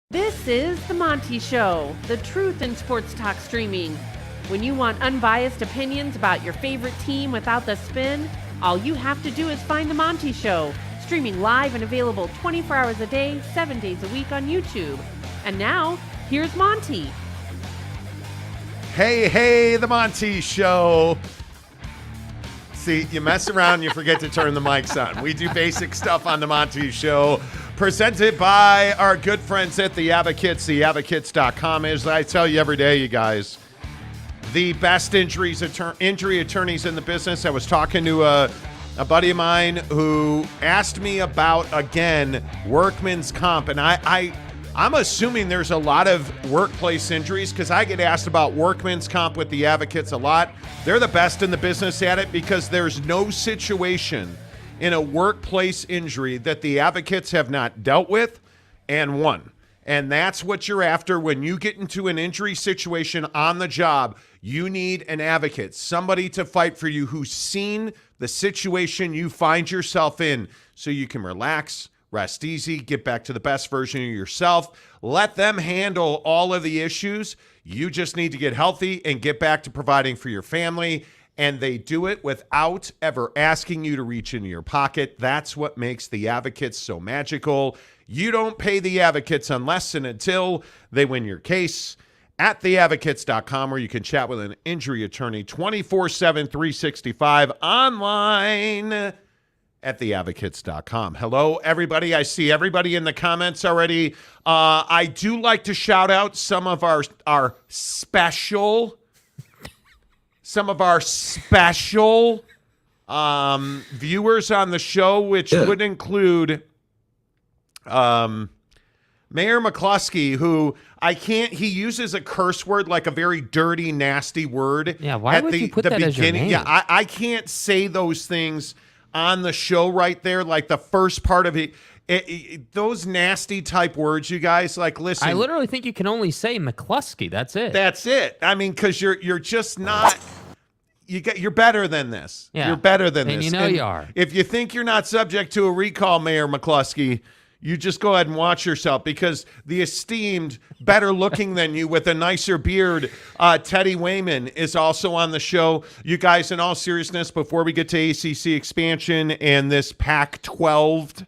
This is the Monty Show, the truth in sports talk streaming. When you want unbiased opinions about your favorite team without the spin, all you have to do is find the Monty Show, streaming live and available 24 hours a day, 7 days a week on YouTube. And now, here's Monty. Hey, the Monty Show. See, you mess around, you forget to turn the mics on. We do basic stuff on the Monty Show, presented by our good friends at The Advocates, theadvocates.com. As I tell you every day, you guys, the best injury attorneys in the business. I was talking to a buddy of mine who asked me about, again, workman's comp. And I'm assuming there's a lot of workplace injuries because I get asked about workman's comp with the Advocates a lot. They're the best in the business at it because there's no situation in a workplace injury that the Advocates have not dealt with and won. And that's what you're after when you get into an injury situation on the job. You need an advocate, somebody to fight for you who's seen the situation you find yourself in so you can relax, rest easy, get back to the best version of yourself. Let them handle all of the issues. You just need to get healthy and get back to providing for your family. And they do it without ever asking you to reach into your pocket. That's what makes the Advocates so magical. You don't pay the Advocates unless and until they win your case. At theadvocates.com, where you can chat with an injury attorney 24/7, 365 online at theadvocates.com. Hello, everybody. I see everybody in the comments already. I do like to shout out some of our special viewers on the show, which would include Mayor McCluskey, who he uses a curse word, like a very dirty, nasty word. Yeah, why would you put that as your name? Yeah, I can't say those things on the show right there, like the first part of it. Those nasty type words, you guys, like, listen. I literally think you can only say McCluskey. That's it. That's it. I mean, because you're just not. You're better than this. Yeah. You're better than and this. You know you are. If you think you're not subject to a recall, Mayor McCluskey, you just go ahead and watch yourself, because the esteemed, better looking than you with a nicer beard, Teddy Wayman, is also on the show. You guys, in all seriousness, before we get to ACC expansion and this Pac-12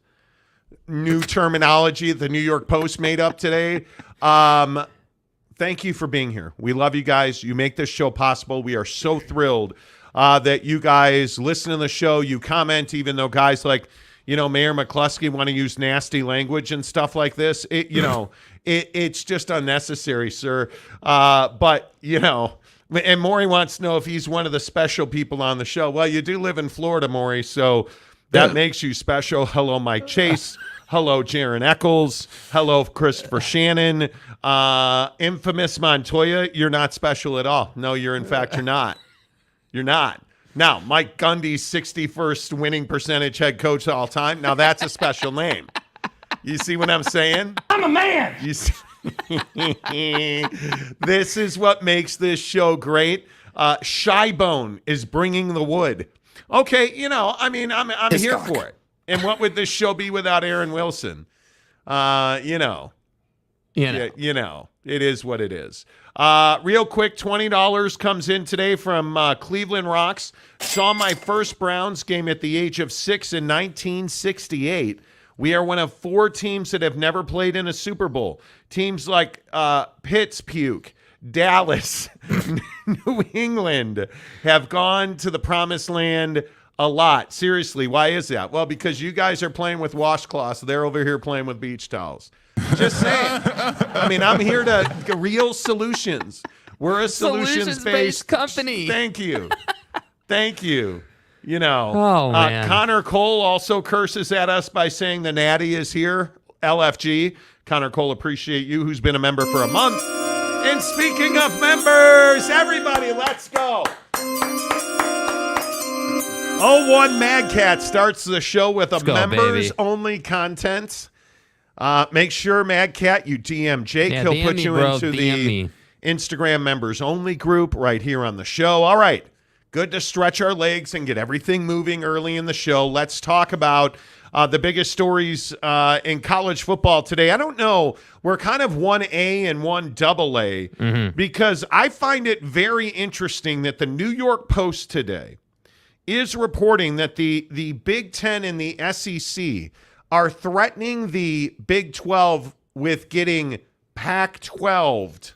new terminology the New York Post made up today, thank you for being here. We love you guys. You make this show possible. We are so thrilled that you guys listen to the show. You comment, even though guys like, Mayor McCluskey want to use nasty language and stuff like this. It's just unnecessary, sir. But, and Maury wants to know if he's one of the special people on the show. Well, you do live in Florida, Maury, so that makes you special. Hello, Mike Chase. Hello, Jaron Eccles. Hello, Christopher Shannon. Infamous Montoya, you're not special at all. No, you're not. You're not. Now, Mike Gundy's 61st winning percentage head coach of all time. Now, that's a special name. You see what I'm saying? I'm a man. You see? This is what makes this show great. Shybone is bringing the wood. Okay, I'm here for it. And what would this show be without Aaron Wilson? It is what it is. Real quick, $20 comes in today from Cleveland Rocks. Saw my first Browns game at the age of 6 in 1968. We are one of 4 teams that have never played in a Super Bowl. Teams like Pittsburgh, Dallas, New England have gone to the promised land a lot. Seriously, why is that? Well, because you guys are playing with washcloths. They're over here playing with beach towels. Just saying. I'm here to real solutions. We're a solutions-based company. Thank you. Thank you. Oh, man. Connor Cole also curses at us by saying the Natty is here. LFG. Connor Cole, appreciate you, who's been a member for a month. And speaking of members, everybody, let's go. 01 Mad Cat starts the show with members-only content. Make sure, Mad Cat, you DM Jake. He'll put you into the Instagram members-only group right here on the show. All right. Good to stretch our legs and get everything moving early in the show. Let's talk about the biggest stories in college football today. I don't know. We're kind of 1A and 1AA because I find it very interesting that the New York Post today is reporting that the Big Ten and the SEC are threatening the Big 12 with getting Pac-12'd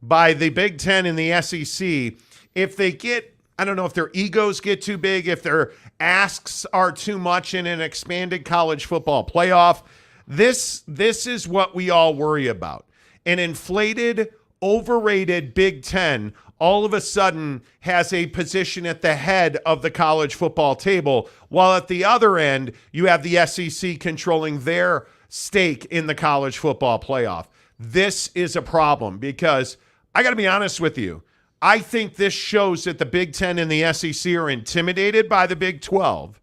by the Big Ten and the SEC if they get, I don't know if their egos get too big, if their asks are too much in an expanded college football playoff. This is what we all worry about. An inflated, overrated Big Ten all of a sudden has a position at the head of the college football table, while at the other end, you have the SEC controlling their stake in the college football playoff. This is a problem because I got to be honest with you. I think this shows that the Big Ten and the SEC are intimidated by the Big 12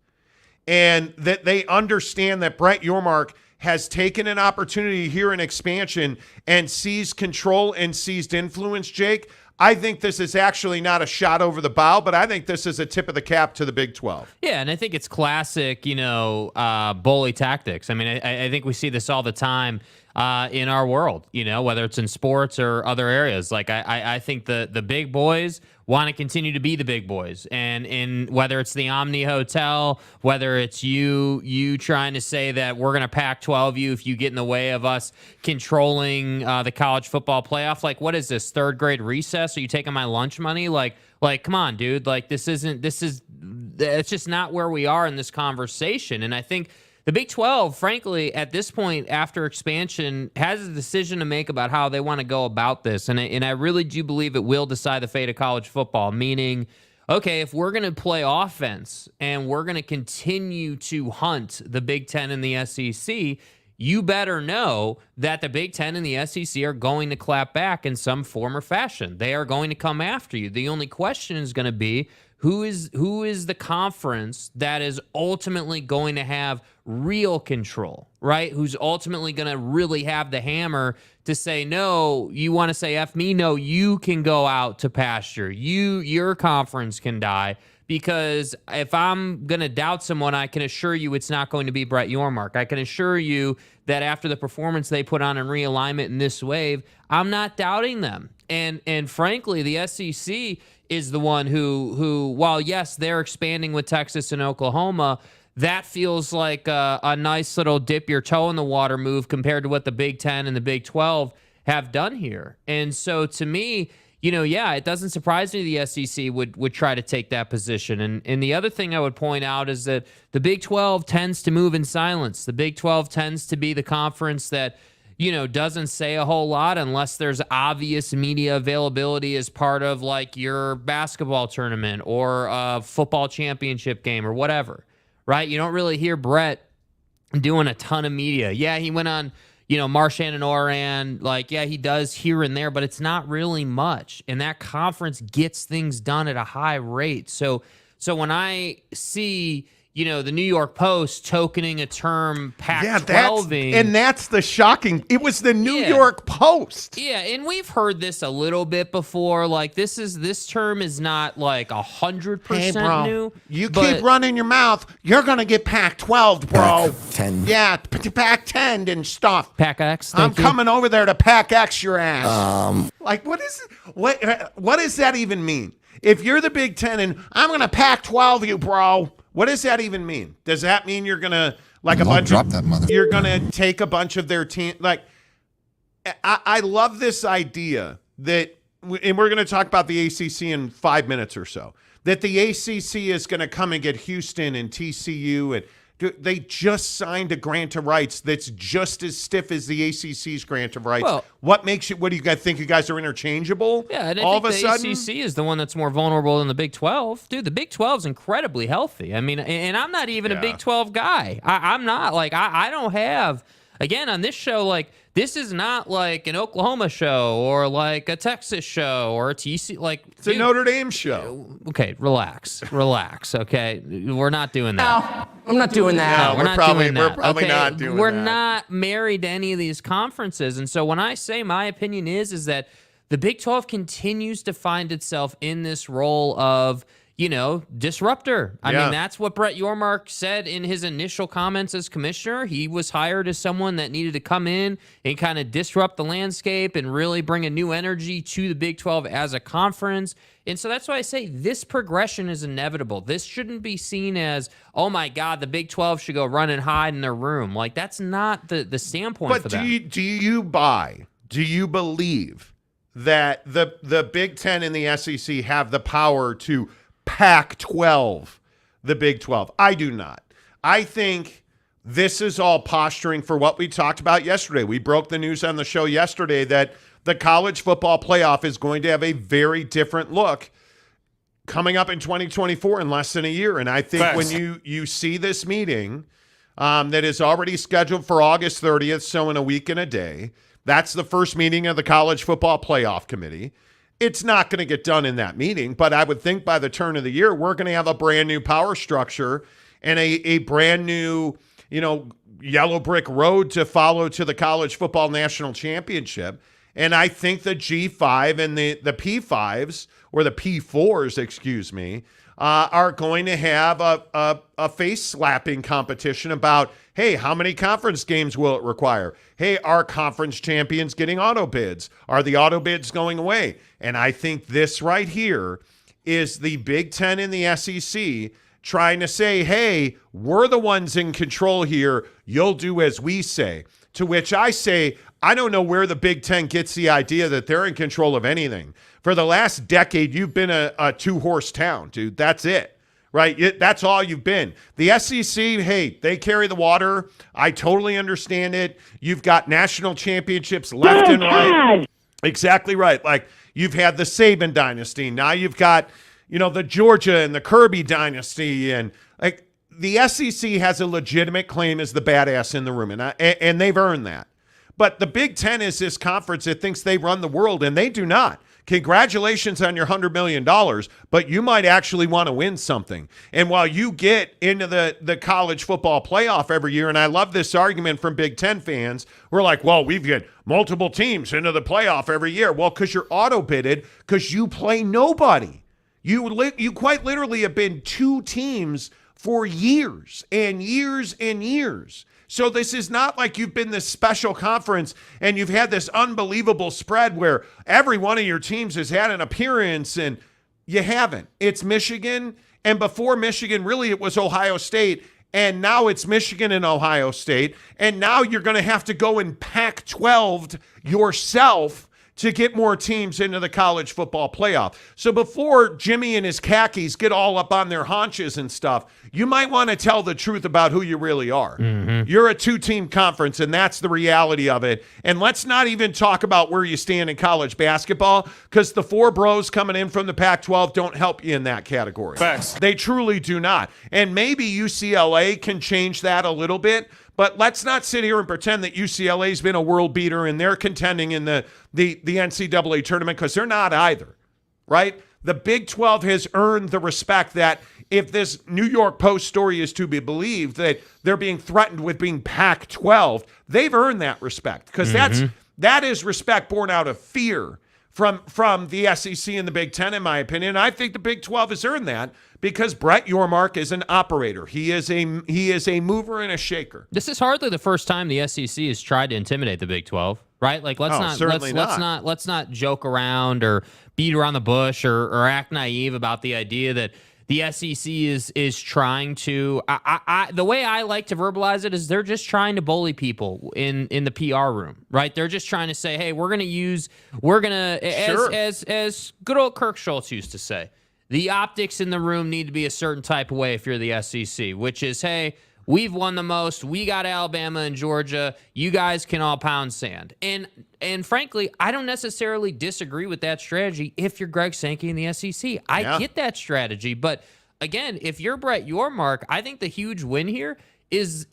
and that they understand that Brett Yormark has taken an opportunity here in expansion and seized control and seized influence, Jake. I think this is actually not a shot over the bow, but I think this is a tip of the cap to the Big 12. Yeah, and I think it's classic, bully tactics. I mean, I think we see this all the time in our world, whether it's in sports or other areas. Like, I think the big boys want to continue to be the big boys. And in whether it's the Omni Hotel, whether it's you trying to say that we're going to Pac-12 you if you get in the way of us controlling the college football playoff. Like, what is this, third grade recess? Are you taking my lunch money? Like, come on, dude. Like, it's just not where we are in this conversation. And I think the Big 12, frankly, at this point, after expansion, has a decision to make about how they want to go about this. And I really do believe it will decide the fate of college football, meaning, okay, if we're going to play offense and we're going to continue to hunt the Big 10 and the SEC, you better know that the Big 10 and the SEC are going to clap back in some form or fashion. They are going to come after you. The only question is going to be, who is the conference that is ultimately going to have real control, right? Who's ultimately going to really have the hammer to say, no, you want to say F me? No, you can go out to pasture. Your conference can die. Because if I'm going to doubt someone, I can assure you it's not going to be Brett Yormark. I can assure you that after the performance they put on in realignment in this wave, I'm not doubting them. And frankly, the SEC is the one who, while yes, they're expanding with Texas and Oklahoma, that feels like a nice little dip your toe in the water move compared to what the Big 10 and the Big 12 have done here. And so to me, it doesn't surprise me the SEC would try to take that position. And the other thing I would point out is that the Big 12 tends to move in silence. The Big 12 tends to be the conference that, doesn't say a whole lot unless there's obvious media availability as part of like your basketball tournament or a football championship game or whatever, right? You don't really hear Brett doing a ton of media. Yeah, he went on, Marshawn and Oran, he does here and there, but it's not really much. And that conference gets things done at a high rate. So when I see, the New York Post tokening a term Pac-12ing. And that's the shocking. It was the New York Post. Yeah, and we've heard this a little bit before. Like, this term is not like 100% new. You keep running your mouth, you're going to get Pac-12, bro. Pac-10. Yeah, Pac-10 and stuff. Pac-X, I'm coming over there to Pac-X your ass. What is it? What does that even mean? If you're the Big Ten and I'm going to Pac-12 you, bro. What does that even mean? Does that mean you're gonna you're gonna take a bunch of their team? Like, I love this idea that, and we're gonna talk about the ACC in 5 minutes or so. That the ACC is gonna come and get Houston and TCU, and they just signed a grant of rights that's just as stiff as the ACC's grant of rights. Well, what makes it? What do you guys think? You guys are interchangeable? Yeah, and I think the ACC is the one that's more vulnerable than the Big 12. Dude, the Big 12 is incredibly healthy. I mean, and I'm not even a Big 12 guy. I'm not. Like, I don't have. Again, on this show, like, this is not like an Oklahoma show or like a Texas show or a TC. Like, it's a Notre Dame show. Okay, relax. Okay, we're not doing that. No, I'm not doing that. No, we're probably not doing that. We're not married to any of these conferences, and so when I say my opinion is that the Big 12 continues to find itself in this role of, disruptor. I Yeah. mean, that's what Brett Yormark said in his initial comments as commissioner. He was hired as someone that needed to come in and kind of disrupt the landscape and really bring a new energy to the Big 12 as a conference. And so that's why I say this progression is inevitable. This shouldn't be seen as, oh my God, the Big 12 should go run and hide in their room. Like, that's not the standpoint for them. But do you believe that the Big 10 and the SEC have the power to Pac-12 the Big 12? I do not. I think this is all posturing for what we talked about yesterday. We broke the news on the show yesterday that the college football playoff is going to have a very different look coming up in 2024 in less than a year. And I think when you see this meeting that is already scheduled for August 30th, so in a week and a day, that's the first meeting of the College Football Playoff Committee. It's not going to get done in that meeting, but I would think by the turn of the year, we're going to have a brand new power structure and a brand new, yellow brick road to follow to the College Football National Championship. And I think the G5 and the P5s, or the P4s, excuse me, are going to have a face-slapping competition about, hey, how many conference games will it require? Hey, are conference champions getting auto bids? Are the auto bids going away? And I think this right here is the Big Ten and the SEC trying to say, hey, we're the ones in control here. You'll do as we say. To which I say, I don't know where the Big Ten gets the idea that they're in control of anything. For the last decade, you've been a two-horse town, dude. That's it, right? That's all you've been. The SEC, hey, they carry the water. I totally understand it. You've got national championships left and right. Exactly right. Like, you've had the Saban dynasty. Now you've got, the Georgia and the Kirby dynasty. And, like, the SEC has a legitimate claim as the badass in the room, and they've earned that. But the Big Ten is this conference that thinks they run the world, and they do not. Congratulations on your $100 million, but you might actually want to win something. And while you get into the college football playoff every year, and I love this argument from Big Ten fans, we're like, well, we've got multiple teams into the playoff every year. Well, because you're auto-bidded, because you play nobody. You quite literally have been two teams for years and years and years. So this is not like you've been this special conference and you've had this unbelievable spread where every one of your teams has had an appearance, and you haven't. It's Michigan, and before Michigan, really it was Ohio State, and now it's Michigan and Ohio State, and now you're going to have to go and Pac-12 yourself to get more teams into the college football playoff. So before Jimmy and his khakis get all up on their haunches and stuff, you might want to tell the truth about who you really are. Mm-hmm. You're a two-team conference, and that's the reality of it. And let's not even talk about where you stand in college basketball, because the four bros coming in from the Pac-12 don't help you in that category. Facts. They truly do not. And maybe UCLA can change that a little bit, but let's not sit here and pretend that UCLA's been a world beater and they're contending in the NCAA tournament, because they're not either, right? The Big 12 has earned the respect that if this New York Post story is to be believed, that they're being threatened with being Pac-12, they've earned that respect, because that is respect born out of fear from the SEC and the Big Ten, in my opinion. I think the Big 12 has earned that because Brett Yormark is an operator. He is a mover and a shaker. This is hardly the first time the SEC has tried to intimidate the Big 12, right? Like, let's not joke around or beat around the bush or act naive about the idea that the SEC is trying to. The way I like to verbalize it is they're just trying to bully people in the PR room, right? They're just trying to say, hey, as good old Kirk Schultz used to say, the optics in the room need to be a certain type of way if you're the SEC, which is, hey, we've won the most. We got Alabama and Georgia. You guys can all pound sand. And frankly, I don't necessarily disagree with that strategy if you're Greg Sankey in the SEC. I get that strategy. But again, if you're Brett Yormark, I think the huge win here is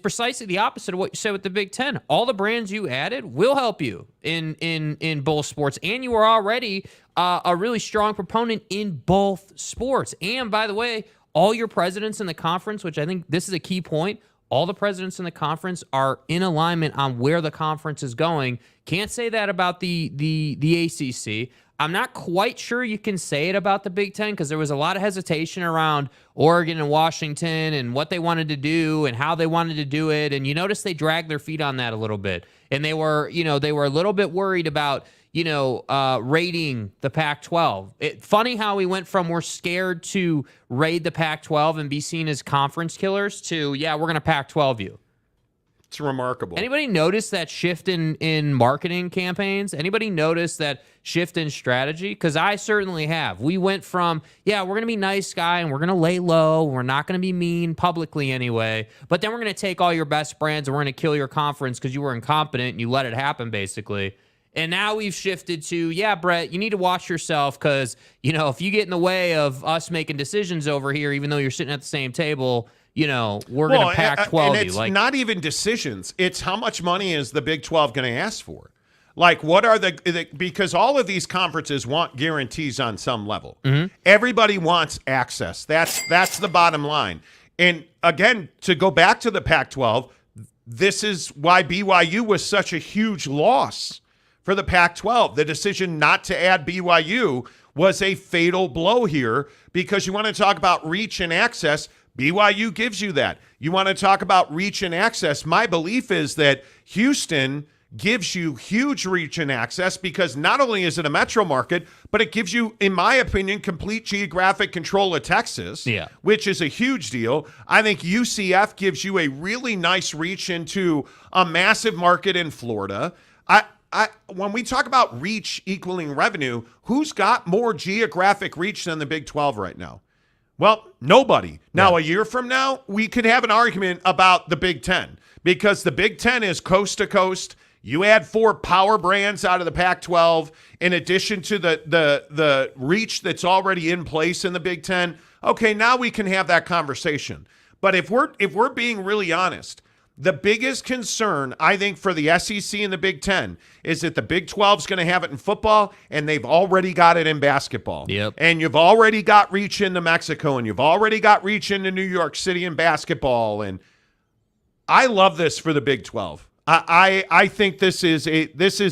precisely the opposite of what you said with the Big Ten. All the brands you added will help you in both sports, and you are already a really strong proponent in both sports. And by the way, all your presidents in the conference, which I think this is a key point, all the presidents in the conference are in alignment on where the conference is going. Can't say that about the ACC. I'm not quite sure you can say it about the Big Ten because there was a lot of hesitation around Oregon and Washington and what they wanted to do and how they wanted to do it. And you notice they dragged their feet on that a little bit. And they were a little bit worried about, raiding the Pac-12. Funny how we went from we're scared to raid the Pac-12 and be seen as conference killers to, we're going to Pac-12 you. It's remarkable. Anybody notice that shift in marketing campaigns? Anybody notice that shift in strategy? Because I certainly have. We went from, we're going to be nice guy and we're going to lay low. We're not going to be mean publicly anyway. But then we're going to take all your best brands and we're going to kill your conference because you were incompetent and you let it happen, basically. And now we've shifted to, Brett, you need to watch yourself because, if you get in the way of us making decisions over here, even though you're sitting at the same table, we're going to Pac-12 and it's not even decisions. It's how much money is the Big 12 going to ask for? Like, what are because all of these conferences want guarantees on some level. Mm-hmm. Everybody wants access. That's the bottom line. And again, to go back to the Pac-12, this is why BYU was such a huge loss for the Pac-12. The decision not to add BYU was a fatal blow here because you want to talk about reach and access. BYU gives you that. You want to talk about reach and access. My belief is that Houston gives you huge reach and access because not only is it a metro market, but it gives you, in my opinion, complete geographic control of Texas, which is a huge deal. I think UCF gives you a really nice reach into a massive market in Florida. When we talk about reach equaling revenue, who's got more geographic reach than the Big 12 right now? Well, nobody. Now, a year from now, we could have an argument about the Big Ten because the Big Ten is coast to coast. You add 4 power brands out of the Pac-12 in addition to the reach that's already in place in the Big Ten. Okay, now we can have that conversation. But if we're being really honest, the biggest concern, I think, for the SEC and the Big Ten is that the Big 12 is going to have it in football, and they've already got it in basketball. Yep. And you've already got reach into Mexico, and you've already got reach into New York City in basketball. And I love this for the Big 12. I think this is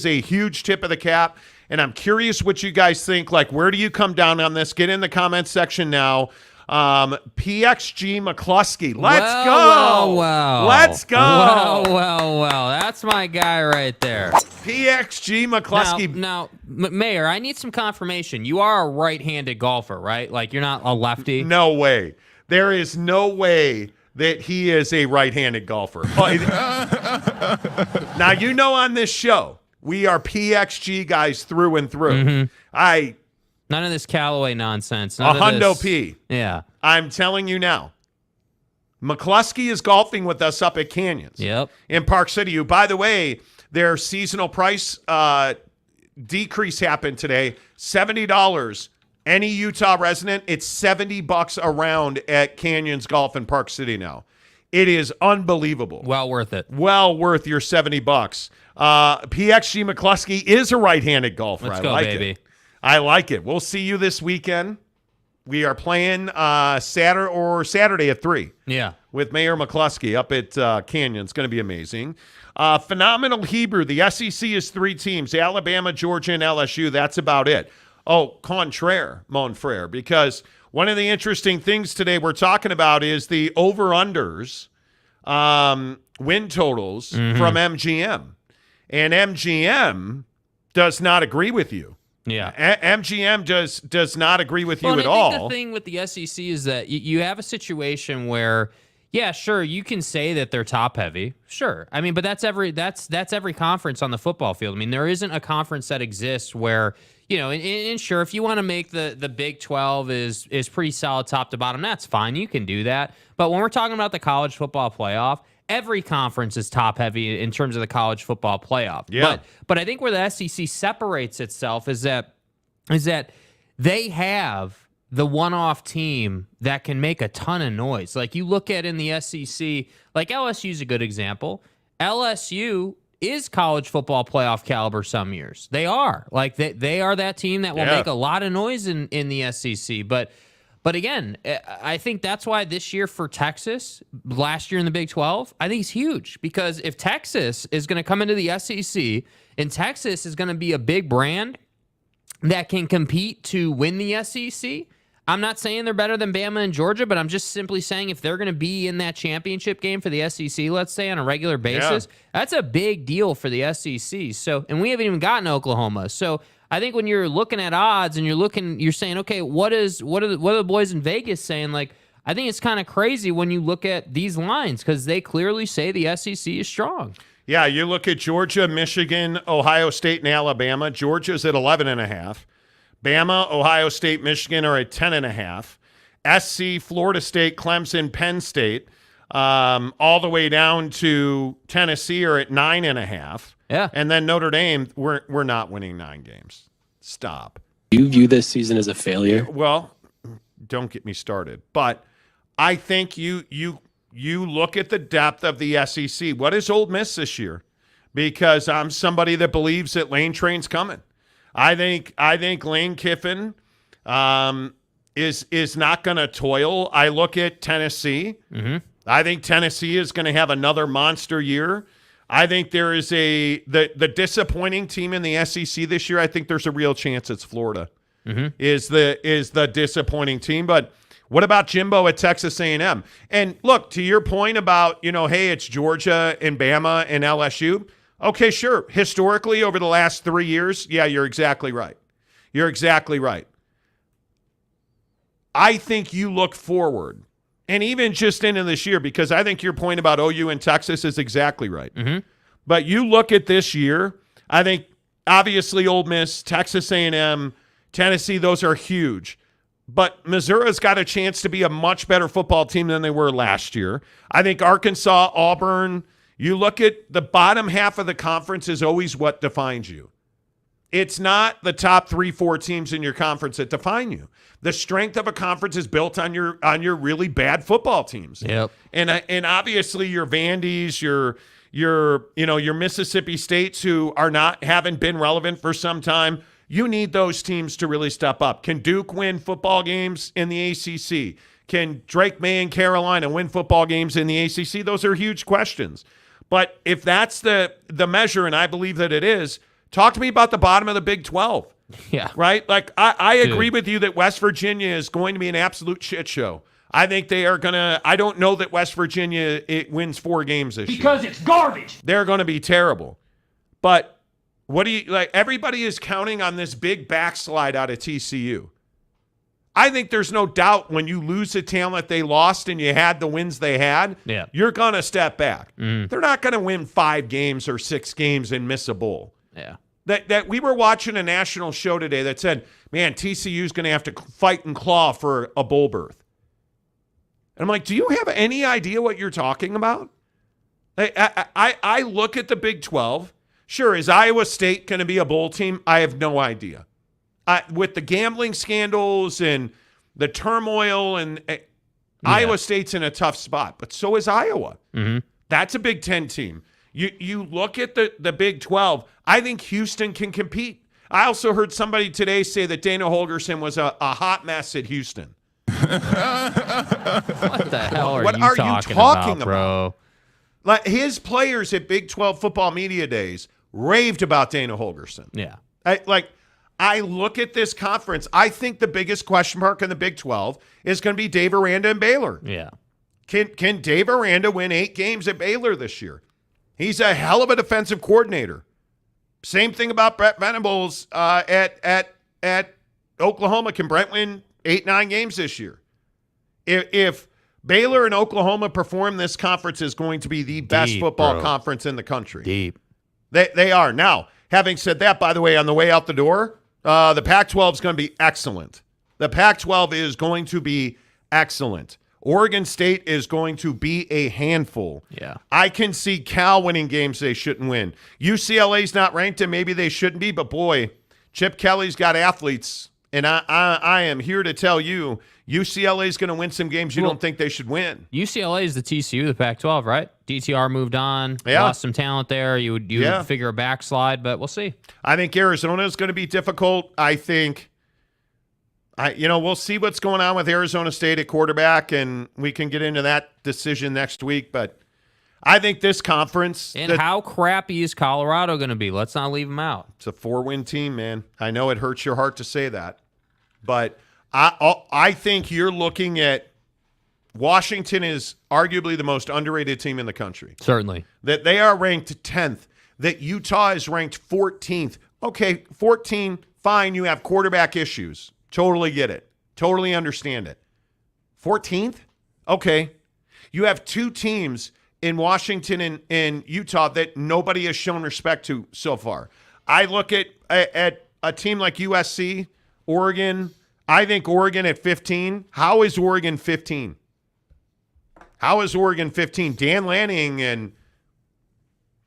a huge tip of the cap, and I'm curious what you guys think. Like, where do you come down on this? Get in the comments section now. PXG McCluskey. Let's go. Wow. Let's go. Well. That's my guy right there. PXG McCluskey. Now, Mayor, I need some confirmation. You are a right-handed golfer, right? Like, you're not a lefty? No way. There is no way that he is a right-handed golfer. Now, on this show, we are PXG guys through and through. Mm-hmm. None of this Callaway nonsense. A hundo P. Yeah. I'm telling you now. McCluskey is golfing with us up at Canyons. Yep. In Park City. Who, by the way, their seasonal price decrease happened today. $70. Any Utah resident, it's $70 a round at Canyons Golf in Park City now. It is unbelievable. Well worth it. Well worth your $70. PXG McCluskey is a right-handed golfer. Let's go, baby. I like it. We'll see you this weekend. We are playing Saturday at 3. Yeah. With Mayor McCluskey up at Canyon. It's going to be amazing. Phenomenal Hebrew. The SEC is 3 teams, Alabama, Georgia, and LSU. That's about it. Oh, contraire, mon frere, because one of the interesting things today we're talking about is the over-unders win totals from MGM. And MGM does not agree with you. Yeah. MGM does not agree with you at all. I think the thing with the SEC is that you have a situation where, sure, you can say that they're top heavy. Sure. I mean, but that's every conference on the football field. I mean, there isn't a conference that exists where, and sure, if you want to make the Big 12 is pretty solid top to bottom, that's fine. You can do that. But when we're talking about the college football playoff, every conference is top heavy in terms of the college football playoff. Yeah. But I think where the SEC separates itself is that they have the one-off team that can make a ton of noise. Like you look at in the SEC, like LSU is a good example. LSU is college football playoff caliber some years. They are. Like they are that team that will make a lot of noise in the SEC. But again, I think that's why this year for Texas, last year in the Big 12, I think it's huge. Because if Texas is going to come into the SEC and Texas is going to be a big brand, that can compete to win the SEC. I'm not saying they're better than Bama and Georgia, but I'm just simply saying if they're going to be in that championship game for the SEC, let's say, on a regular basis, that's a big deal for the SEC. So, and we haven't even gotten Oklahoma. So I think when you're looking at odds and you're saying, okay, what are the boys in Vegas saying? Like, I think it's kind of crazy when you look at these lines because they clearly say the SEC is strong. Yeah, you look at Georgia, Michigan, Ohio State, and Alabama. Georgia's at 11.5. Bama, Ohio State, Michigan are at 10.5. SC, Florida State, Clemson, Penn State, all the way down to Tennessee are at 9.5. Yeah. And then Notre Dame, we're not winning 9 games. Stop. Do you view this season as a failure? Well, don't get me started. But I think you look at the depth of the SEC. What is Ole Miss this year? Because I'm somebody that believes that Lane Train's coming. I think Lane Kiffin is not going to toil. I look at Tennessee. Mm-hmm. I think Tennessee is going to have another monster year. I think there is the disappointing team in the SEC this year. I think there's a real chance it's Florida. Mm-hmm. Is the disappointing team. But what about Jimbo at Texas A&M? And look, to your point about, hey, it's Georgia and Bama and LSU. Okay, sure. Historically, over the last 3 years, yeah, you're exactly right. You're exactly right. I think you look forward, and even just into this year, because I think your point about OU and Texas is exactly right. Mm-hmm. But you look at this year, I think obviously Ole Miss, Texas A&M, Tennessee, those are huge. But Missouri's got a chance to be a much better football team than they were last year. I think Arkansas, Auburn, you look at the bottom half of the conference is always what defines you. It's not the top 3-4 teams in your conference that define you. The strength of a conference is built on your really bad football teams. Yep. And obviously your Vandy's, your Mississippi States who haven't been relevant for some time. You need those teams to really step up. Can Duke win football games in the ACC? Can Drake May and Carolina win football games in the ACC? Those are huge questions. But if that's the measure, and I believe that it is, talk to me about the bottom of the Big 12. Yeah. Right? Like, I agree with you that West Virginia is going to be an absolute shit show. I think they are going to – I don't know that West Virginia wins 4 games this year. Because it's garbage. They're going to be terrible. But what do you – like, everybody is counting on this big backslide out of TCU. I think there's no doubt when you lose the talent they lost and you had the wins they had, you're going to step back. Mm. They're not going to win 5 games or 6 games and miss a bowl. Yeah. That we were watching a national show today that said, man, TCU's going to have to fight and claw for a bowl berth. And I'm like, do you have any idea what you're talking about? I look at the Big 12. Sure, is Iowa State going to be a bowl team? I have no idea. With the gambling scandals and the turmoil, and Iowa State's in a tough spot, but so is Iowa. Mm-hmm. That's a Big 10 team. You look at the Big 12, I think Houston can compete. I also heard somebody today say that Dana Holgorsen was a hot mess at Houston. What the hell are What you are talking you talking about, bro? Like, his players at Big 12 football media days raved about Dana Holgorsen. Yeah. I look at this conference. I think the biggest question mark in the Big 12 is going to be Dave Aranda and Baylor. Yeah. Can Dave Aranda win 8 games at Baylor this year? He's a hell of a defensive coordinator. Same thing about Brett Venables at Oklahoma. Can Brett win 8-9 games this year? If Baylor and Oklahoma perform, this conference is going to be the best football conference in the country. Deep. They are. Now, having said that, by the way, on the way out the door, the Pac-12 is going to be excellent. The Pac-12 is going to be excellent. Oregon State is going to be a handful. Yeah. I can see Cal winning games they shouldn't win. UCLA's not ranked, and maybe they shouldn't be, but boy, Chip Kelly's got athletes, and I am here to tell you, UCLA's going to win some games you don't think they should win. UCLA is the TCU, the Pac-12, right? DTR moved on, Yeah. lost some talent there. You would figure a backslide, but we'll see. I think Arizona is going to be difficult. I think, we'll see what's going on with Arizona State at quarterback, and we can get into that decision next week. But I think this conference. And how crappy is Colorado going to be? Let's not leave them out. It's a 4-win team, man. I know it hurts your heart to say that, but I think you're looking at Washington is arguably the most underrated team in the country. Certainly. That they are ranked 10th. That Utah is ranked 14th. Okay, 14, fine. You have quarterback issues. Totally get it. Totally understand it. 14th? Okay. You have two teams in Washington and Utah that nobody has shown respect to so far. I look at a team like USC, Oregon. I think Oregon at 15. How is Oregon 15? How is Oregon 15? Dan Lanning and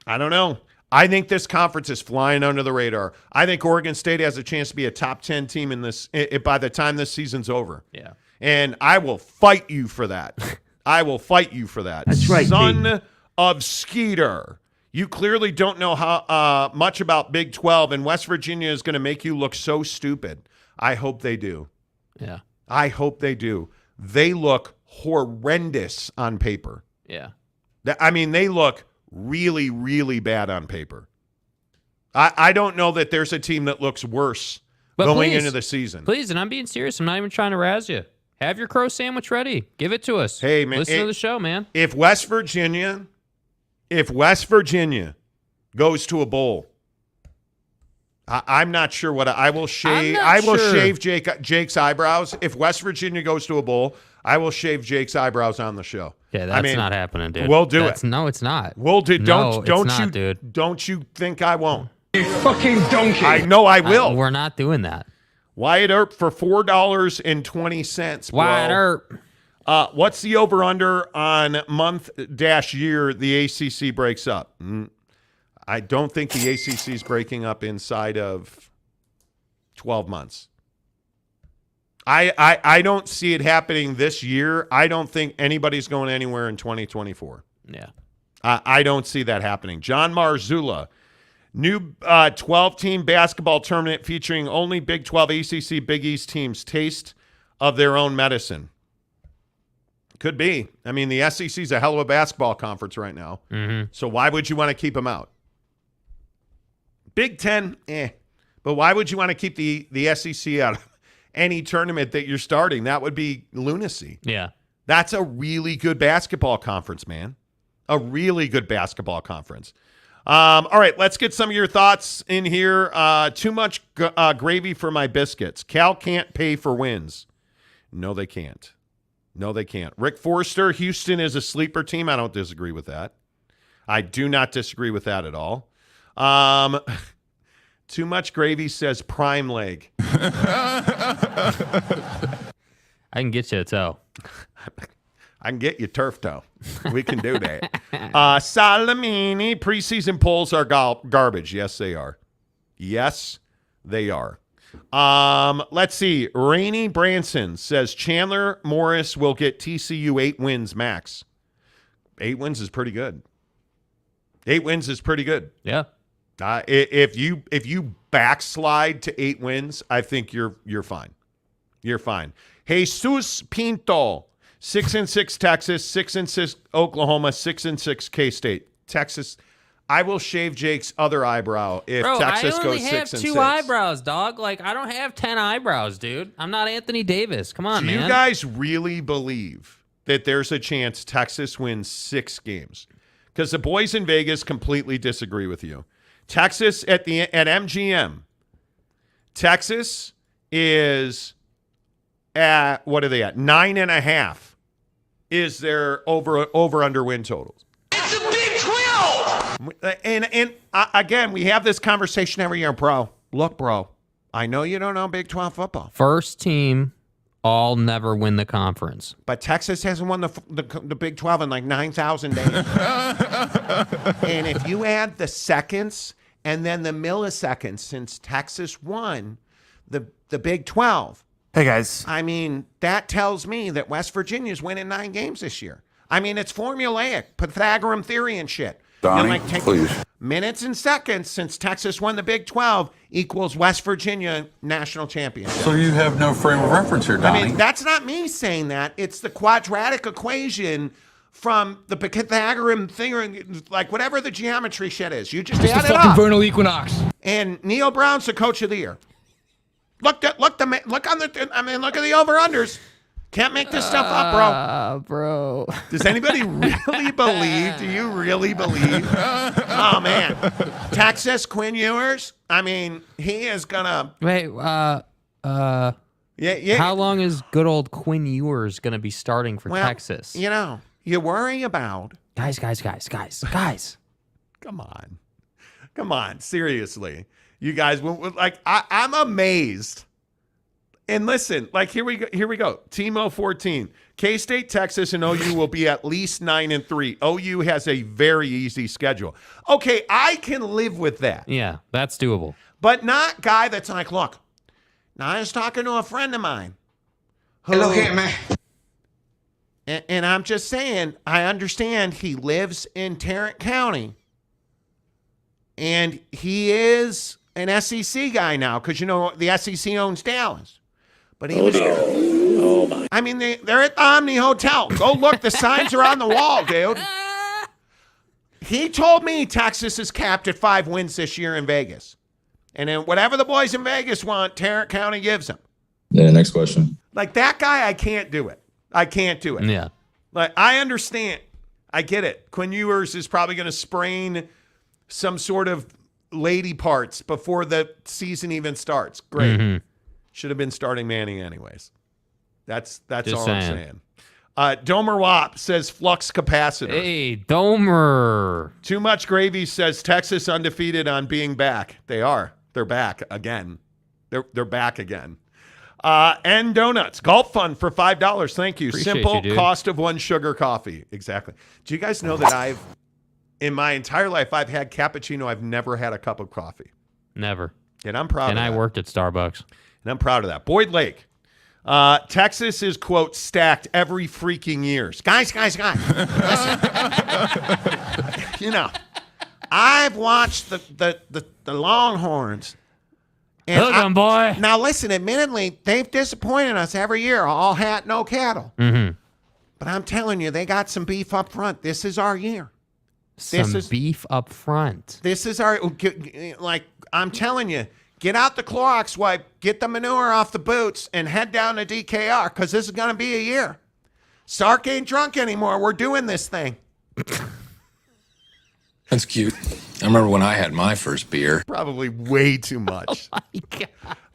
I don't know. I think this conference is flying under the radar. I think Oregon State has a chance to be a top 10 team in this by the time this season's over. Yeah. And I will fight you for that. I will fight you for that. That's right, Son of Skeeter. You clearly don't know how much about Big 12, and West Virginia is going to make you look so stupid. I hope they do. Yeah. I hope they do. They look horrendous on paper. Yeah. I mean, they look really, really bad on paper. I don't know that there's a team that looks worse going into the season. Please, and I'm being serious. I'm not even trying to razz you. Have your crow sandwich ready. Give it to us. Hey, man. Listen to the show, man. If West Virginia goes to a bowl, I'm not sure what I will shave. I will shave Jake's eyebrows. If West Virginia goes to a bowl, I will shave Jake's eyebrows on the show. Yeah, that's not happening, dude. We'll do it. No, it's not. We'll do. Dude. Don't you think I won't? You fucking donkey. I know I will. We're not doing that. Wyatt Earp for $4.20. Wyatt Earp. What's the over/under on month-year the ACC breaks up? I don't think the ACC is breaking up inside of 12 months. I don't see it happening this year. I don't think anybody's going anywhere in 2024. Yeah. I don't see that happening. John Marzullo, new 12-team basketball tournament featuring only Big 12, ACC, Big East teams. Taste of their own medicine. Could be. I mean, the SEC is a hell of a basketball conference right now. Mm-hmm. So why would you want to keep them out? Big 10, But why would you want to keep the SEC out of any tournament that you're starting? That would be lunacy. Yeah. That's a really good basketball conference, man. A really good basketball conference. All right, let's get some of your thoughts in here. Too much gravy for my biscuits. Cal can't pay for wins. No, they can't. No, they can't. Rick Forrester, Houston is a sleeper team. I don't disagree with that. I do not disagree with that at all. Too much gravy says prime leg. I can get you a toe. I can get you turf toe. We can do that. Salamini, preseason polls are garbage. Yes, they are. Yes, they are. Let's see. Rainey Branson says Chandler Morris will get TCU 8 wins max. 8 wins is pretty good. 8 wins is pretty good. Yeah. If you backslide to 8 wins, I think you're fine. You're fine. Jesus Pinto, 6-6 Texas, 6-6 Oklahoma, 6-6 K-State. Texas, I will shave Jake's other eyebrow if Texas goes 6-6. I only have 2 eyebrows, dog. Like, I don't have 10 eyebrows, dude. I'm not Anthony Davis. Come on, man. Do you guys really believe that there's a chance Texas wins 6 games? Because the boys in Vegas completely disagree with you. Texas at MGM. Texas is at, what are they at? 9.5 is their over under win totals. It's a Big 12. And again, we have this conversation every year, bro. Look, bro, I know you don't know Big 12 football. First team, all never win the conference. But Texas hasn't won the Big 12 in like 9,000 days. And if you add the seconds and then the milliseconds since Texas won the Big 12. Hey, guys. I mean, that tells me that West Virginia's winning 9 games this year. I mean, it's formulaic, Pythagorean theory and shit. Donnie, please. Minutes and seconds since Texas won the Big 12 equals West Virginia national championship. So you have no frame of reference here, Donnie. I mean, that's not me saying that. It's the quadratic equation from the Pythagorean thing, or like whatever the geometry shit is. You just It's add the it fucking up. vernal equinox. And Neil Brown's the coach of the year. Look at the over-unders. Can't make this stuff up, Bro. Does anybody really believe? Do you really believe? Oh, man. Texas, Quinn Ewers. I mean, he is going to. Wait, Yeah. how long is good old Quinn Ewers going to be starting for Texas? You know, you worry about. Guys. Come on. Seriously. You guys, like, I'm amazed. And listen, like, here we go. Timo 14. K-State, Texas, and OU will be at least 9-3. OU has a very easy schedule. Okay, I can live with that. Yeah, that's doable. But not guy that's like, look, now I was talking to a friend of mine. Look here, man. And I'm just saying, I understand he lives in Tarrant County. And he is an SEC guy now because, you know, the SEC owns Dallas. But he was. Oh my. I mean, they're at the Omni Hotel. Go look. The signs are on the wall, dude. He told me Texas is capped at 5 wins this year in Vegas. And then whatever the boys in Vegas want, Tarrant County gives them. Yeah, next question. Like, that guy, I can't do it. I can't do it. Yeah. Like, I understand. I get it. Quinn Ewers is probably going to sprain some sort of lady parts before the season even starts. Great. Mm-hmm. Should have been starting Manning anyways. That's Just all saying. I'm saying. Domer Wop says flux capacitor. Hey, Domer. Too much gravy says Texas undefeated on being back. They are. They're back again. They're back again. And donuts. Golf fund for $5. Thank you. Appreciate Simple you, dude. cost of one sugar coffee. Exactly. Do you guys know that in my entire life, I've had cappuccino. I've never had a cup of coffee. Never. And I'm proud of And that. I worked at Starbucks. And I'm proud of that. Boyd Lake. Texas is, quote, stacked every freaking years. Guys. Listen. You know, I've watched the Longhorns. And Hook 'em, boy. Now, listen, admittedly, they've disappointed us every year. All hat, no cattle. Mm-hmm. But I'm telling you, they got some beef up front. This is our year. Some beef up front. This is our, like, I'm telling you, get out the Clorox wipe, get the manure off the boots, and head down to DKR, because this is going to be a year. Sark ain't drunk anymore. We're doing this thing. That's cute. I remember when I had my first beer. Probably way too much. Oh my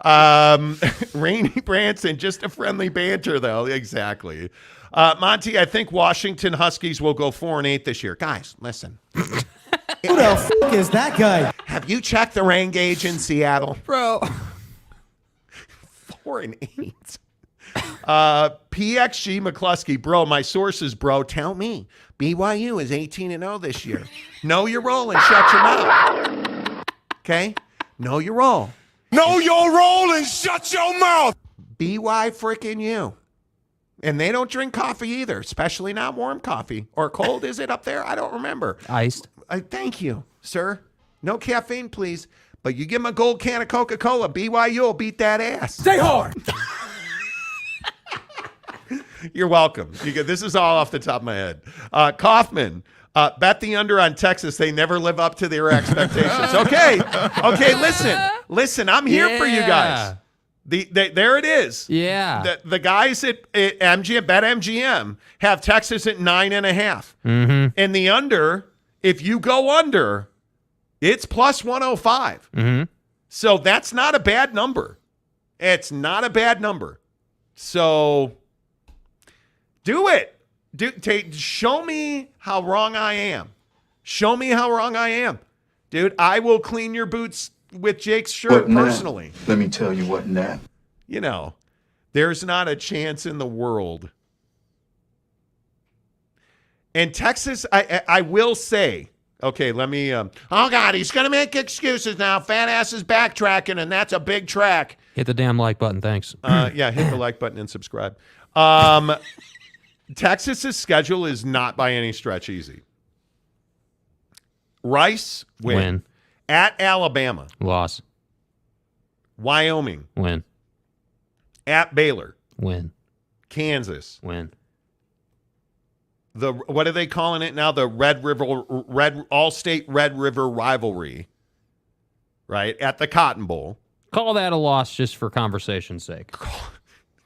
God. Rainey Branson, just a friendly banter, though. Exactly. Monty, I think Washington Huskies will go 4-8 this year. Guys, listen. Who the f*** is that guy? Have you checked the rain gauge in Seattle? Bro. 4-8. PXG McCluskey, bro, my sources, bro, tell me. BYU is 18-0 this year. Know your role and shut your mouth. Okay? Know your role. Know your role and shut your mouth. BY freaking you. And they don't drink coffee either, especially not warm coffee. Or cold, is it up there? I don't remember. Iced. Thank you, sir. No caffeine, please. But you give them a gold can of Coca-Cola, BYU will beat that ass. Stay hard. You're welcome. This is all off the top of my head. Kaufman, bet the under on Texas. They never live up to their expectations. Okay, listen. I'm here for you guys. There it is. Yeah. The guys at MGM, BetMGM, have Texas at 9.5. Mm-hmm. And the under, if you go under, it's plus 105. Mm-hmm. So that's not a bad number. It's not a bad number. So do it. Show me how wrong I am. Show me how wrong I am. Dude, I will clean your boots with Jake's shirt personally. Let me tell you what now. You know, there's not a chance in the world. And Texas, I will say, okay, let me, oh God, he's going to make excuses now. Fat ass is backtracking, and that's a big track. Hit the damn like button. Thanks. Yeah, hit the like button and subscribe. Texas's schedule is not by any stretch easy. Rice, win. At Alabama. Loss. Wyoming. Win. At Baylor. Win. Kansas. Win. what are they calling it now? The All-State Red River rivalry, right, at the Cotton Bowl. Call that a loss just for conversation's sake.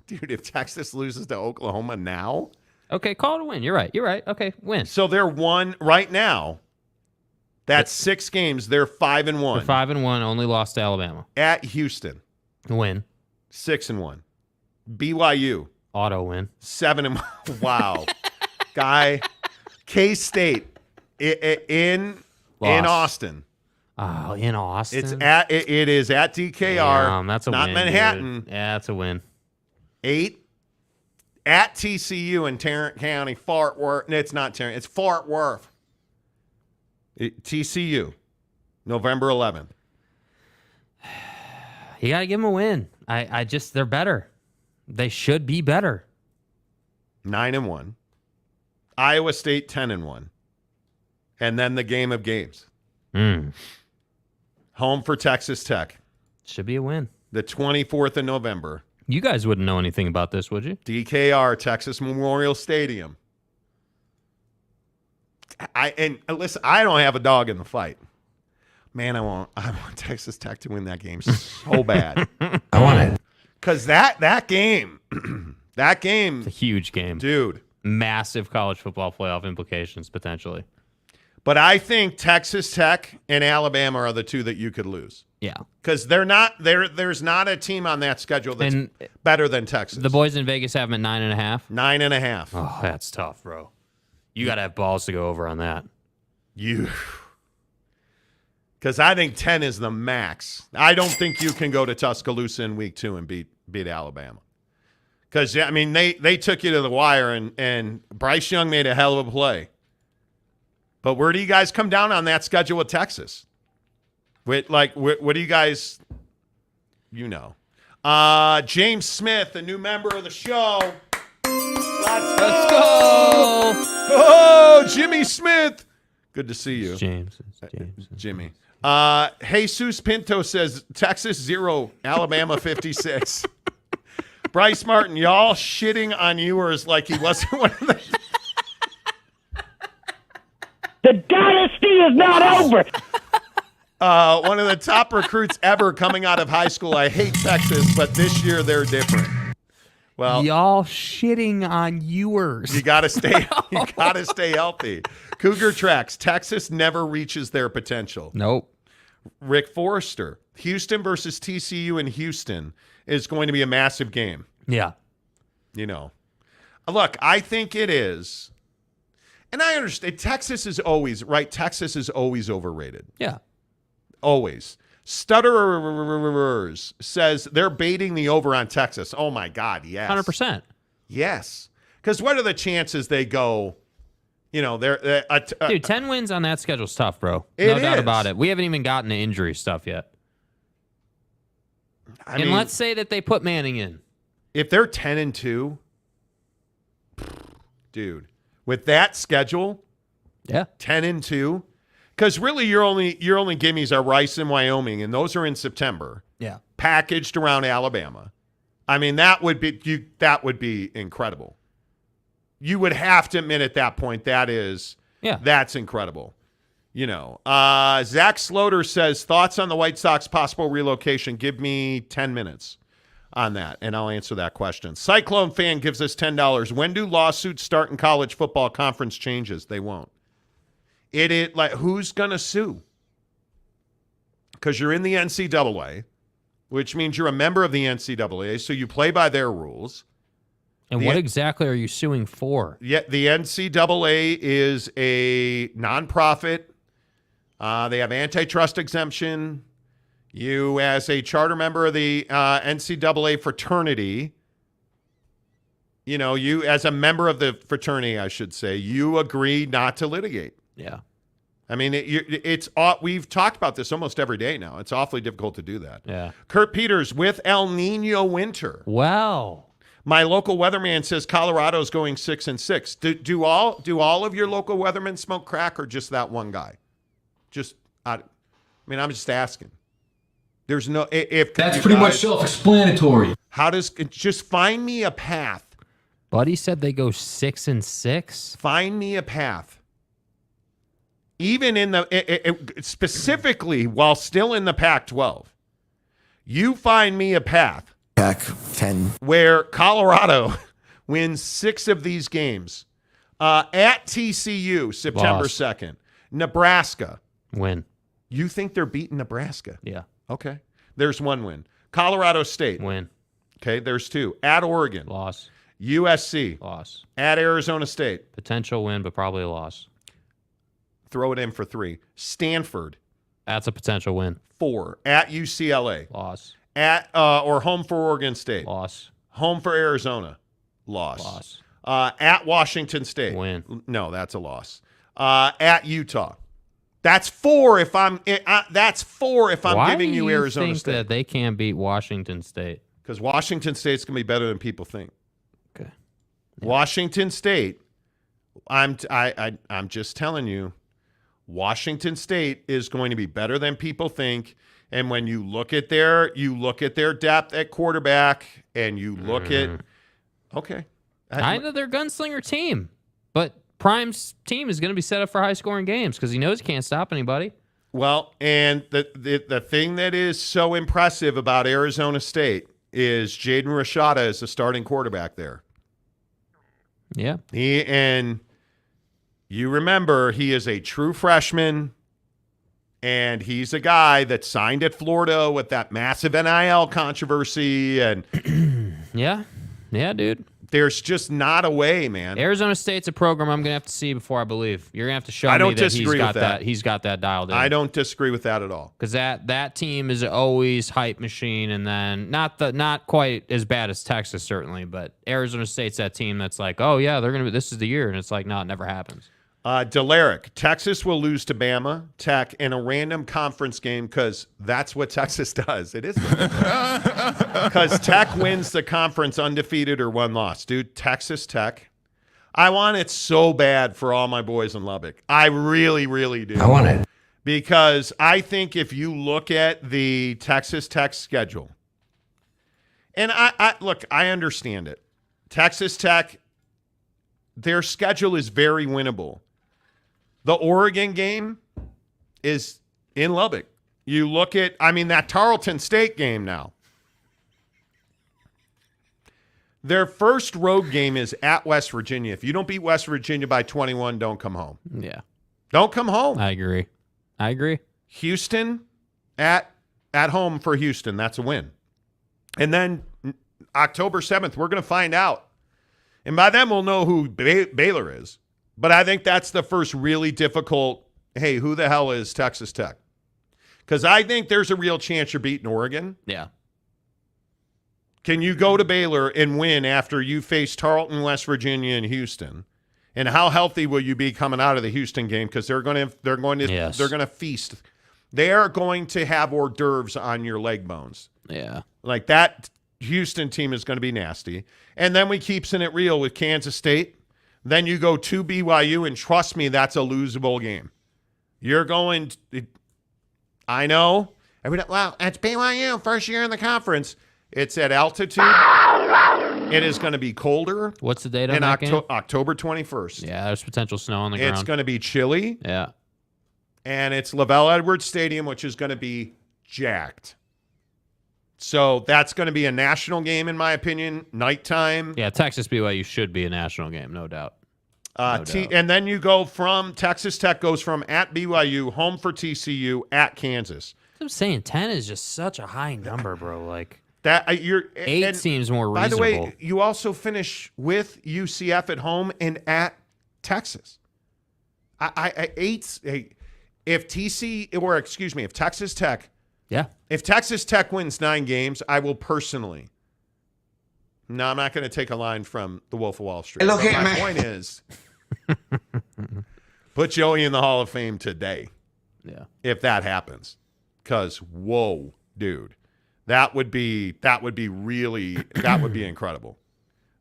Dude, if Texas loses to Oklahoma now? Okay, call it a win. You're right. Okay, win. So they're one right now. That's 6 games. They're 5-1. They're 5-1, only lost to Alabama. At Houston. Win. 6-1. BYU. Auto win. 7-1. Wow. Guy. K-State in Austin. Oh, in Austin. It is at DKR. Damn, that's a not win, Manhattan. Dude. Yeah, that's a win. 8 at TCU in Tarrant County, Fort Worth. No, it's not Tarrant. It's Fort Worth. TCU, November 11th. You got to give them a win. They're better. They should be better. 9-1. Iowa State 10-1. And then the game of games. Home for Texas Tech. Should be a win. The 24th of November. You guys wouldn't know anything about this, would you? DKR, Texas Memorial Stadium. Listen, I don't have a dog in the fight. Man, I want Texas Tech to win that game so bad. I want it. Because that game, It's a huge game. dude. Massive college football playoff implications, potentially. But I think Texas Tech and Alabama are the two that you could lose. Yeah. Because there's not a team on that schedule that's better than Texas. The boys in Vegas have them at 9.5. 9.5. Oh, that's tough, bro. You got to have balls to go over on that. Because I think 10 is the max. I don't think you can go to Tuscaloosa in week 2 and beat Alabama. Because, I mean, they took you to the wire, and Bryce Young made a hell of a play. But where do you guys come down on that schedule with Texas? What do you guys, James Smith, a new member of the show. Let's go. Oh, Jimmy Smith. Good to see you. James. Jimmy. Jesus Pinto says Texas 0, Alabama 56. Bryce Martin, y'all shitting on Ewers like he wasn't one of the... The dynasty is not over. One of the top recruits ever coming out of high school. I hate Texas, but this year they're different. Well, y'all shitting on Ewers. You gotta stay healthy. Cougar Tracks. Texas never reaches their potential. Nope. Rick Forrester. Houston versus TCU in Houston is going to be a massive game. Yeah. Look, I think it is. And I understand Texas is always overrated. Yeah. Always. Stutterers says they're baiting the over on Texas. Oh, my God, yes. 100%. Yes. Because what are the chances they go, Dude, 10 wins on that schedule's tough, bro. It No doubt is. about it. We haven't even gotten to injury stuff yet. And let's say that they put Manning in. If they're 10-2, dude, with that schedule, 10-2, because really your only gimmies are Rice and Wyoming, and those are in September. Yeah. Packaged around Alabama. I mean, that would be incredible. You would have to admit at that point that's incredible. Zach Sloter says, thoughts on the White Sox possible relocation. Give me 10 minutes on that, and I'll answer that question. Cyclone Fan gives us $10. When do lawsuits start in college football conference changes? They won't. Who's going to sue? Because you're in the NCAA, which means you're a member of the NCAA, so you play by their rules. And what exactly are you suing for? Yeah, the NCAA is a nonprofit. They have antitrust exemption. You, as a charter member of the NCAA fraternity, you as a member of the fraternity, I should say, you agree not to litigate. Yeah. I mean, we've talked about this almost every day now. It's awfully difficult to do that. Yeah. Kurt Peters, with El Nino winter. Wow. My local weatherman says Colorado's going 6-6. Do all of your local weathermen smoke crack, or just that one guy? I'm just asking. There's no if that's pretty much self-explanatory. Just find me a path Buddy said they go 6-6. Find me a path. Even in the specifically while still in the Pac-12, you find me a path. Pac-10. Where Colorado wins 6 of these games. At TCU, September Loss. 2nd. Nebraska. Win. You think they're beating Nebraska? Yeah. Okay. There's 1 win. Colorado State. Win. Okay, there's 2. At Oregon. Loss. USC. Loss. At Arizona State. Potential win, but probably a loss. Throw it in for 3. Stanford. That's a potential win. 4. At UCLA. Loss. At or home for Oregon State. Loss. Home for Arizona. Loss. Loss. At Washington State. Win. No, that's a loss. At Utah. That's 4 if I'm giving you Arizona think State. that they can't beat Washington State? Because Washington State's going to be better than people think. Okay. Yeah. Washington State, I'm just telling you, Washington State is going to be better than people think. And when you look at their depth at quarterback, and you look at, okay, I know they're a gunslinger team, but Prime's team is going to be set up for high scoring games because he knows he can't stop anybody. Well, and the thing that is so impressive about Arizona State is Jaden Rashada is the starting quarterback there. Yeah. And you remember he is a true freshman, and he's a guy that signed at Florida with that massive NIL controversy. And yeah, dude. There's just not a way, man. Arizona State's a program I'm going to have to see before I believe. You're going to have to show I don't me that disagree with that. He's got that dialed in. I don't disagree with that at all. Because that team is always hype machine, and then not quite as bad as Texas certainly, but Arizona State's that team that's like, oh yeah, they're gonna be, this is the year, and it's like, no, it never happens. Delaric, Texas will lose to Bama Tech in a random conference game because that's what Texas does. It is because Tech wins the conference undefeated or 1 loss. Dude, Texas Tech. I want it so bad for all my boys in Lubbock. I really, really do. I want it. Because I think if you look at the Texas Tech schedule, and I understand it. Texas Tech, their schedule is very winnable. The Oregon game is in Lubbock. You look at, that Tarleton State game now. Their first road game is at West Virginia. If you don't beat West Virginia by 21, don't come home. Yeah. Don't come home. I agree. Houston at home for Houston. That's a win. And then October 7th, we're going to find out. And by then we'll know who Baylor is. But I think that's the first really difficult, hey, who the hell is Texas Tech? Because I think there's a real chance you're beating Oregon. Yeah. Can you go to Baylor and win after you face Tarleton, West Virginia, and Houston? And how healthy will you be coming out of the Houston game? Because they're going to feast. They are going to have hors d'oeuvres on your leg bones. Yeah. Like that Houston team is going to be nasty. And then we keep it real with Kansas State. Then you go to BYU, and trust me, that's a losable game. You're going I know. Well, it's BYU, first year in the conference. It's at altitude. It is going to be colder. What's the date on that game? October 21st. Yeah, there's potential snow on the ground. It's going to be chilly. Yeah. And it's LaVell Edwards Stadium, which is going to be jacked. So that's going to be a national game, in my opinion, nighttime. Yeah, Texas BYU should be a national game, no doubt. And then you go from Texas Tech goes from at BYU, home for TCU, at Kansas. I'm saying 10 is just such a high number, bro. Like that, you're 8 seems more reasonable. By the way, you also finish with UCF at home and at Texas. If Texas Tech. Yeah. If Texas Tech wins 9 games, I will personally. No, I'm not going to take a line from the Wolf of Wall Street. My point is, put Joey in the Hall of Fame today. Yeah. If that happens. Because, whoa, dude. That would be incredible.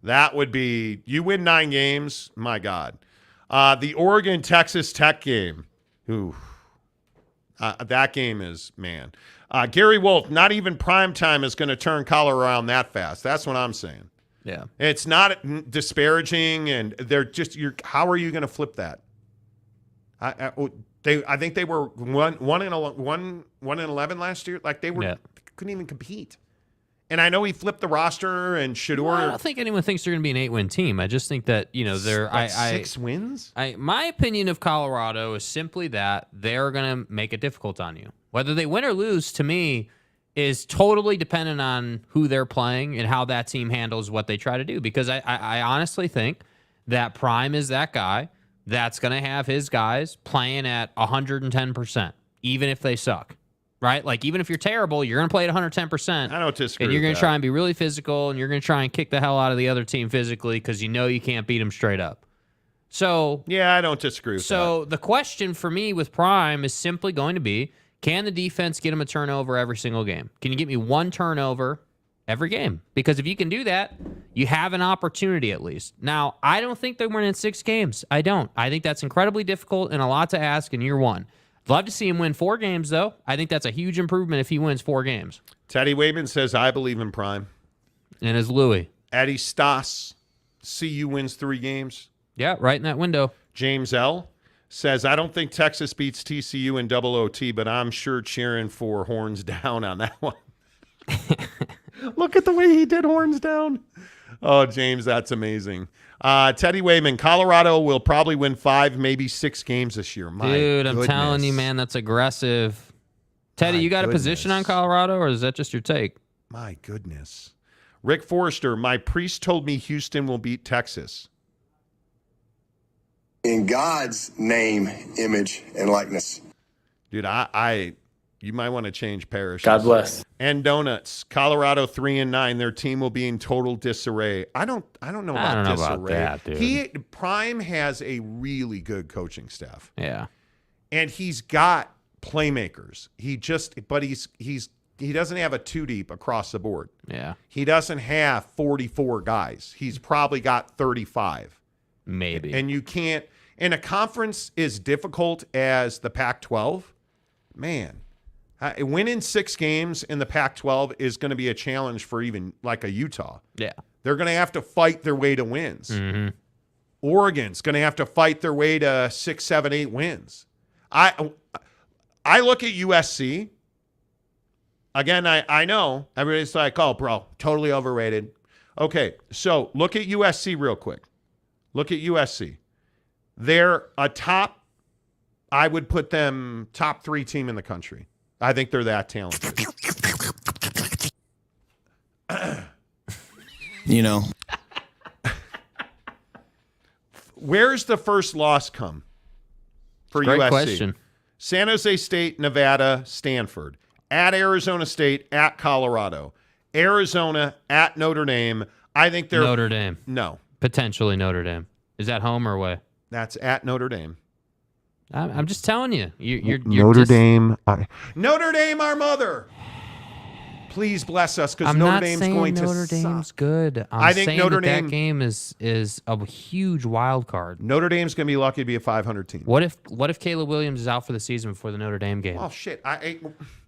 That would be, you win 9 games, my God. The Oregon-Texas Tech game, that game is, man. Gary Wolf, not even primetime is going to turn color around that fast. That's what I'm saying. Yeah. It's not disparaging, and they're just how are you going to flip that? I think they were 1-11 last year. Like they couldn't even compete. And I know he flipped the roster and Shedeur. Well, I don't think anyone thinks they're going to be an 8-win team. I just think that they're 6 wins. My opinion of Colorado is simply that they're going to make it difficult on you. Whether they win or lose, to me, is totally dependent on who they're playing and how that team handles what they try to do. Because I honestly think that Prime is that guy that's going to have his guys playing at 110%, even if they suck. Right? Like, even if you're terrible, you're going to play at 110%. I don't disagree. And you're going to try and be really physical, and you're going to try and kick the hell out of the other team physically because you know you can't beat them straight up. So, yeah, I don't disagree with that. So, the question for me with Prime is simply going to be, can the defense get him a turnover every single game? Can you get me one turnover every game? Because if you can do that, you have an opportunity at least. Now, I don't think they win in 6 games. I don't. I think that's incredibly difficult and a lot to ask in year one. Love to see him win 4 games, though. I think that's a huge improvement if he wins 4 games. Teddy Wayman says, I believe in Prime. And as Louis. Eddie Stas, CU wins 3 games. Yeah, right in that window. James L. says, I don't think Texas beats TCU in double OT, but I'm sure cheering for horns down on that one. Look at the way he did horns down. Oh, James, that's amazing. Teddy Wayman, Colorado will probably win 5, maybe 6 games this year. My Dude, goodness. I'm telling you, man, that's aggressive. Teddy, you got a position on Colorado, or is that just your take? My goodness. Rick Forrester, my priest told me Houston will beat Texas. In God's name, image, and likeness. Dude, you might want to change parishes. God bless. And Donuts, Colorado 3-9. Their team will be in total disarray. I don't know about disarray. About that, dude. Prime has a really good coaching staff. Yeah. And he's got playmakers. He doesn't have a 2 deep across the board. Yeah. He doesn't have 44 guys. He's probably got 35. Maybe. And you can't, and a conference as difficult as the Pac-12, man, winning 6 games in the Pac-12 is going to be a challenge for even like a Utah. Yeah. They're going to have to fight their way to wins. Mm-hmm. Oregon's going to have to fight their way to 6, 7, 8 wins. I look at USC. Again, I know everybody's like, oh, bro, totally overrated. Okay, so look at USC real quick. Look at USC. They're a top, I would put them top 3 team in the country. I think they're that talented. You know. Where's the first loss come for Great USC? question. San Jose State, Nevada, Stanford. At Arizona State, at Colorado. Arizona, at Notre Dame. I think they're... Notre Dame. No. Potentially Notre Dame. Is that home or away? That's at Notre Dame. I'm just telling you. You're Notre Dame. Notre Dame, our mother. Please bless us, because Notre Dame's going to suck. Notre Dame's good. I think saying Notre that Dame game is a huge wild card. Notre Dame's going to be lucky to be a 500 team. What if Caleb Williams is out for the season before the Notre Dame game? Oh shit!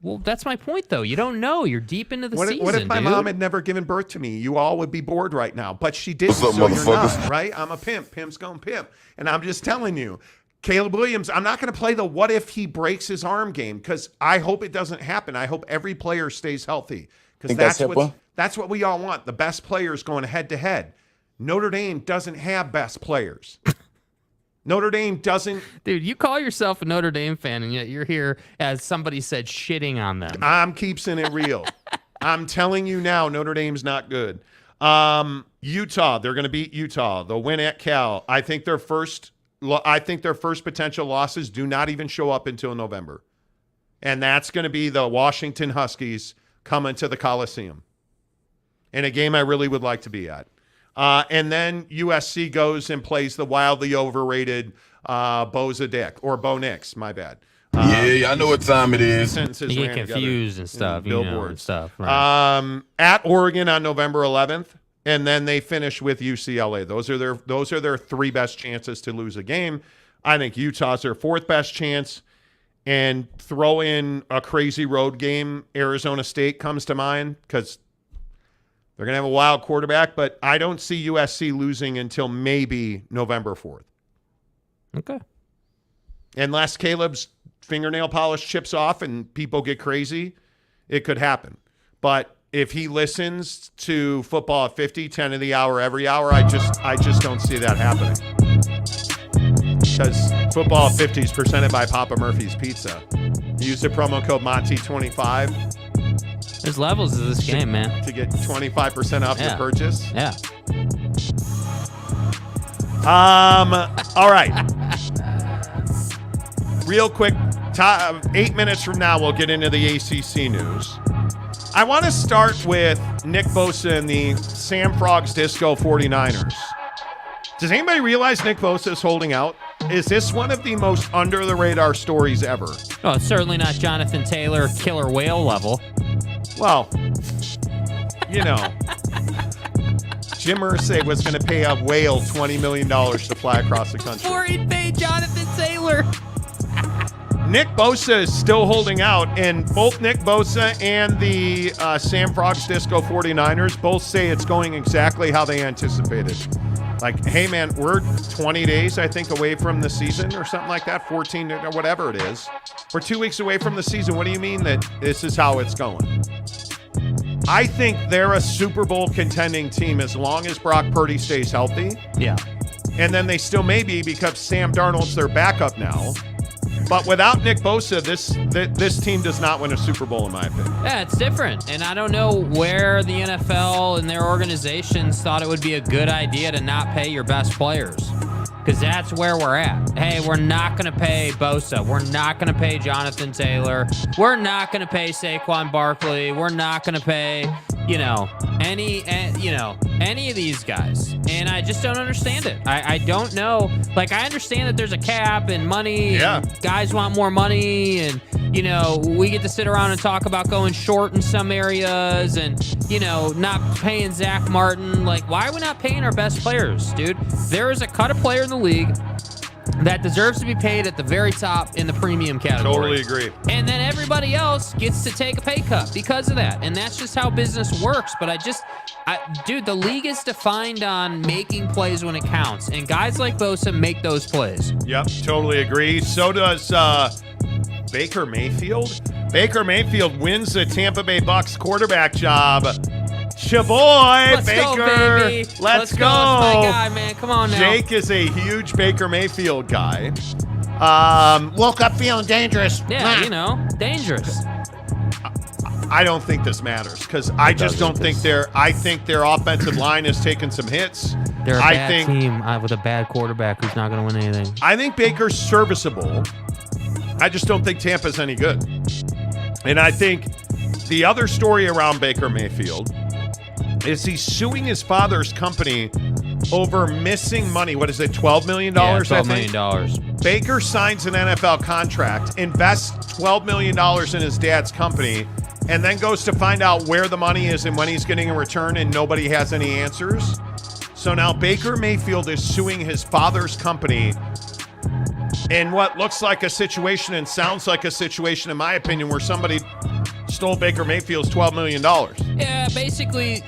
Well, that's my point, though. You don't know. You're deep into the season. What if my dude? mom had never given birth to me? You all would be bored right now. But she did. What's up, so you're motherfuckers? not, right? I'm a pimp. Pimp's going pimp. And I'm just telling you, Caleb Williams, I'm not going to play the what if he breaks his arm game, because I hope it doesn't happen. I hope every player stays healthy, because that's what we all want. The best players going head to head. Notre Dame doesn't have best players. Notre Dame doesn't. Dude, you call yourself a Notre Dame fan, and yet you're here, as somebody said, shitting on them. I'm keeping it real. I'm telling you now, Notre Dame's not good. Utah, they're going to beat Utah. They'll win at Cal. I think their first potential losses do not even show up until November. And that's going to be the Washington Huskies coming to the Coliseum in a game I really would like to be at. And then USC goes and plays the wildly overrated Bo Nix, my bad. Yeah, I know what time it is. Sentences You ran get confused together. and stuff. Billboard And stuff. Right. At Oregon on November 11th, and then they finish with UCLA. Those are their 3 best chances to lose a game. I think Utah's their 4th best chance. And throw in a crazy road game. Arizona State comes to mind, because They're going to have a wild quarterback, but I don't see USC losing until maybe November 4th. Okay. Unless Caleb's fingernail polish chips off and people get crazy, it could happen. But if he listens to Football at 50, 10 of the hour, every hour, I just don't see that happening. Because Football at 50 is presented by Papa Murphy's Pizza. Use the promo code Monty25. There's levels to this game, man. To get 25% off your purchase. Yeah. All right. Real quick, 8 minutes from now, we'll get into the ACC news. I want to start with Nick Bosa and the Sam Frogs Disco 49ers. Does anybody realize Nick Bosa is holding out? Is this one of the most under-the-radar stories ever? Oh, it's certainly not Jonathan Taylor killer whale level. Well, you know, Jim Irsay was going to pay a whale $20 million to fly across the country. Before he'd pay Jonathan Taylor. Nick Bosa is still holding out, and both Nick Bosa and the Sam Frogs Disco 49ers both say it's going exactly how they anticipated. Like, hey, man, we're 20 days, I think, away from the season or something like that, 14 or whatever it is. We're 2 weeks away from the season. What do you mean that this is how it's going? I think they're a Super Bowl contending team as long as Brock Purdy stays healthy. Yeah. And then they still may be because Sam Darnold's their backup now. But without Nick Bosa, this team does not win a Super Bowl, in my opinion. Yeah, it's different. And I don't know where the NFL and their organizations thought it would be a good idea to not pay your best players. Because that's where we're at. Hey, we're not going to pay Bosa. We're not going to pay Jonathan Taylor. We're not going to pay Saquon Barkley. We're not going to pay, any of these guys. And I just don't understand it. I don't know. Like, I understand that there's a cap and money. Yeah. And guys want more money. And, we get to sit around and talk about going short in some areas and, not paying Zach Martin. Like, why are we not paying our best players, dude? There is a cut of player in the league that deserves to be paid at the very top in the premium category. Totally agree. And then everybody else gets to take a pay cut because of that. And that's just how business works. But dude, the league is defined on making plays when it counts. And guys like Bosa make those plays. Yep, totally agree. So does Baker Mayfield. Baker Mayfield wins the Tampa Bay Bucs quarterback job. Shaboy, Let's Baker. Go, baby. Let's go. That's my guy, man. Come on now. Jake is a huge Baker Mayfield guy. Woke up feeling dangerous. Yeah, dangerous. I don't think this matters because I just don't think I think their offensive line has taken some hits. They're a bad team with a bad quarterback who's not going to win anything. I think Baker's serviceable. I just don't think Tampa's any good. And I think the other story around Baker Mayfield is he's suing his father's company over missing money. What is it, $12 million? Yeah, $12 million. Baker signs an NFL contract, invests $12 million in his dad's company, and then goes to find out where the money is and when he's getting a return, and nobody has any answers. So now Baker Mayfield is suing his father's company in what looks like a situation and sounds like a situation, in my opinion, where somebody stole Baker Mayfield's $12 million. Yeah, basically,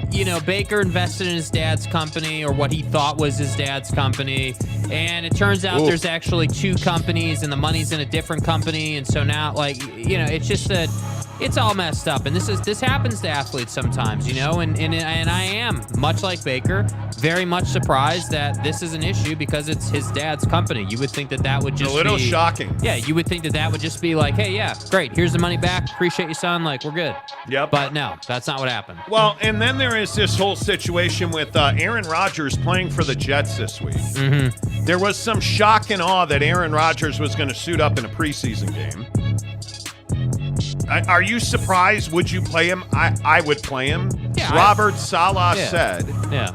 Baker invested in his dad's company, or what he thought was his dad's company, and it turns out there's actually two companies, and the money's in a different company, and so now, it's just that it's all messed up, and this happens to athletes sometimes, and I am, much like Baker, very much surprised that this is an issue because it's his dad's company. You would think that would just be a little shocking. Yeah, you would think that would just be like, hey, yeah, great, here's the money back, appreciate you, son, like, we're good. Yep. But no, that's not what happened. Well, and then there is this whole situation with Aaron Rodgers playing for the Jets this week. Mm-hmm. There was some shock and awe that Aaron Rodgers was going to suit up in a preseason game. Are you surprised? Would you play him? I would play him. Yeah, Robert Saleh said. Yeah.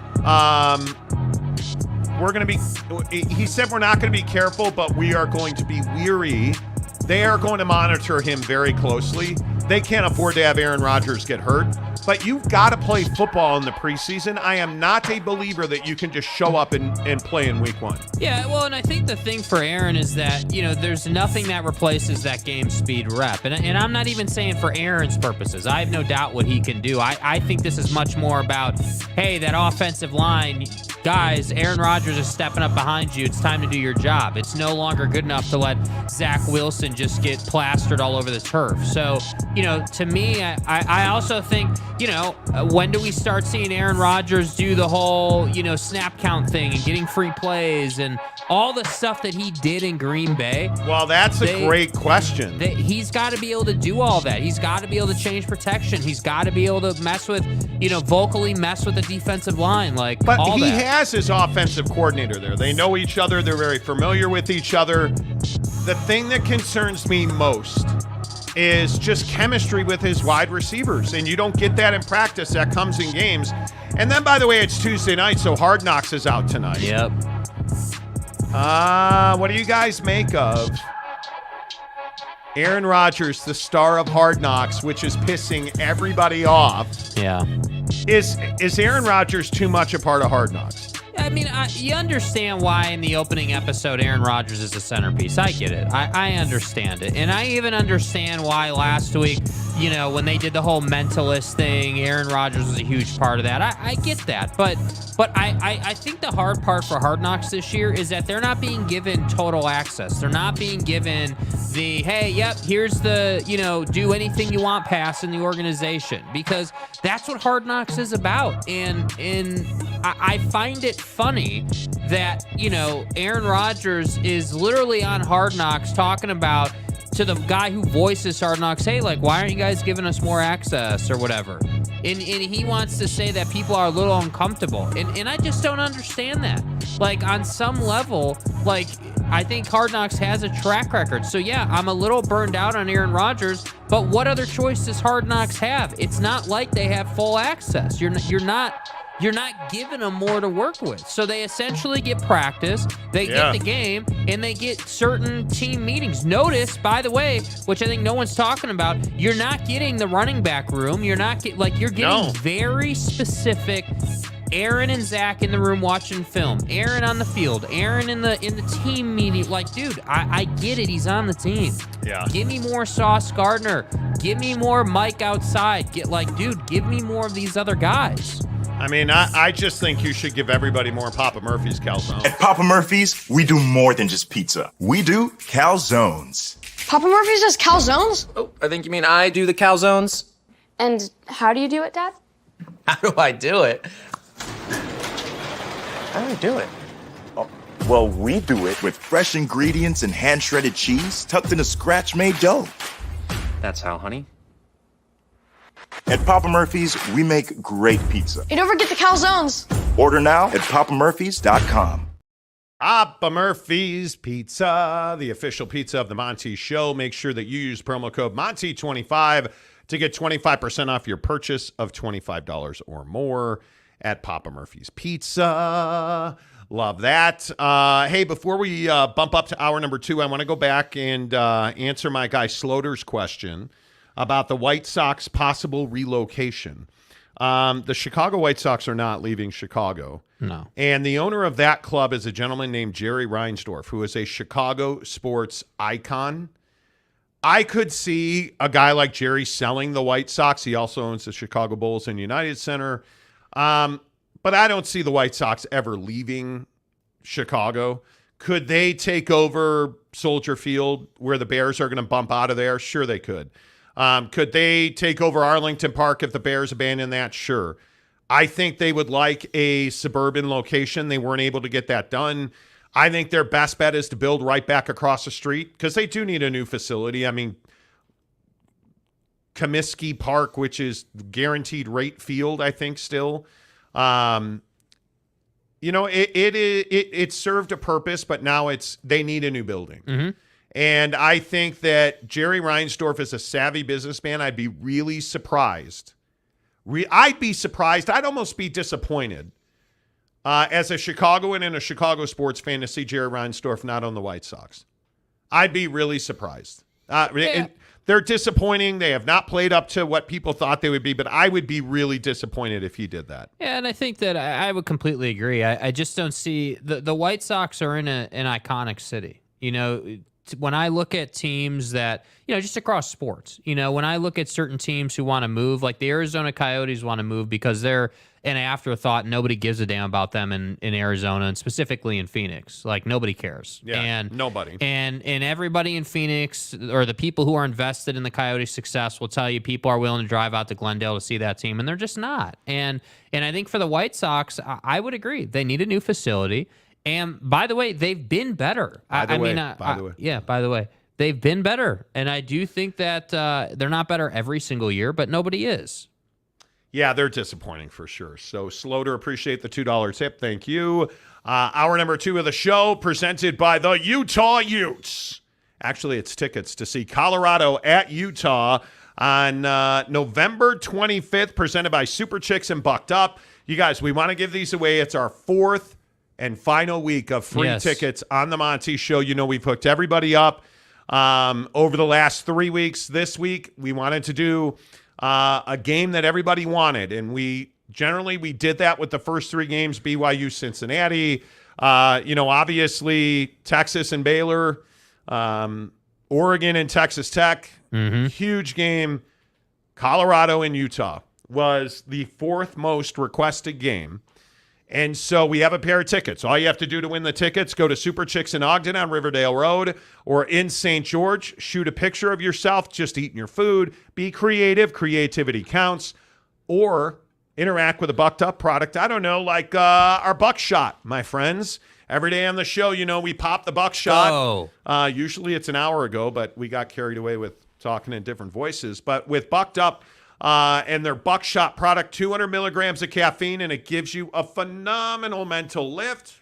He said we're not going to be careful, but we are going to be weary. They are going to monitor him very closely. They can't afford to have Aaron Rodgers get hurt. But you've got to play football in the preseason. I am not a believer that you can just show up and play in week 1. Yeah, well, and I think the thing for Aaron is that, there's nothing that replaces that game speed rep. And I'm not even saying for Aaron's purposes. I have no doubt what he can do. I think this is much more about, hey, that offensive line, guys, Aaron Rodgers is stepping up behind you. It's time to do your job. It's no longer good enough to let Zach Wilson just get plastered all over the turf. So, to me, I also think, when do we start seeing Aaron Rodgers do the whole, snap count thing and getting free plays and all the stuff that he did in Green Bay? Well, that's a great question. He's got to be able to do all that. He's got to be able to change protection. He's got to be able to mess with, vocally mess with the defensive line. But all he that. has his offensive coordinator there. They know each other. They're very familiar with each other. The thing that concerns me most is just chemistry with his wide receivers, and you don't get that in practice. That comes in games. And then, by the way, it's Tuesday night, so Hard Knocks is out tonight. Yep. What do you guys make of Aaron Rodgers, the star of Hard Knocks, which is pissing everybody off? Yeah. Is Aaron Rodgers too much a part of Hard Knocks? I mean, you understand why in the opening episode Aaron Rodgers is the centerpiece. I get it. I understand it. And I even understand why last week, when they did the whole mentalist thing, Aaron Rodgers was a huge part of that. I get that. But I think the hard part for Hard Knocks this year is that they're not being given total access. They're not being given the, hey, yep, here's the, do anything you want pass in the organization. Because that's what Hard Knocks is about. And I find it funny that, Aaron Rodgers is literally on Hard Knocks talking about to the guy who voices Hard Knocks, hey, why aren't you guys giving us more access or whatever? And he wants to say that people are a little uncomfortable. And I just don't understand that. On some level, I think Hard Knocks has a track record. So, yeah, I'm a little burned out on Aaron Rodgers, but what other choice does Hard Knocks have? It's not like they have full access. You're not giving them more to work with. So they essentially get practice, they get the game, and they get certain team meetings. Notice, by the way, which I think no one's talking about, you're not getting the running back room. You're not you're getting very specific. Aaron and Zach in the room watching film. Aaron on the field. Aaron in the team meeting. Dude, I get it. He's on the team. Yeah. Give me more Sauce Gardner. Give me more Mike outside. Dude, give me more of these other guys. I mean, I just think you should give everybody more Papa Murphy's calzone. At Papa Murphy's, we do more than just pizza. We do calzones. Papa Murphy's does calzones? Oh, I think you mean I do the calzones. And how do you do it, Dad? How do I do it? How do I do it? Oh, well, we do it with fresh ingredients and hand-shredded cheese tucked in a scratch-made dough. That's how, honey. At Papa Murphy's, we make great pizza. You don't forget the calzones. Order now at papamurphys.com. Papa Murphy's Pizza, the official pizza of the Monty Show. Make sure that you use promo code Monty25 to get 25% off your purchase of $25 or more at Papa Murphy's Pizza. Love that. Hey, before we bump up to hour number 2, I want to go back and answer my guy Sloter's question about the White Sox possible relocation. The Chicago White Sox are not leaving Chicago. No. And the owner of that club is a gentleman named Jerry Reinsdorf, who is a Chicago sports icon. I could see a guy like Jerry selling the White Sox. He also owns the Chicago Bulls and United Center. But I don't see the White Sox ever leaving Chicago. Could they take over Soldier Field where the Bears are going to bump out of there? Sure, they could. Could they take over Arlington Park if the Bears abandon that? Sure. I think they would like a suburban location. They weren't able to get that done. I think their best bet is to build right back across the street because they do need a new facility. I mean, Comiskey Park, which is guaranteed rate field, I think still. It served a purpose, but now they need a new building. Mm-hmm. And I think that Jerry Reinsdorf is a savvy businessman. I'd be really surprised. I'd be surprised. I'd almost be disappointed as a Chicagoan and a Chicago sports fan to see Jerry Reinsdorf not on the White Sox. I'd be really surprised. And they're disappointing. They have not played up to what people thought they would be, but I would be really disappointed if he did that. Yeah, and I think that I would completely agree. I just don't see the White Sox are in an iconic city. When I look at teams that, just across sports, when I look at certain teams who want to move, like the Arizona Coyotes want to move because they're an afterthought. Nobody gives a damn about them in Arizona and specifically in Phoenix. Like nobody cares. Yeah, and nobody. And everybody in Phoenix or the people who are invested in the Coyotes' success will tell you people are willing to drive out to Glendale to see that team, and they're just not. And I think for the White Sox, I would agree. They need a new facility. And by the way, they've been better. By the way, they've been better. And I do think that they're not better every single year, but nobody is. Yeah, they're disappointing for sure. So Sloter, appreciate the $2 tip. Thank you. Hour number 2 of the show presented by the Utah Utes. Actually, it's tickets to see Colorado at Utah on November 25th, presented by Super Chicks and Bucked Up. You guys, we want to give these away. It's our 4th and final week of free tickets on the Monty Show. We've hooked everybody up over the last 3 weeks. This week, we wanted to do a game that everybody wanted, and we did that with the first 3 games, BYU, Cincinnati, obviously Texas and Baylor, Oregon and Texas Tech, huge game. Colorado and Utah was the 4th most requested game. And so we have a pair of tickets. All you have to do to win the tickets, go to Super Chicks in Ogden on Riverdale Road or in St. George. Shoot a picture of yourself just eating your food. Be creative. Creativity counts. Or interact with a Bucked Up product. I don't know, like our Buckshot, my friends. Every day on the show, we pop the Buckshot. Usually it's an hour ago, but we got carried away with talking in different voices. But with Bucked Up, and their Buckshot product, 200 milligrams of caffeine, and it gives you a phenomenal mental lift.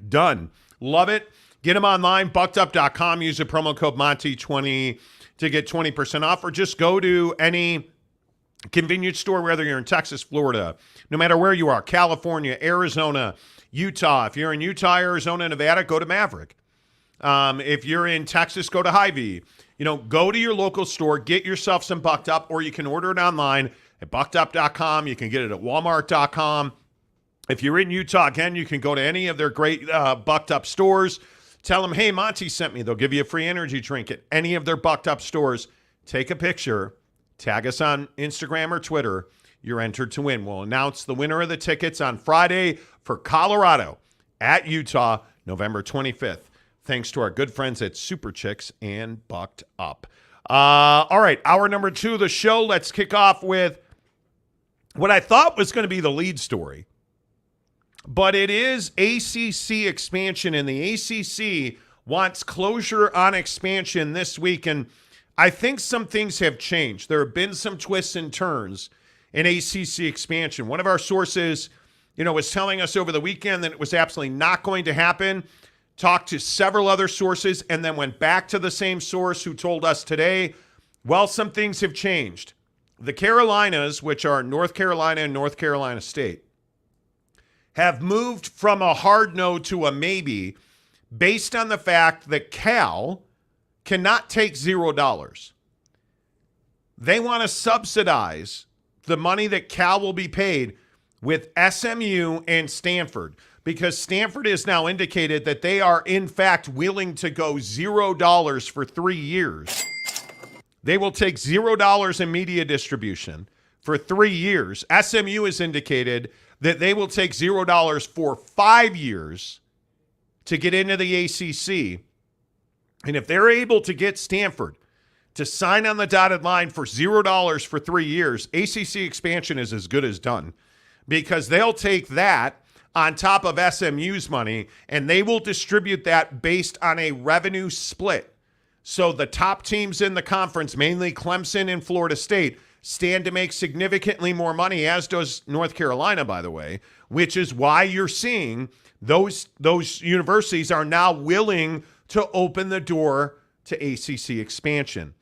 Done. Love it. Get them online, buckedup.com. Use the promo code Monty20 to get 20% off, or just go to any convenience store, whether you're in Texas, Florida, no matter where you are, California, Arizona, Utah. If you're in Utah, Arizona, Nevada, go to Maverick. If you're in Texas, go to Hy-Vee. Go to your local store, get yourself some Bucked Up, or you can order it online at buckedup.com. You can get it at walmart.com. If you're in Utah, again, you can go to any of their great Bucked Up stores. Tell them, hey, Monty sent me. They'll give you a free energy drink at any of their Bucked Up stores. Take a picture. Tag us on Instagram or Twitter. You're entered to win. We'll announce the winner of the tickets on Friday for Colorado at Utah, November 25th. Thanks to our good friends at Super Chicks and Bucked Up. All right, hour number 2 of the show. Let's kick off with what I thought was going to be the lead story. But it is ACC expansion, and the ACC wants closure on expansion this week. And I think some things have changed. There have been some twists and turns in ACC expansion. One of our sources, was telling us over the weekend that it was absolutely not going to happen. Talked to several other sources and then went back to the same source who told us today, well, some things have changed. The Carolinas, which are North Carolina and North Carolina State, have moved from a hard no to a maybe based on the fact that Cal cannot take $0. They want to subsidize the money that Cal will be paid with SMU and Stanford, because Stanford has now indicated that they are, in fact, willing to go $0 for 3 years. They will take $0 in media distribution for 3 years. SMU has indicated that they will take $0 for 5 years to get into the ACC. And if they're able to get Stanford to sign on the dotted line for $0 for 3 years, ACC expansion is as good as done, because they'll take that on top of SMU's money, and they will distribute that based on a revenue split. So the top teams in the conference, mainly Clemson and Florida State, stand to make significantly more money, as does North Carolina, by the way, which is why you're seeing those universities are now willing to open the door to ACC expansion.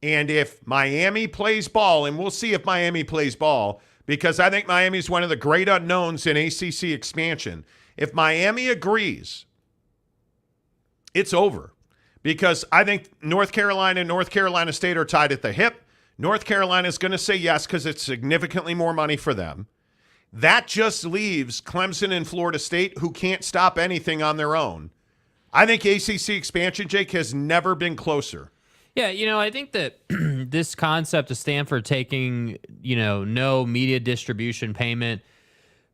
And if Miami plays ball, and we'll see if Miami plays ball, because I think Miami is one of the great unknowns in ACC expansion. If Miami agrees it's over. Because I think North Carolina and North Carolina State are tied at the hip. North Carolina is going to say yes because it's significantly more money for them. That just leaves Clemson and Florida State, who can't stop anything on their own. I think ACC expansion, Jake, has never been closer. Yeah, I think that this concept of Stanford taking, no media distribution payment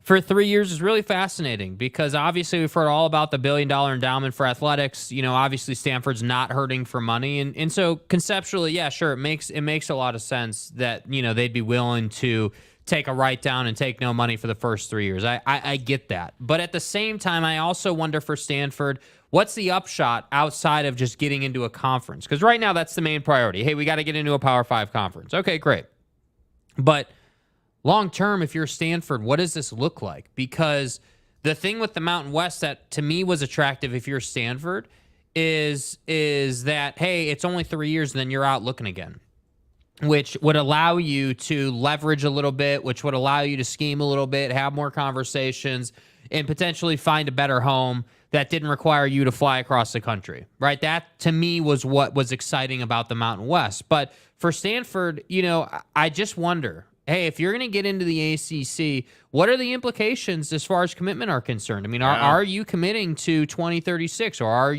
for 3 years is really fascinating because obviously we've heard all about the $1 billion endowment for athletics. Obviously Stanford's not hurting for money. And so conceptually, yeah, sure, it makes a lot of sense that, they'd be willing to take a write down and take no money for the first 3 years. I get that. But at the same time, I also wonder for Stanford, what's the upshot outside of just getting into a conference? Because right now that's the main priority. Hey, we got to get into a Power 5 conference. Okay, great. But long term, if you're Stanford, what does this look like? Because the thing with the Mountain West that to me was attractive if you're Stanford is that, hey, it's only 3 years and then you're out looking again, which would allow you to leverage a little bit, which would allow you to scheme a little bit, have more conversations, and potentially find a better home that didn't require you to fly across the country, right? That, to me, was what was exciting about the Mountain West. But for Stanford, I just wonder, hey, if you're going to get into the ACC, what are the implications as far as commitment are concerned? I mean, are you committing to 2036, or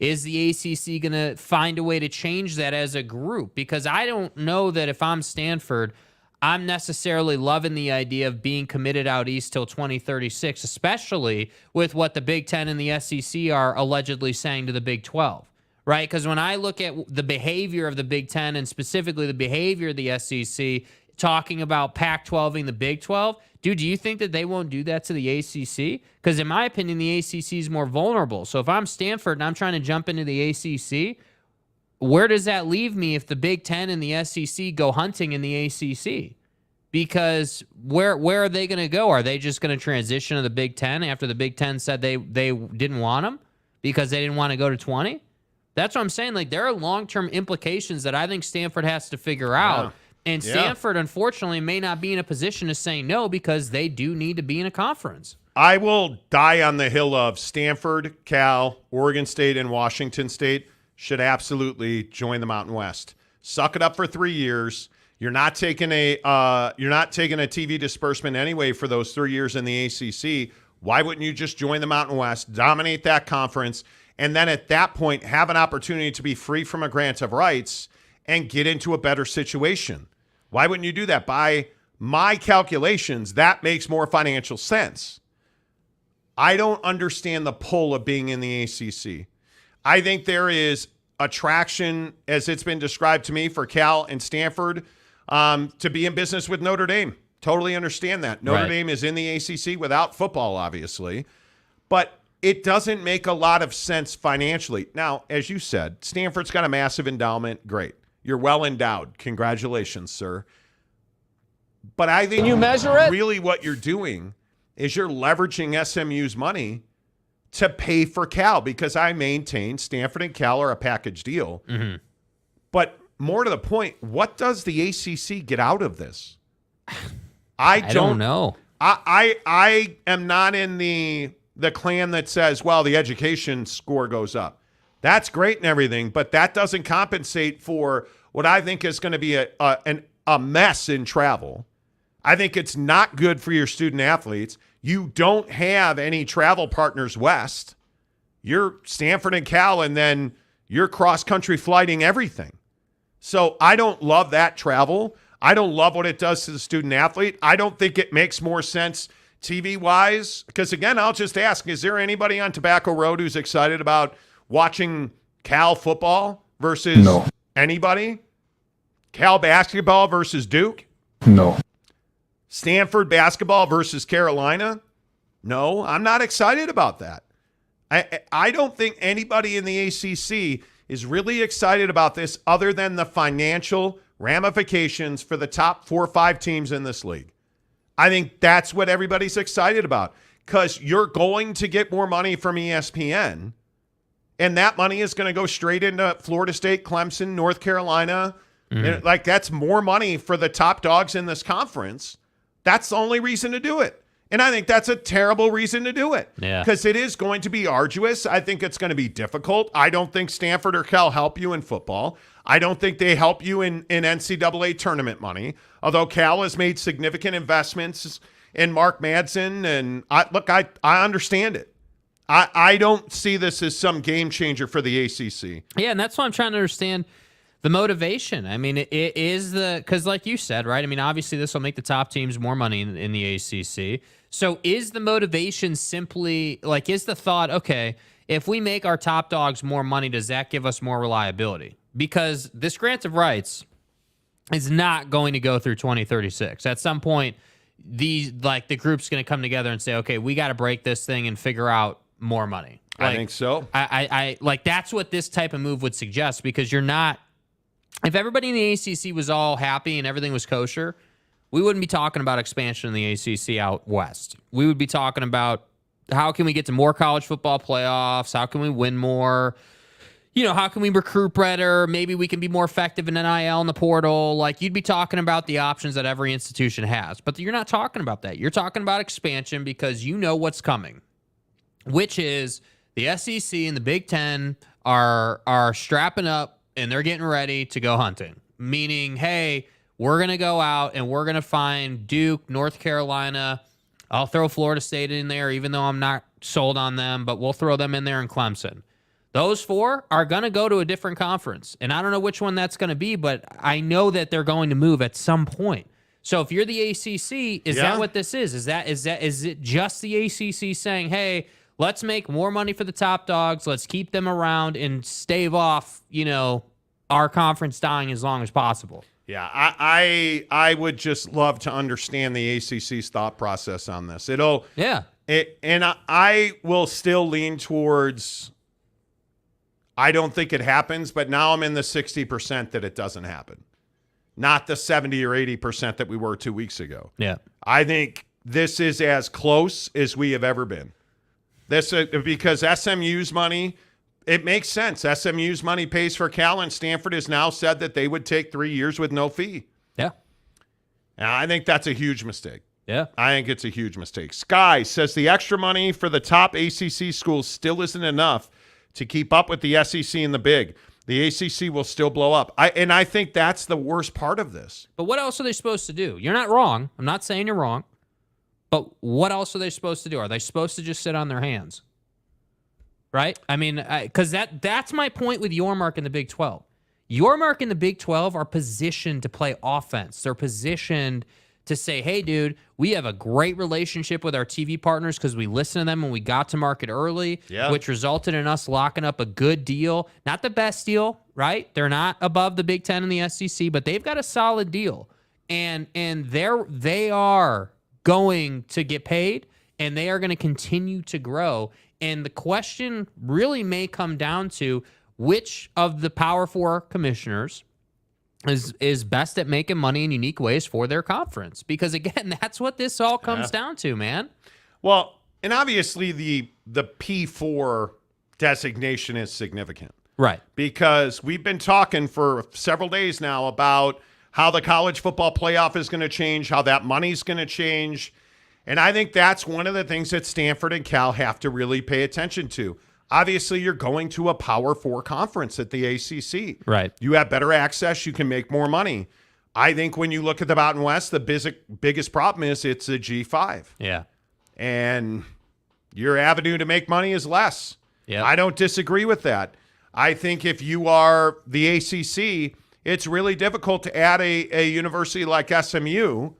is the ACC going to find a way to change that as a group? Because I don't know that if I'm Stanford, I'm necessarily loving the idea of being committed out east till 2036, especially with what the Big Ten and the SEC are allegedly saying to the Big 12, right? Because when I look at the behavior of the Big Ten and specifically the behavior of the SEC, talking about Pac-12ing the Big 12, dude, do you think that they won't do that to the ACC? Because in my opinion, the ACC is more vulnerable. So if I'm Stanford and I'm trying to jump into the ACC, where does that leave me if the Big Ten and the SEC go hunting in the ACC? Because where are they going to go? Are they just going to transition to the Big Ten after the Big Ten said they didn't want them because they didn't want to go to 20? That's what I'm saying. Like, there are long-term implications that I think Stanford has to figure out. Yeah. And Stanford, unfortunately, may not be in a position to say no because they do need to be in a conference. I will die on the hill of Stanford, Cal, Oregon State, and Washington State should absolutely join the Mountain West. Suck it up for 3 years. You're not taking a TV disbursement anyway for those 3 years in the ACC. Why wouldn't you just join the Mountain West, dominate that conference, and then at that point have an opportunity to be free from a grant of rights and get into a better situation? Why wouldn't you do that? By my calculations, that makes more financial sense. I don't understand the pull of being in the ACC. I think there is attraction, as it's been described to me, for Cal and Stanford to be in business with Notre Dame. Totally understand that. Notre Dame is in the ACC without football, obviously. But it doesn't make a lot of sense financially. Now, as you said, Stanford's got a massive endowment. Great. You're well endowed. Congratulations, sir. But I think really what you're doing is you're leveraging SMU's money to pay for Cal, because I maintain Stanford and Cal are a package deal. Mm-hmm. But more to the point, what does the ACC get out of this? I don't know. I am not in the clan that says, well, the education score goes up. That's great and everything, but that doesn't compensate for what I think is going to be a mess in travel. I think it's not good for your student athletes. You don't have any travel partners west. You're Stanford and Cal, and then you're cross-country flighting everything. So I don't love that travel. I don't love what it does to the student athlete. I don't think it makes more sense TV-wise. Because, again, I'll just ask, is there anybody on Tobacco Road who's excited about watching Cal football versus anybody? Cal basketball versus Duke? No. Stanford basketball versus Carolina? No, I'm not excited about that. I don't think anybody in the ACC is really excited about this other than the financial ramifications for the top 4 or 5 teams in this league. I think that's what everybody's excited about, because you're going to get more money from ESPN, and that money is going to go straight into Florida State, Clemson, North Carolina. Mm-hmm. Like, that's more money for the top dogs in this conference. That's the only reason to do it. And I think that's a terrible reason to do it. Yeah. Because it is going to be arduous. I think it's going to be difficult. I don't think Stanford or Cal help you in football. I don't think they help you in NCAA tournament money, although Cal has made significant investments in Mark Madsen. And I understand it. I don't see this as some game changer for the ACC. Yeah, and that's why I'm trying to understand the motivation. I mean, it is because like you said, right? I mean, obviously this will make the top teams more money in the ACC. So is the motivation simply like, is the thought, okay, if we make our top dogs more money, does that give us more reliability? Because this grant of rights is not going to go through 2036. At some point, the group's going to come together and say, okay, we got to break this thing and figure out more money. I think so. I like that's what this type of move would suggest, because you're not. If everybody in the ACC was all happy and everything was kosher, we wouldn't be talking about expansion in the ACC out west. We would be talking about how can we get to more college football playoffs? How can we win more? How can we recruit better? Maybe we can be more effective in NIL in the portal. Like, you'd be talking about the options that every institution has. But you're not talking about that. You're talking about expansion because you know what's coming, which is the SEC and the Big Ten are strapping up and they're getting ready to go hunting. Meaning, hey, we're going to go out and we're going to find Duke, North Carolina. I'll throw Florida State in there, even though I'm not sold on them, but we'll throw them in there and Clemson. Those four are going to go to a different conference. And I don't know which one that's going to be, but I know that they're going to move at some point. So if you're the ACC, is that what this is? Is it just the ACC saying, hey, let's make more money for the top dogs, let's keep them around and stave off, our conference dying as long as possible? Yeah, I would just love to understand the ACC's thought process on this. I will still lean towards, I don't think it happens, but now I'm in the 60% that it doesn't happen. Not the 70 or 80% that we were 2 weeks ago. Yeah. I think this is as close as we have ever been. Because SMU's money, it makes sense. SMU's money pays for Cal, and Stanford has now said that they would take 3 years with no fee. Yeah. And I think that's a huge mistake. Yeah. I think it's a huge mistake. Sky says the extra money for the top ACC schools still isn't enough to keep up with the SEC and the Big. The ACC will still blow up. I think that's the worst part of this. But what else are they supposed to do? You're not wrong. I'm not saying you're wrong. But what else are they supposed to do? Are they supposed to just sit on their hands? Right? I mean, because that's my point with your mark in the Big 12. Your mark in the Big 12 are positioned to play offense. They're positioned to say, hey, dude, we have a great relationship with our TV partners because we listened to them when we got to market early, which resulted in us locking up a good deal. Not the best deal, right? They're not above the Big 10 and the SEC, but they've got a solid deal. And they are going to get paid, and they are going to continue to grow. And the question really may come down to which of the Power Four commissioners is best at making money in unique ways for their conference. Because, again, that's what this all comes down to, man. Well, and obviously the P4 designation is significant. Right. Because we've been talking for several days now about how the college football playoff is going to change, how that money's going to change. And I think that's one of the things that Stanford and Cal have to really pay attention to. Obviously, you're going to a Power 4 conference at the ACC. Right. You have better access. You can make more money. I think when you look at the Mountain West, the biggest problem is it's a G5. Yeah. And your avenue to make money is less. Yeah. I don't disagree with that. I think if you are the ACC, it's really difficult to add a university like SMU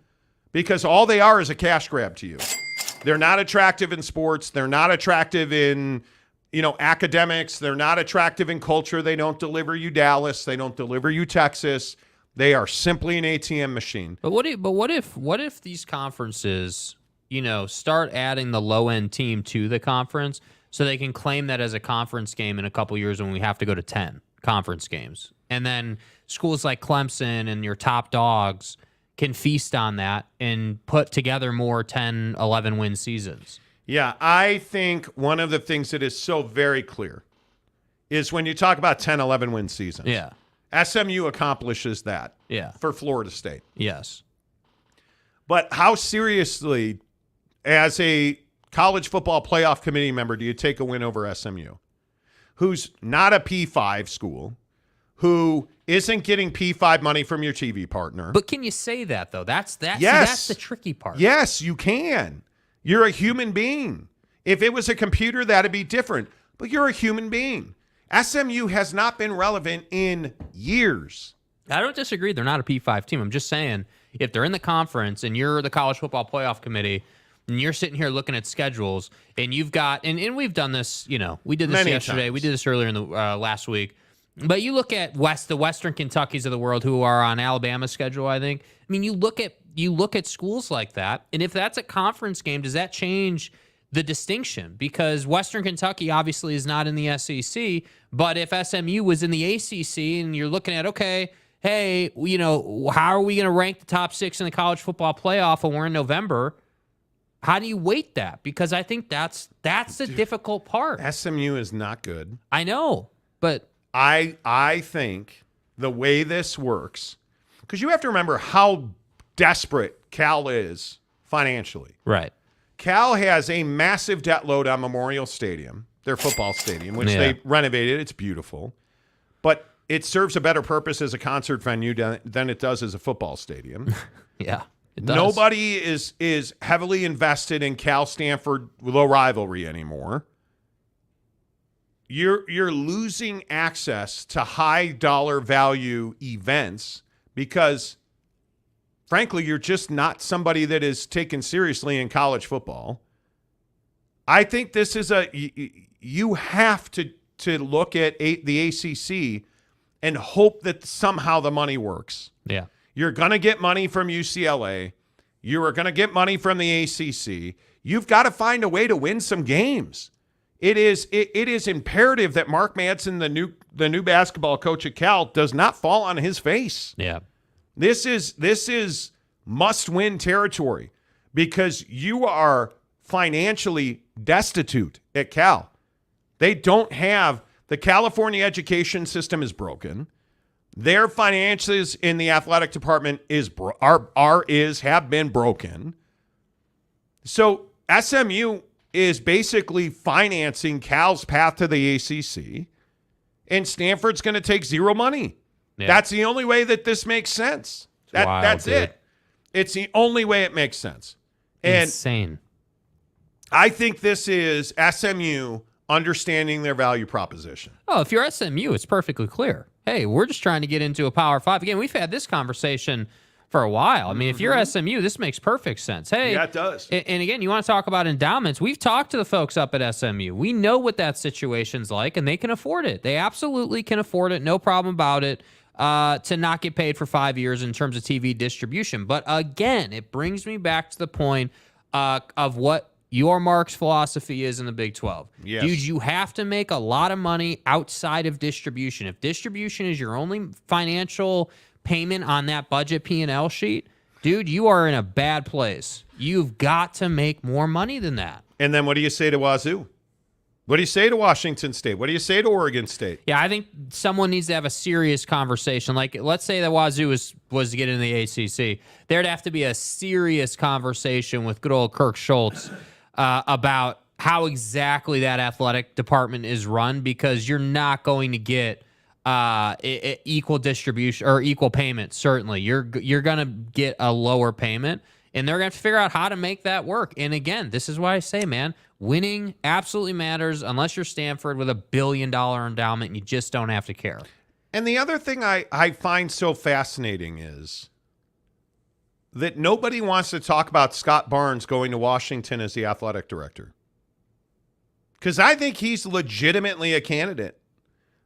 because all they are is a cash grab to you. They're not attractive in sports. They're not attractive in, academics. They're not attractive in culture. They don't deliver you Dallas. They don't deliver you Texas. They are simply an ATM machine. But what if these conferences, start adding the low end team to the conference so they can claim that as a conference game in a couple years when we have to go to 10 conference games, and then schools like Clemson and your top dogs can feast on that and put together more 10, 11 win seasons. Yeah, I think one of the things that is so very clear is when you talk about 10, 11 win seasons. Yeah. SMU accomplishes that. Yeah. For Florida State. Yes. But how seriously, as a college football playoff committee member, do you take a win over SMU, who's not a P5 school, who isn't getting P5 money from your TV partner? But can you say that, though? That's the tricky part. Yes, you can. You're a human being. If it was a computer, that'd be different. But you're a human being. SMU has not been relevant in years. I don't disagree. They're not a P5 team. I'm just saying, if they're in the conference and you're the college football playoff committee and you're sitting here looking at schedules and you've got, and we've done this, we did this many yesterday. times. We did this earlier in the last week. But you look at the Western Kentuckys of the world who are on Alabama's schedule, I think. I mean, you look at schools like that, and if that's a conference game, does that change the distinction? Because Western Kentucky obviously is not in the SEC, but if SMU was in the ACC and you're looking at, okay, hey, how are we going to rank the top 6 in the college football playoff when we're in November? How do you weight that? Because I think that's the difficult part. SMU is not good. I know, but I think the way this works, because you have to remember how desperate Cal is financially. Right. Cal has a massive debt load on Memorial Stadium, their football stadium, which they renovated. It's beautiful. But it serves a better purpose as a concert venue than it does as a football stadium. Yeah, it does. Nobody is heavily invested in Cal-Stanford low rivalry anymore. You're losing access to high dollar value events because, frankly, you're just not somebody that is taken seriously in college football. I think this is you have to look at the ACC and hope that somehow the money works. Yeah. You're going to get money from UCLA. You are going to get money from the ACC. You've got to find a way to win some games. It is imperative that Mark Madsen, the new basketball coach at Cal, does not fall on his face. Yeah. This is must-win territory because you are financially destitute at Cal. They don't have the California education system is broken. Their finances in the athletic department have been broken. So SMU is basically financing Cal's path to the ACC, and Stanford's going to take zero money. Yeah. That's the only way that this makes sense. That's it. It's the only way it makes sense. And insane. I think this is SMU understanding their value proposition. Oh, if you're SMU, it's perfectly clear. Hey, we're just trying to get into a Power 5. Again, we've had this conversation for a while. I mean, if you're SMU, this makes perfect sense. Hey, yeah, it does. And again, you want to talk about endowments. We've talked to the folks up at SMU. We know what that situation's like, and they can afford it. They absolutely can afford it. No problem about it. To not get paid for 5 years in terms of TV distribution. But again, it brings me back to the point of what your Mark's philosophy is in the Big 12. Yes. Dude, you have to make a lot of money outside of distribution. If distribution is your only financial payment on that budget P&L sheet, dude, you are in a bad place. You've got to make more money than that. And then what do you say to Wazoo? What do you say to Washington State? What do you say to Oregon State? Yeah, I think someone needs to have a serious conversation. Like, let's say that Wazoo was to get in the ACC. There'd have to be a serious conversation with good old Kirk Schultz about how exactly that athletic department is run, because you're not going to get equal distribution or equal payment. Certainly, you're going to get a lower payment, and they're going to have to figure out how to make that work. And again, this is why I say, man, winning absolutely matters unless you're Stanford with $1 billion endowment and you just don't have to care. And the other thing I find so fascinating is that nobody wants to talk about Scott Barnes going to Washington as the athletic director. Because I think he's legitimately a candidate.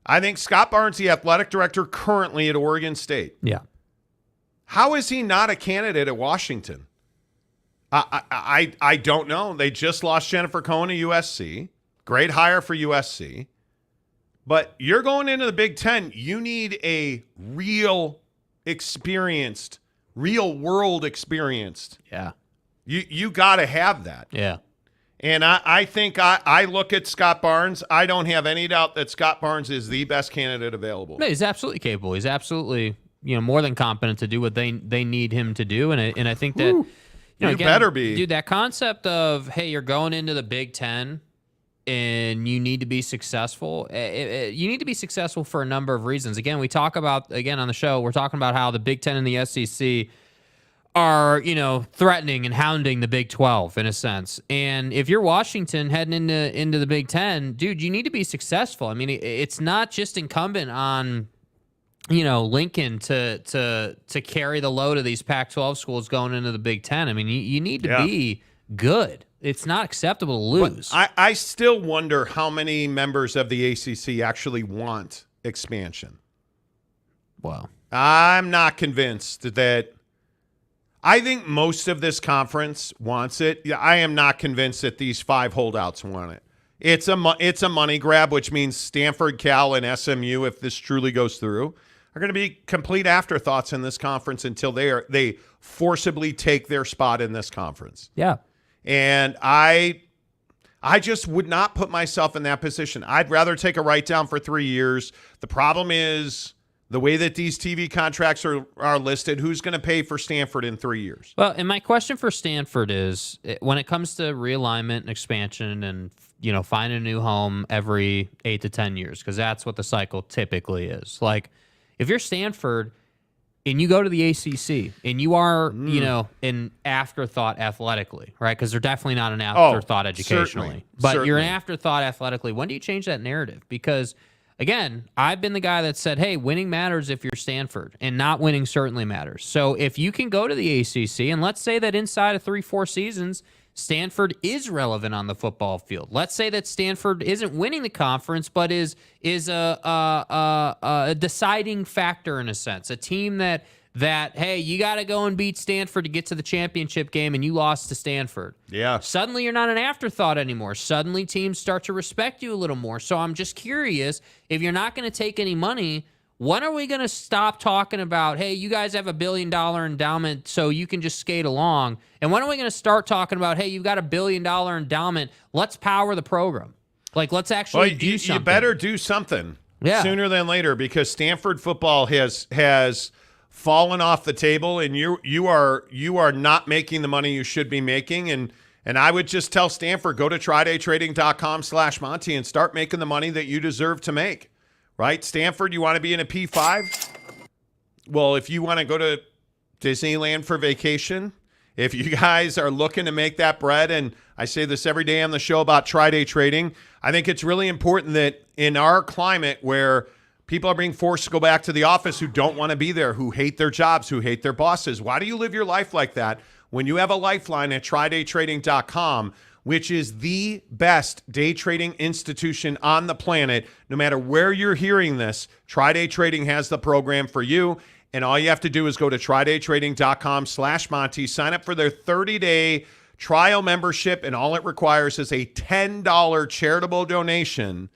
I think Scott Barnes, the athletic director currently at Oregon State. Yeah. How is he not a candidate at Washington? I don't know. They just lost Jennifer Cohen to USC. Great hire for USC. But you're going into the Big Ten. You need a real experienced, real world experienced. Yeah. You got to have that. Yeah. And I think I look at Scott Barnes. I don't have any doubt that Scott Barnes is the best candidate available. No, he's absolutely capable. He's absolutely, more than competent to do what they need him to do. And I think that, You better be. Dude, that concept of, hey, you're going into the Big Ten and you need to be successful. You need to be successful for a number of reasons. Again, we talk about, on the show, we're talking about how the Big Ten and the SEC are, threatening and hounding the Big 12 in a sense. And if you're Washington heading into the Big Ten, dude, you need to be successful. I mean, it's not just incumbent on Lincoln to carry the load of these Pac-12 schools going into the Big Ten. I mean, you need to be good. It's not acceptable to lose. But I still wonder how many members of the ACC actually want expansion. Well, I'm not convinced that. I think most of this conference wants it. I am not convinced that these 5 holdouts want it. It's a money grab, which means Stanford, Cal, and SMU, if this truly goes through, are going to be complete afterthoughts in this conference until they forcibly take their spot in this conference. Yeah. And I just would not put myself in that position. I'd rather take a write-down for 3 years. The problem is the way that these TV contracts are listed, who's going to pay for Stanford in 3 years? Well, and my question for Stanford is, when it comes to realignment and expansion and, find a new home every 8 to 10 years, because that's what the cycle typically is. Like, if you're Stanford and you go to the ACC and you are, an afterthought athletically, right? Because they're definitely not an afterthought educationally. But you're an afterthought athletically. When do you change that narrative? Because, again, I've been the guy that said, hey, winning matters if you're Stanford, and not winning certainly matters. So if you can go to the ACC, and let's say that inside of 3-4 seasons, Stanford is relevant on the football field. Let's say that Stanford isn't winning the conference, but is a deciding factor in a sense. A team that hey, you got to go and beat Stanford to get to the championship game, and you lost to Stanford. Yeah. Suddenly you're not an afterthought anymore. Suddenly teams start to respect you a little more. So I'm just curious, if you're not going to take any money, when are we going to stop talking about, hey, you guys have $1 billion endowment so you can just skate along? And when are we going to start talking about, hey, you've got $1 billion endowment, let's power the program? Like, let's actually do something. You better do something sooner than later, because Stanford football has fallen off the table, and you are not making the money you should be making. And I would just tell Stanford, go to TryDayTrading.com/Monty and start making the money that you deserve to make. Right? Stanford, you want to be in a P5? Well, if you want to go to Disneyland for vacation, if you guys are looking to make that bread, and I say this every day on the show about Tri-Day trading, I think it's really important that in our climate where people are being forced to go back to the office who don't want to be there, who hate their jobs, who hate their bosses, why do you live your life like that when you have a lifeline at TryDayTrading.com, which is the best day trading institution on the planet? No matter where you're hearing this, Tri-Day Trading has the program for you. And all you have to do is go to TryDayTrading.com/Monty, sign up for their 30-day trial membership, and all it requires is a $10 charitable donation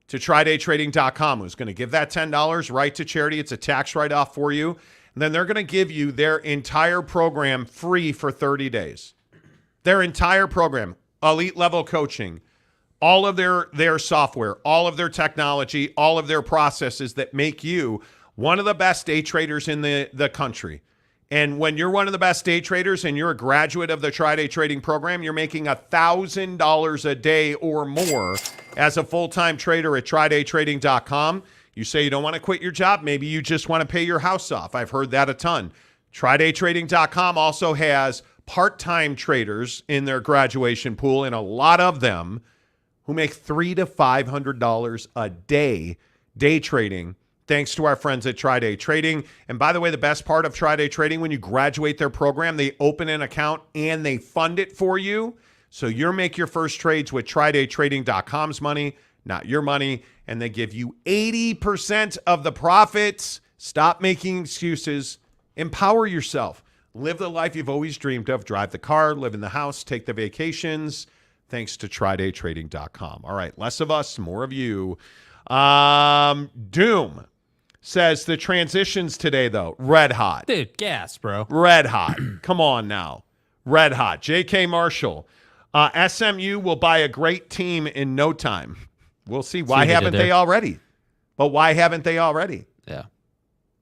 to TryDayTrading.com. Who's going to give that $10 right to charity? It's a tax write-off for you. And then they're going to give you their entire program free for 30 days. Their entire program, elite level coaching, all of their software, all of their technology, all of their processes that make you one of the best day traders in the country. And when you're one of the best day traders and you're a graduate of the Tri-Day Trading program, you're making $1,000 a day or more as a full-time trader at TryDayTrading.com. You say you don't want to quit your job. Maybe you just want to pay your house off. I've heard that a ton. TryDayTrading.com also has part-time traders in their graduation pool, and a lot of them who make $300 to $500 a day trading, thanks to our friends at Tri-Day Trading. And by the way, the best part of Tri-Day Trading, when you graduate their program, they open an account and they fund it for you. So you make your first trades with TryDayTrading.com's money, not your money, and they give you 80% of the profits. Stop making excuses. Empower yourself. Live the life you've always dreamed of. Drive the car, live in the house, take the vacations, thanks to TryDayTrading.com. All right, less of us, more of you. Doom says the transitions today, though, red hot. Dude, gas, bro. Red hot. Come on now. Red hot. J.K. Marshall. SMU will buy a great team in no time. We'll see. Why haven't they already? But why haven't they already? Yeah.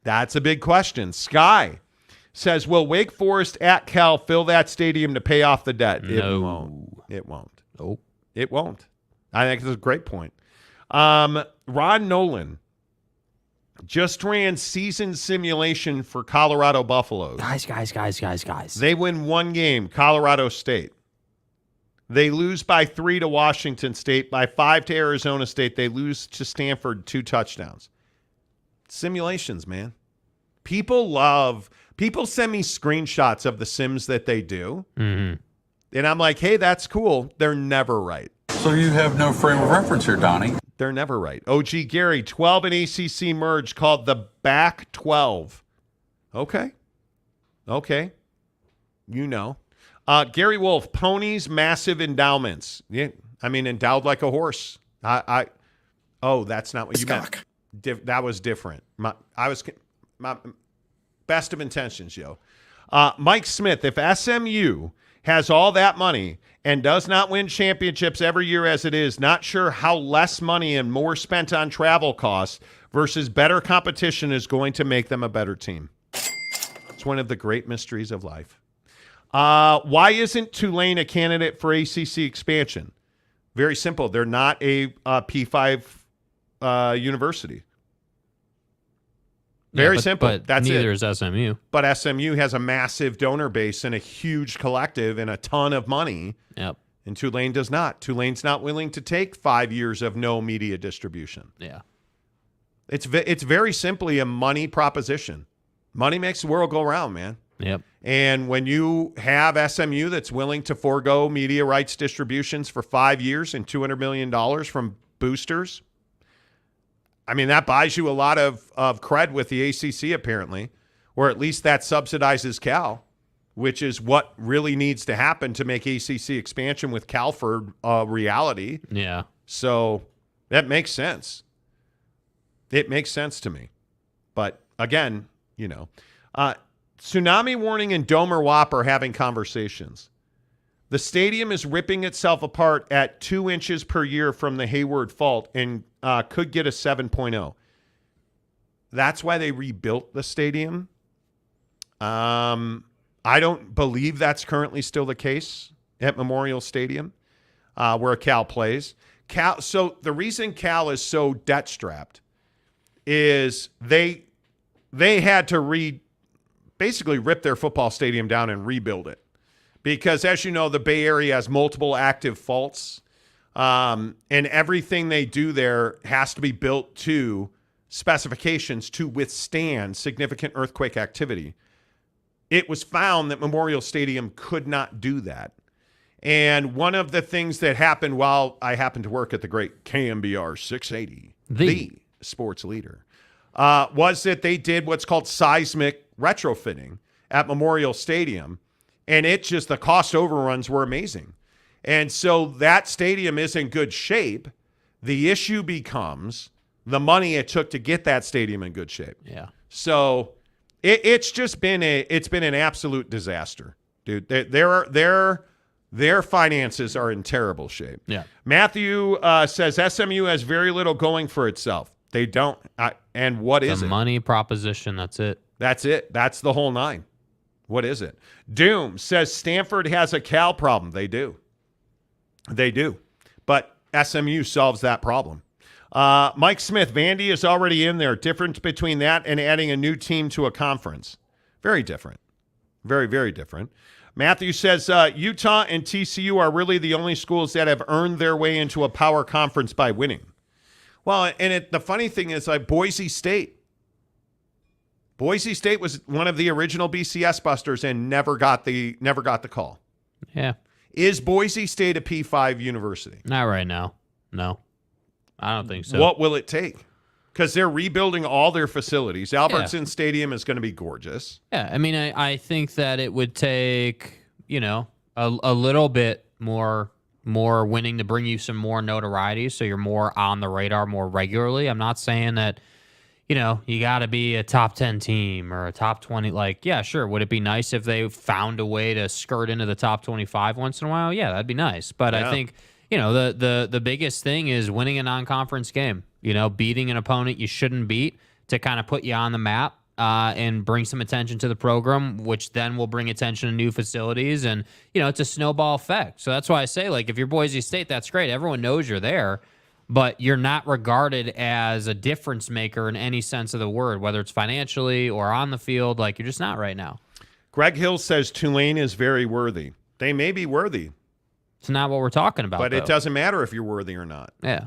That's a big question. Sky says, will Wake Forest at Cal fill that stadium to pay off the debt? No. It won't. It won't. Nope. It won't. I think it's a great point. Ron Nolan just ran season simulation for Colorado Buffaloes. Guys. They win one game, Colorado State. They lose by 3 to Washington State, by 5 to Arizona State. They lose to Stanford 2 touchdowns. Simulations, man. People send me screenshots of the sims that they do. Mm-hmm. And I'm like, hey, that's cool. They're never right. So you have no frame of reference here, Donnie. They're never right. OG Gary, 12 and ACC merge called the Back 12. Okay. You know. Gary Wolf, ponies, massive endowments. Yeah, I mean, endowed like a horse. Oh, that's not what you meant. That was different. My best of intentions, yo. Mike Smith, if SMU has all that money and does not win championships every year as it is, not sure how less money and more spent on travel costs versus better competition is going to make them a better team. It's one of the great mysteries of life. Why isn't Tulane a candidate for ACC expansion? Very simple. They're not a P5 university. Very simple. But that's neither it. is SMU. But SMU has a massive donor base and a huge collective and a ton of money. Yep. And Tulane does not. Tulane's not willing to take 5 years of no media distribution. Yeah. It's very simply a money proposition. Money makes the world go round, man. Yep. And when you have SMU that's willing to forego media rights distributions for 5 years and $200 million from boosters, I mean, that buys you a lot of cred with the ACC, apparently, or at least that subsidizes Cal, which is what really needs to happen to make ACC expansion with Calford a reality. Yeah. So that makes sense. It makes sense to me. But again, you know, Tsunami Warning and Domer Wop are having conversations. The stadium is ripping itself apart at 2 inches per year from the Hayward Fault and could get a 7.0. That's why they rebuilt the stadium. I don't believe that's currently still the case at Memorial Stadium, where Cal plays. So the reason Cal is so debt-strapped is they had to basically rip their football stadium down and rebuild it. Because, as you know, the Bay Area has multiple active faults, and everything they do there has to be built to specifications to withstand significant earthquake activity. It was found that Memorial Stadium could not do that. And one of the things that happened while I happened to work at the great KMBR 680, the sports leader, was that they did what's called seismic retrofitting at Memorial Stadium. And the cost overruns were amazing. And so that stadium is in good shape. The issue becomes the money it took to get that stadium in good shape. Yeah. So it's been an absolute disaster, dude. Their finances are in terrible shape. Yeah. Matthew says SMU has very little going for itself. They don't. And what is it? The money proposition. That's it. That's it. That's the whole nine. What is it? Doom says Stanford has a Cal problem. They do. But SMU solves that problem. Mike Smith, Vandy is already in there. Difference between that and adding a new team to a conference. Very different. Very, very different. Matthew says Utah and TCU are really the only schools that have earned their way into a power conference by winning. Well, and the funny thing is Boise State. Boise State was one of the original BCS busters and never got the call. Yeah. Is Boise State a P5 university? Not right now. No. I don't think so. What will it take? Because they're rebuilding all their facilities. Albertson Stadium is going to be gorgeous. Yeah, I mean, I think that it would take, a little bit more winning to bring you some more notoriety so you're more on the radar more regularly. I'm not saying that, you got to be a top 10 team or a top 20. Like, yeah, sure. Would it be nice if they found a way to skirt into the top 25 once in a while? Yeah, that'd be nice. But I think, the biggest thing is winning a non-conference game, beating an opponent you shouldn't beat to kind of put you on the map. and bring some attention to the program, which then will bring attention to new facilities. And, it's a snowball effect. So that's why I say, like, if you're Boise State, that's great. Everyone knows you're there, but you're not regarded as a difference maker in any sense of the word, whether it's financially or on the field. Like, you're just not right now. Greg Hill says Tulane is very worthy. They may be worthy. It's not what we're talking about, but though. It doesn't matter if you're worthy or not. Yeah.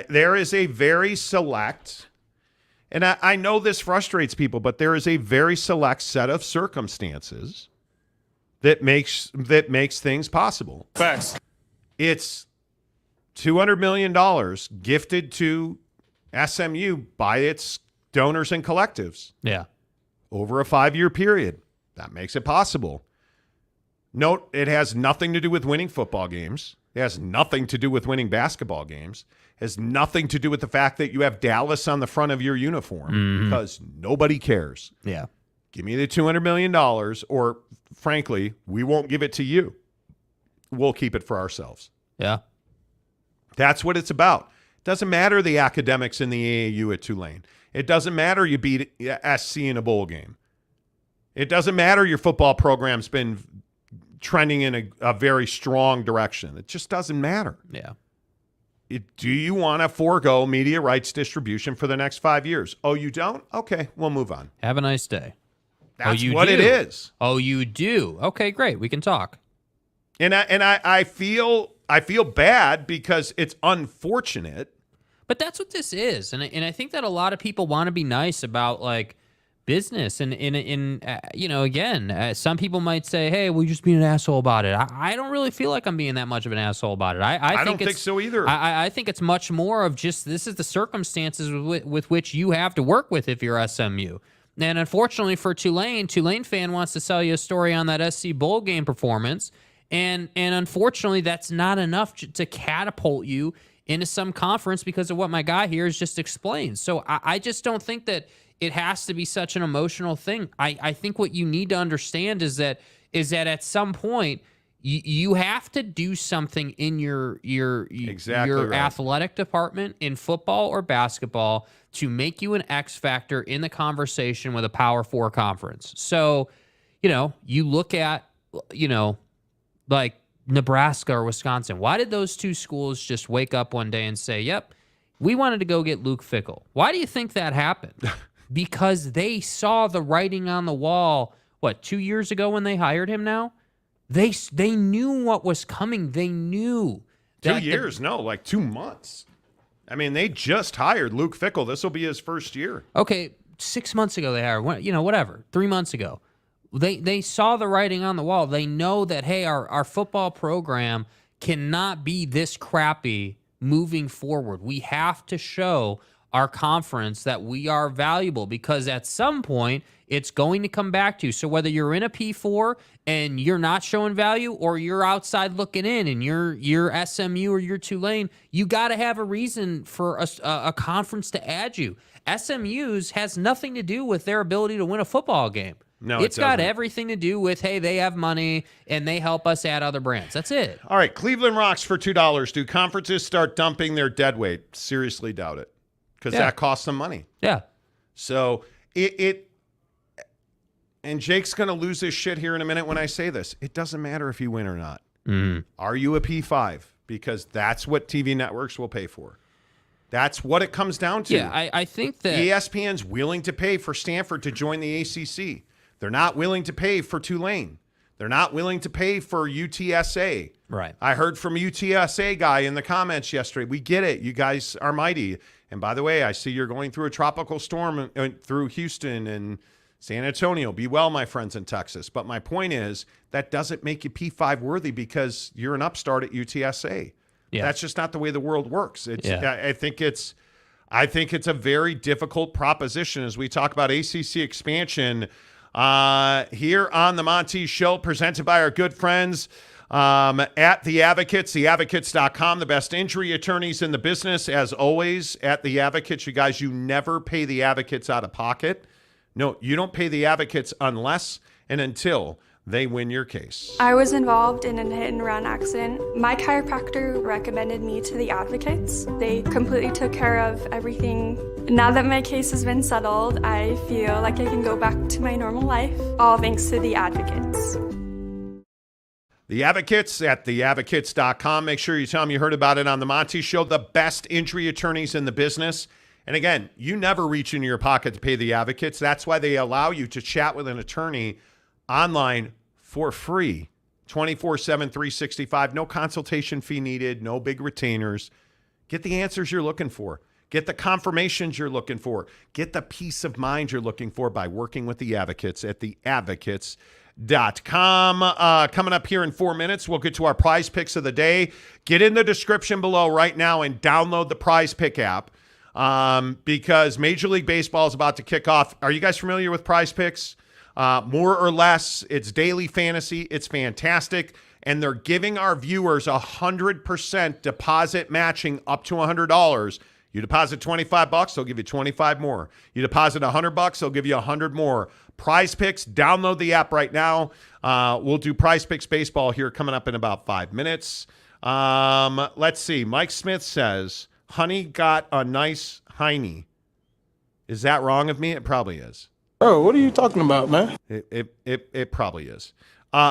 There is a very select, and I know this frustrates people, but there is a very select set of circumstances that makes things possible. Facts. It's $200 million gifted to SMU by its donors and collectives. Yeah. Over a 5-year period. That makes it possible. Note, it has nothing to do with winning football games. It has nothing to do with winning basketball games. It has nothing to do with the fact that you have Dallas on the front of your uniform because nobody cares. Yeah. Give me the $200 million or, frankly, we won't give it to you. We'll keep it for ourselves. Yeah. That's what it's about. It doesn't matter the academics in the AAU at Tulane. It doesn't matter you beat SC in a bowl game. It doesn't matter your football program's been trending in a very strong direction. It just doesn't matter. Yeah. Do you want to forego media rights distribution for the next 5 years? Oh, you don't? Okay, we'll move on. Have a nice day. That's what it is. Oh, you do? Okay, great. We can talk. And I feel bad because it's unfortunate. But that's what this is. And I think that a lot of people want to be nice about, like, business. And again, some people might say, hey, we're just being an asshole about it. I don't really feel like I'm being that much of an asshole about it. I don't think so either. I think it's much more of just this is the circumstances with which you have to work with if you're SMU. And unfortunately for Tulane fan wants to sell you a story on that SC bowl game performance. And unfortunately, that's not enough to catapult you into some conference because of what my guy here has just explained. So I just don't think that it has to be such an emotional thing. I think what you need to understand is that at some point you have to do something in your athletic department in football or basketball to make you an X factor in the conversation with a Power 4 conference. So, you look at, like Nebraska or Wisconsin. Why did those two schools just wake up one day and say, yep, we wanted to go get Luke Fickell? Why do you think that happened? Because they saw the writing on the wall, 2 years ago when they hired him now? They knew what was coming. They knew. 2 years? No, like 2 months. I mean, they just hired Luke Fickell. This will be his first year. Okay, 6 months ago they hired, whatever, 3 months ago. They saw the writing on the wall. They know that, hey, our football program cannot be this crappy moving forward. We have to show our conference that we are valuable because at some point it's going to come back to you. So whether you're in a P4 and you're not showing value or you're outside looking in and you're SMU or you're Tulane, you got to have a reason for a conference to add you. SMU's has nothing to do with their ability to win a football game. No, it's got everything to do with, hey, they have money and they help us add other brands. That's it. All right, Cleveland Rocks for $2. Do conferences start dumping their dead weight? Seriously doubt it because that costs them money. Yeah. So and Jake's going to lose his shit here in a minute when I say this. It doesn't matter if you win or not. Mm-hmm. Are you a P5? Because that's what TV networks will pay for. That's what it comes down to. Yeah, I think that ESPN's willing to pay for Stanford to join the ACC. They're not willing to pay for Tulane. They're not willing to pay for UTSA. Right. I heard from a UTSA guy in the comments yesterday. We get it. You guys are mighty. And by the way, I see you're going through a tropical storm through Houston and San Antonio. Be well, my friends in Texas. But my point is that doesn't make you P5 worthy because you're an upstart at UTSA. Yeah. That's just not the way the world works. I think it's a very difficult proposition as we talk about ACC expansion here on the Monty Show, presented by our good friends at The Advocates, theadvocates.com, the best injury attorneys in the business. As always, at The Advocates, you guys, you never pay the Advocates out of pocket. No, you don't pay the Advocates unless and until they win your case. I was involved in a hit-and-run accident. My chiropractor recommended me to the advocates. They completely took care of everything. Now that my case has been settled, I feel like I can go back to my normal life, all thanks to the advocates. The Advocates at theadvocates.com. Make sure you tell them you heard about it on the Monty Show. The best injury attorneys in the business. And again, you never reach into your pocket to pay the Advocates. That's why they allow you to chat with an attorney online for free, 24/7, 365. No consultation fee needed, no big retainers. Get the answers you're looking for. Get the confirmations you're looking for. Get the peace of mind you're looking for by working with the Advocates at theadvocates.com. Coming up here in 4 minutes, we'll get to our prize picks of the day. Get in the description below right now and download the Prize Pick app because Major League Baseball is about to kick off. Are you guys familiar with Prize Picks? More or less, it's daily fantasy. It's fantastic. And they're giving our viewers 100% deposit matching up to $100. You deposit $25, they'll give you 25 more. You deposit $100, they'll give you 100 more. Prize Picks, download the app right now. We'll do Prize Picks baseball here coming up in about 5 minutes. Let's see. Mike Smith says, honey got a nice hiney. Is that wrong of me? It probably is. Bro, what are you talking about, man? It probably is.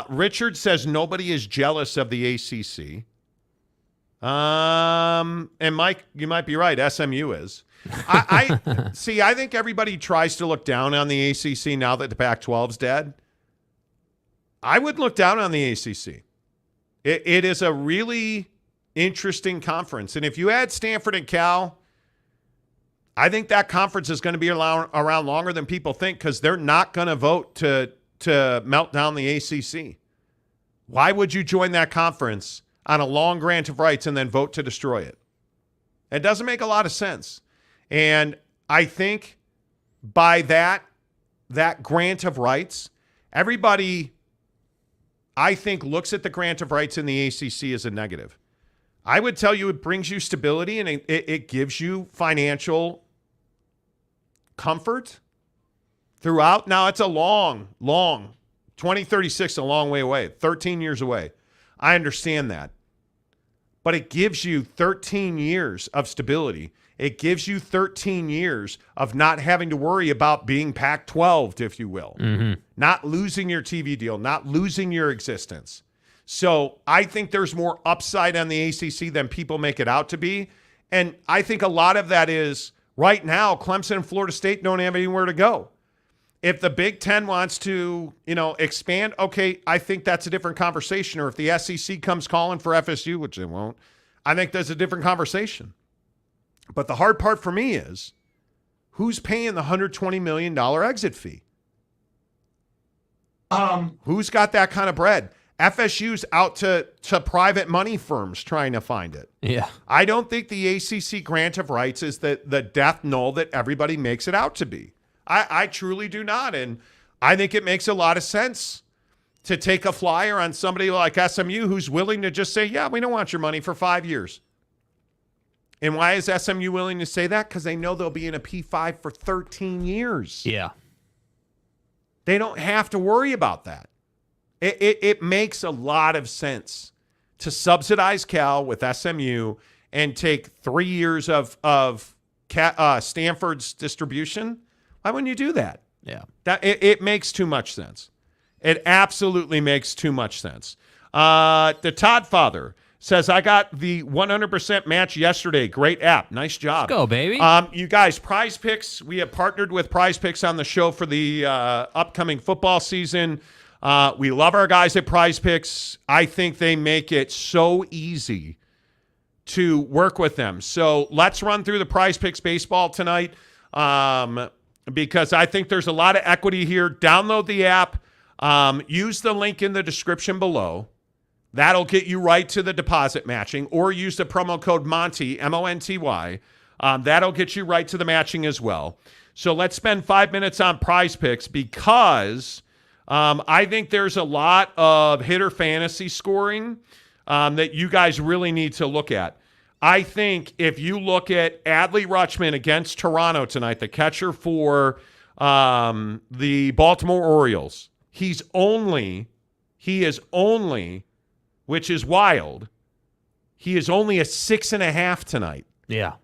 Richard says nobody is jealous of the ACC. And Mike, you might be right. SMU is. I see. I think everybody tries to look down on the ACC now that the Pac-12's dead. I would look down on the ACC. It is a really interesting conference, and if you add Stanford and Cal, I think that conference is going to be around longer than people think because they're not going to vote to melt down the ACC. Why would you join that conference on a long grant of rights and then vote to destroy it? It doesn't make a lot of sense. And I think by that grant of rights, everybody, I think, looks at the grant of rights in the ACC as a negative. I would tell you it brings you stability and it gives you financial comfort throughout. Now, it's a long, 2036, a long way away, 13 years away. I understand that. But it gives you 13 years of stability. It gives you 13 years of not having to worry about being Pac-12, if you will. Mm-hmm. Not losing your TV deal, not losing your existence. So I think there's more upside on the ACC than people make it out to be. And I think a lot of that is right now, Clemson and Florida State don't have anywhere to go. If the Big Ten wants to, expand, okay, I think that's a different conversation. Or if the SEC comes calling for FSU, which they won't, I think that's a different conversation. But the hard part for me is who's paying the $120 million exit fee? Who's got that kind of bread? FSU's out to private money firms trying to find it. Yeah. I don't think the ACC grant of rights is the death knell that everybody makes it out to be. I truly do not. And I think it makes a lot of sense to take a flyer on somebody like SMU who's willing to just say, yeah, we don't want your money for 5 years. And why is SMU willing to say that? Because they know they'll be in a P5 for 13 years. Yeah. They don't have to worry about that. It makes a lot of sense to subsidize Cal with SMU and take 3 years of Stanford's distribution. Why wouldn't you do that? Yeah. It makes too much sense. It absolutely makes too much sense. The Todd Father says, I got the 100% match yesterday. Great app. Nice job. Let's go, baby. You guys, Prize Picks. We have partnered with Prize Picks on the show for the upcoming football season. We love our guys at Prize Picks. I think they make it so easy to work with them. So let's run through the Prize Picks baseball tonight because I think there's a lot of equity here. Download the app. Use the link in the description below. That'll get you right to the deposit matching, or use the promo code Monty, M-O-N-T-Y. That'll get you right to the matching as well. So let's spend 5 minutes on Prize Picks because I think there's a lot of hitter fantasy scoring that you guys really need to look at. I think if you look at Adley Rutschman against Toronto tonight, the catcher for the Baltimore Orioles, he's only he is only, which is wild, he is only a 6.5 tonight. Yeah.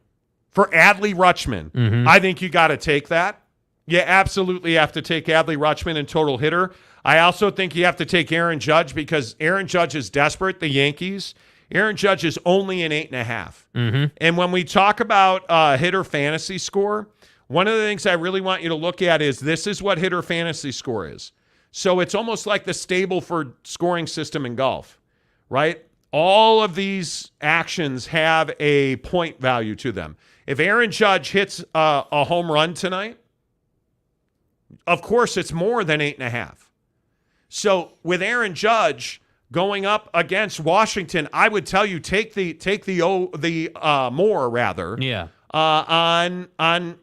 For Adley Rutschman, I think you got to take that. You absolutely have to take Adley Rutschman in total hitter. I also think you have to take Aaron Judge because Aaron Judge is desperate, the Yankees. Aaron Judge is only an 8.5. And when we talk about hitter fantasy score, one of the things I really want you to look at is this is what hitter fantasy score is. So it's almost like the Stableford scoring system in golf, right? All of these actions have a point value to them. If Aaron Judge hits a home run tonight, of course it's more than 8.5. So with Aaron Judge going up against Washington, I would tell you take the more rather. Yeah. On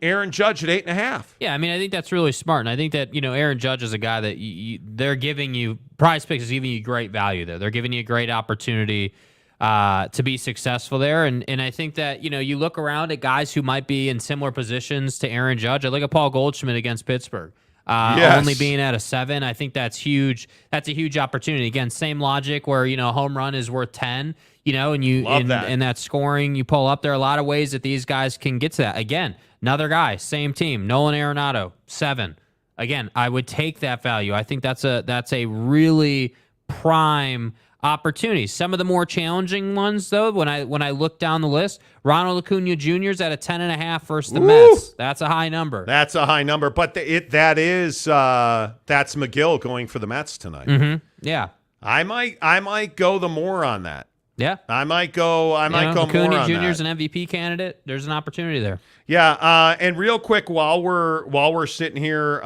Aaron Judge at 8.5. Yeah, I mean, I think that's really smart, and I think that Aaron Judge is a guy that they're giving you. Prize Picks is giving you great value there. They're giving you a great opportunity to be successful there, and I think that you look around at guys who might be in similar positions to Aaron Judge. I look at Paul Goldschmidt against Pittsburgh. Only being at a 7, I think that's huge. That's a huge opportunity. Again, same logic where a home run is worth 10. And that scoring you pull up. There are a lot of ways that these guys can get to that. Again, another guy, same team, Nolan Arenado, 7. Again, I would take that value. I think that's a really prime opportunity. Some of the more challenging ones, though, when I look down the list, Ronald Acuna Jr.'s at a 10.5 versus the Mets. That's a high number. That's a high number, but that's McGill going for the Mets tonight. Yeah, I might go the more on that. Yeah, I might go more on that. Acuna Jr.'s an MVP candidate. There's an opportunity there. Yeah, and real quick while we're sitting here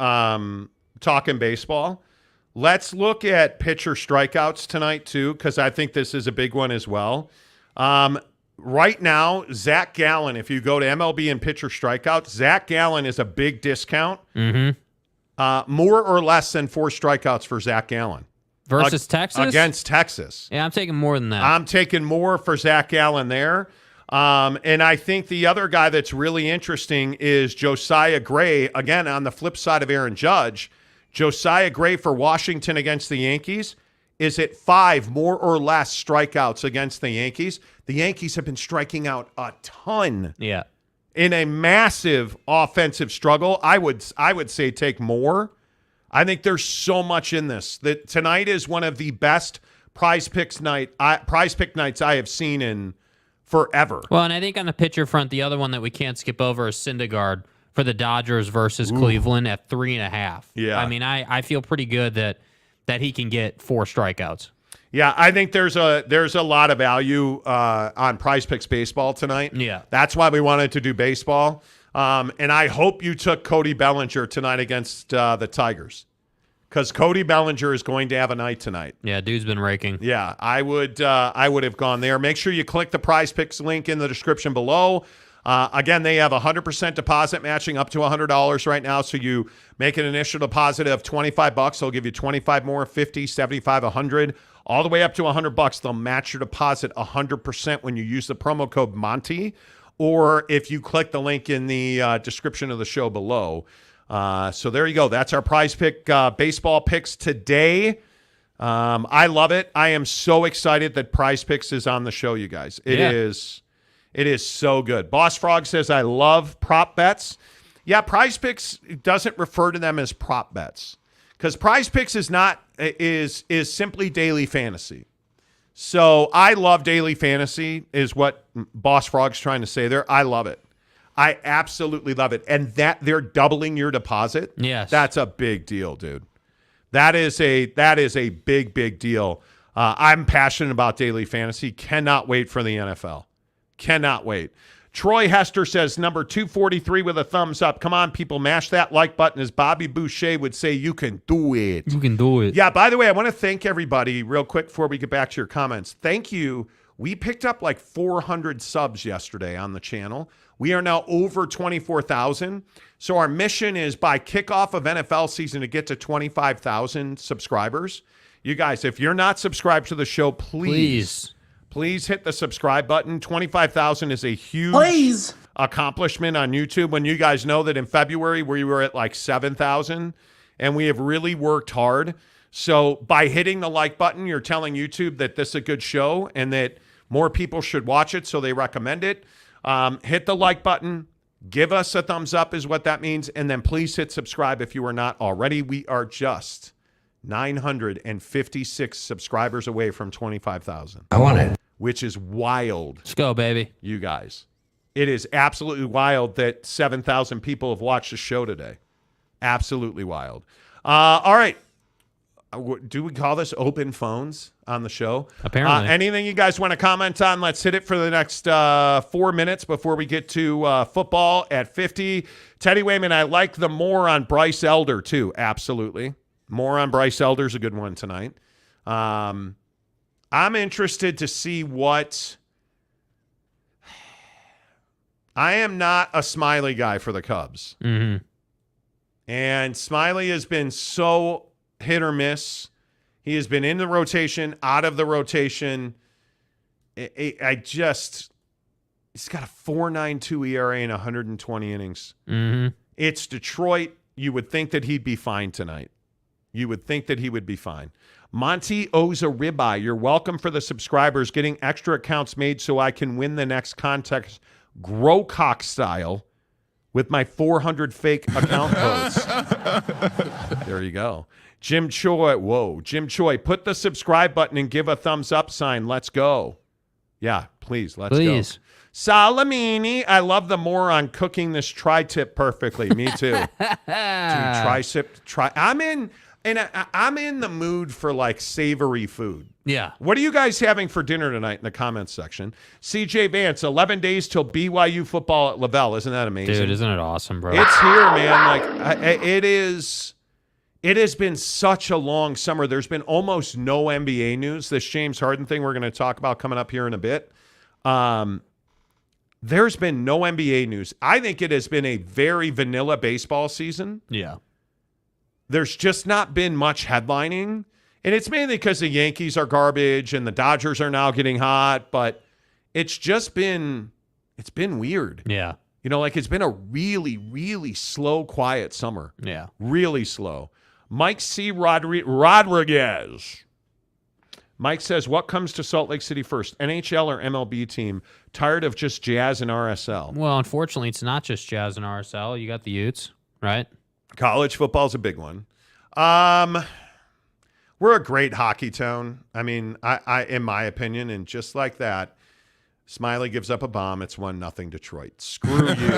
talking baseball. Let's look at pitcher strikeouts tonight, too, because I think this is a big one as well. Right now, Zach Gallen, if you go to MLB and pitcher strikeouts, Zach Gallen is a big discount. More or less than 4 strikeouts for Zach Gallen. Versus Texas? Against Texas. Yeah, I'm taking more than that. I'm taking more for Zach Gallen there. And I think the other guy that's really interesting is Josiah Gray, again, on the flip side of Aaron Judge. Josiah Gray for Washington against the Yankees is at 5 more or less strikeouts against the Yankees. The Yankees have been striking out a ton. Yeah. In a massive offensive struggle. I would say take more. I think there's so much in this. That tonight is one of the best prize pick nights I have seen in forever. Well, and I think on the pitcher front, the other one that we can't skip over is Syndergaard for the Dodgers versus Cleveland at 3.5. Yeah. I mean, I feel pretty good that he can get 4 strikeouts. Yeah, I think there's a lot of value on Prize Picks baseball tonight. Yeah. That's why we wanted to do baseball. And I hope you took Cody Bellinger tonight against the Tigers, because Cody Bellinger is going to have a night tonight. Yeah, dude's been raking. Yeah, I would have gone there. Make sure you click the Prize Picks link in the description below. Again, they have 100% deposit matching up to $100 right now. So you make an initial deposit of $25. They'll give you 25 more, 50, 75, 100, all the way up to $100. They'll match your deposit 100% when you use the promo code Monty, or if you click the link in the description of the show below. So there you go. That's our Prize Pick baseball picks today. I love it. I am so excited that Prize Picks is on the show, you guys. It is so good. Boss Frog says, I love prop bets. Yeah, Prize Picks doesn't refer to them as prop bets, because Prize Picks is simply daily fantasy. So I love daily fantasy is what Boss Frog's trying to say there. I love it. I absolutely love it. And that they're doubling your deposit. Yes. That's a big deal, dude. That is a big, big deal. I'm passionate about daily fantasy. Cannot wait for the NFL. Cannot wait. Troy Hester says, number 243 with a thumbs up. Come on, people, mash that like button. As Bobby Boucher would say, you can do it. You can do it. Yeah, by the way, I want to thank everybody real quick before we get back to your comments. Thank you. We picked up like 400 subs yesterday on the channel. We are now over 24,000. So our mission is by kickoff of NFL season to get to 25,000 subscribers. You guys, if you're not subscribed to the show, please hit the subscribe button. 25,000 is a huge accomplishment on YouTube. When you guys know that in February we were at like 7,000, and we have really worked hard So by hitting the like button, you're telling YouTube that this is a good show and that more people should watch it, so they recommend it. Hit the like button. Give us a thumbs up is what that means. And then please hit subscribe if you are not already. We are just 956 subscribers away from 25,000. I want it. Which is wild. Let's go, baby. You guys. It is absolutely wild that 7,000 people have watched the show today. Absolutely wild. All right. Do we call this open phones on the show? Apparently. Anything you guys want to comment on? Let's hit it for the next 4 minutes before we get to football at 50. Teddy Wayman, I like the more on Bryce Elder, too. Absolutely. More on Bryce Elder's a good one tonight. I'm interested to see what... I am not a Smiley guy for the Cubs. Mm-hmm. And Smiley has been so hit or miss. He has been in the rotation, out of the rotation. He's got a 4.92 ERA in 120 innings. Mm-hmm. It's Detroit. You would think that he'd be fine tonight. You would think that he would be fine. Monty owes a ribeye. You're welcome for the subscribers. Getting extra accounts made so I can win the next contest, Growcock style, with my 400 fake account codes. There you go. Jim Choi, put the subscribe button and give a thumbs up sign. Let's go. Yeah, please, let's go. Salamini, I love the more on cooking this tri-tip perfectly. Me too. I'm in the mood for like savory food. Yeah. What are you guys having for dinner tonight in the comments section? CJ Vance, 11 days till BYU football at Lavelle. Isn't that amazing? Dude, isn't it awesome, bro? It's here, man. It is. It has been such a long summer. There's been almost no NBA news. This James Harden thing we're going to talk about coming up here in a bit. There's been no NBA news. I think it has been a very vanilla baseball season. Yeah. There's just not been much headlining. And it's mainly because the Yankees are garbage and the Dodgers are now getting hot. But it's been weird. Yeah. You know, like it's been a really, really slow, quiet summer. Yeah. Really slow. Mike C. Rodriguez. Mike says, what comes to Salt Lake City first, NHL or MLB team? Tired of just Jazz and RSL. Well, unfortunately, it's not just Jazz and RSL. You got the Utes, right? College football's a big one. We're a great hockey town. I mean, I in my opinion, and just like that, Smiley gives up a bomb. It's 1-0 Detroit. Screw you.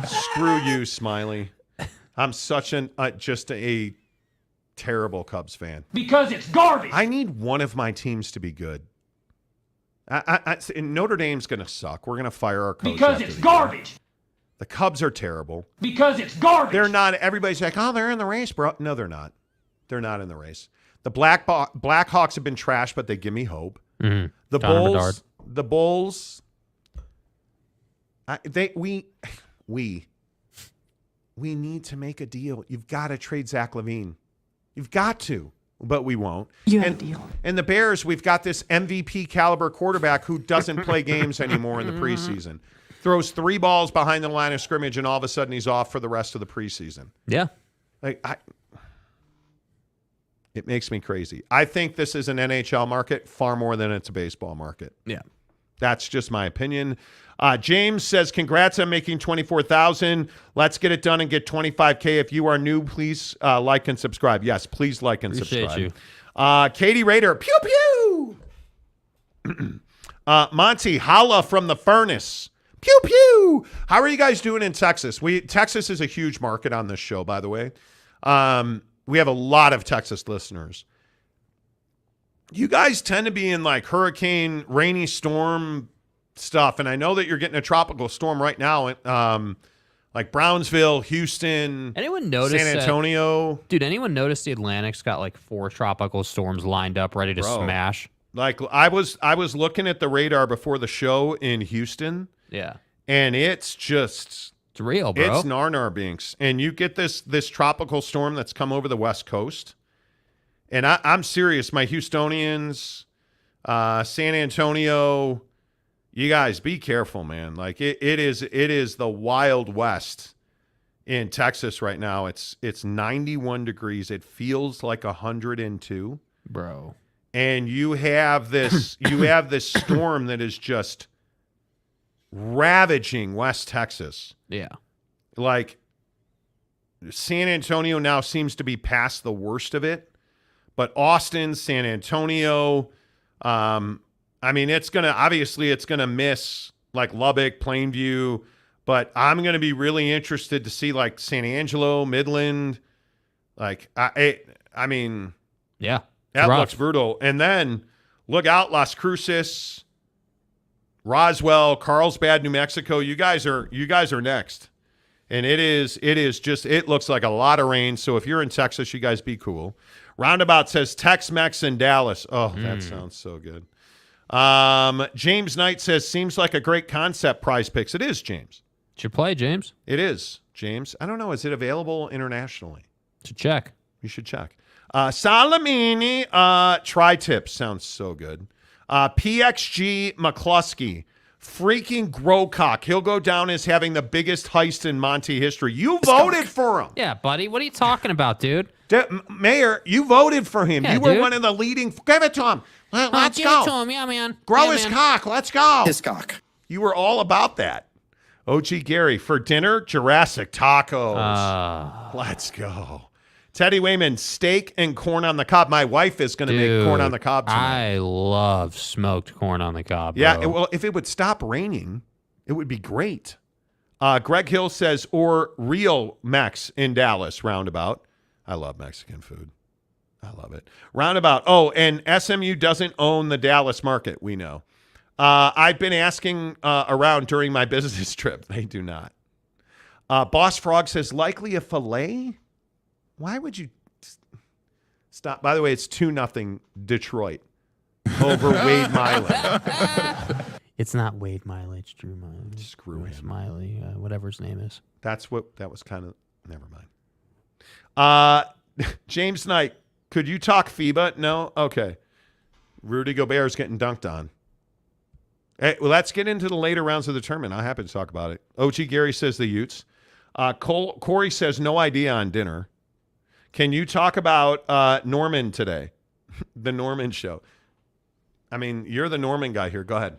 Screw you, Smiley. I'm such just a terrible Cubs fan. Because it's garbage. I need one of my teams to be good. Notre Dame's going to suck. We're going to fire our coach. Because it's garbage. The Cubs are terrible. Because it's garbage. They're not. Everybody's like, oh, they're in the race, bro. No, they're not. They're not in the race. The Blackhawks have been trash, but they give me hope. Mm-hmm. The Bulls. We need to make a deal. You've got to trade Zach LaVine. You've got to, but we won't. You have a deal. And the Bears, we've got this MVP caliber quarterback who doesn't play games anymore in the preseason. Throws 3 balls behind the line of scrimmage, and all of a sudden he's off for the rest of the preseason. Yeah. It makes me crazy. I think this is an NHL market far more than it's a baseball market. Yeah. That's just my opinion. James says, congrats on making 24,000. Let's get it done and get 25K. If you are new, please like and subscribe. Yes, please like and Appreciate subscribe. You. Katie Rader, pew, pew. Monty, holla from the furnace. Pew, pew. How are you guys doing in Texas? Texas is a huge market on this show, by the way. We have a lot of Texas listeners. You guys tend to be in like hurricane, rainy storm stuff, and I know that you're getting a tropical storm right now, like Brownsville, Houston, anyone notice San Antonio. Dude, anyone notice the Atlantic's got like 4 tropical storms lined up ready to smash? Like I was looking at the radar before the show in Houston. Yeah. And it's real, bro. It's nar binks. And you get this tropical storm that's come over the West Coast. And I'm serious. My Houstonians, San Antonio, you guys be careful, man. Like it is the Wild West in Texas right now. It's 91 degrees. It feels like 102. Bro. And you have this storm that is just ravaging West Texas. Yeah. Like, San Antonio now seems to be past the worst of it, but Austin, San Antonio, it's gonna miss like Lubbock, Plainview, but I'm gonna be really interested to see like San Angelo, Midland, like yeah, that rough. looks brutal. And then look out, Las Cruces, Roswell, Carlsbad, New Mexico. You guys are next. And it looks like a lot of rain. So if you're in Texas, you guys be cool. Roundabout says Tex-Mex in Dallas. Oh, that sounds so good. James Knight says, seems like a great concept, Prize Picks. It is, James. Should play, James. It is, James. I don't know. Is it available internationally? Should check. You should check. Salamini, Tri-Tips. Sounds so good. PXG McCluskey. Freaking Growcock. He'll go down as having the biggest heist in Monty history. You voted for him. Yeah, buddy. What are you talking about, dude? Mayor, you voted for him. Yeah, you were dude. one of the leading. Give it to him. Let's give go. it to him. Yeah, man. Grow Yeah, his man. cock. Let's go. His cock. You were all about that. OG Gary, for dinner, Jurassic tacos. Let's go. Teddy Wayman, steak and corn on the cob. My wife is going to make corn on the cob tonight. I love smoked corn on the cob, bro. Yeah, well, if it would stop raining, it would be great. Greg Hill says, or Real Mex in Dallas, Roundabout. I love Mexican food. I love it. Roundabout. Oh, and SMU doesn't own the Dallas market, we know. I've been asking around during my business trip. They do not. Boss Frog says, likely a filet? Why would you stop? By the way, it's 2-0 Detroit over Wade Miley. It's not Wade Miley. It's Drew Miley. Screw him. Miley, whatever his name is. That was kind of, never mind. James Knight, could you talk FIBA? No? Okay. Rudy Gobert's getting dunked on. Hey, well, let's get into the later rounds of the tournament. I'm happy to talk about it. OG Gary says the Utes. Corey says no idea on dinner. Can you talk about Norman today? The Norman Show. I mean, you're the Norman guy here. Go ahead.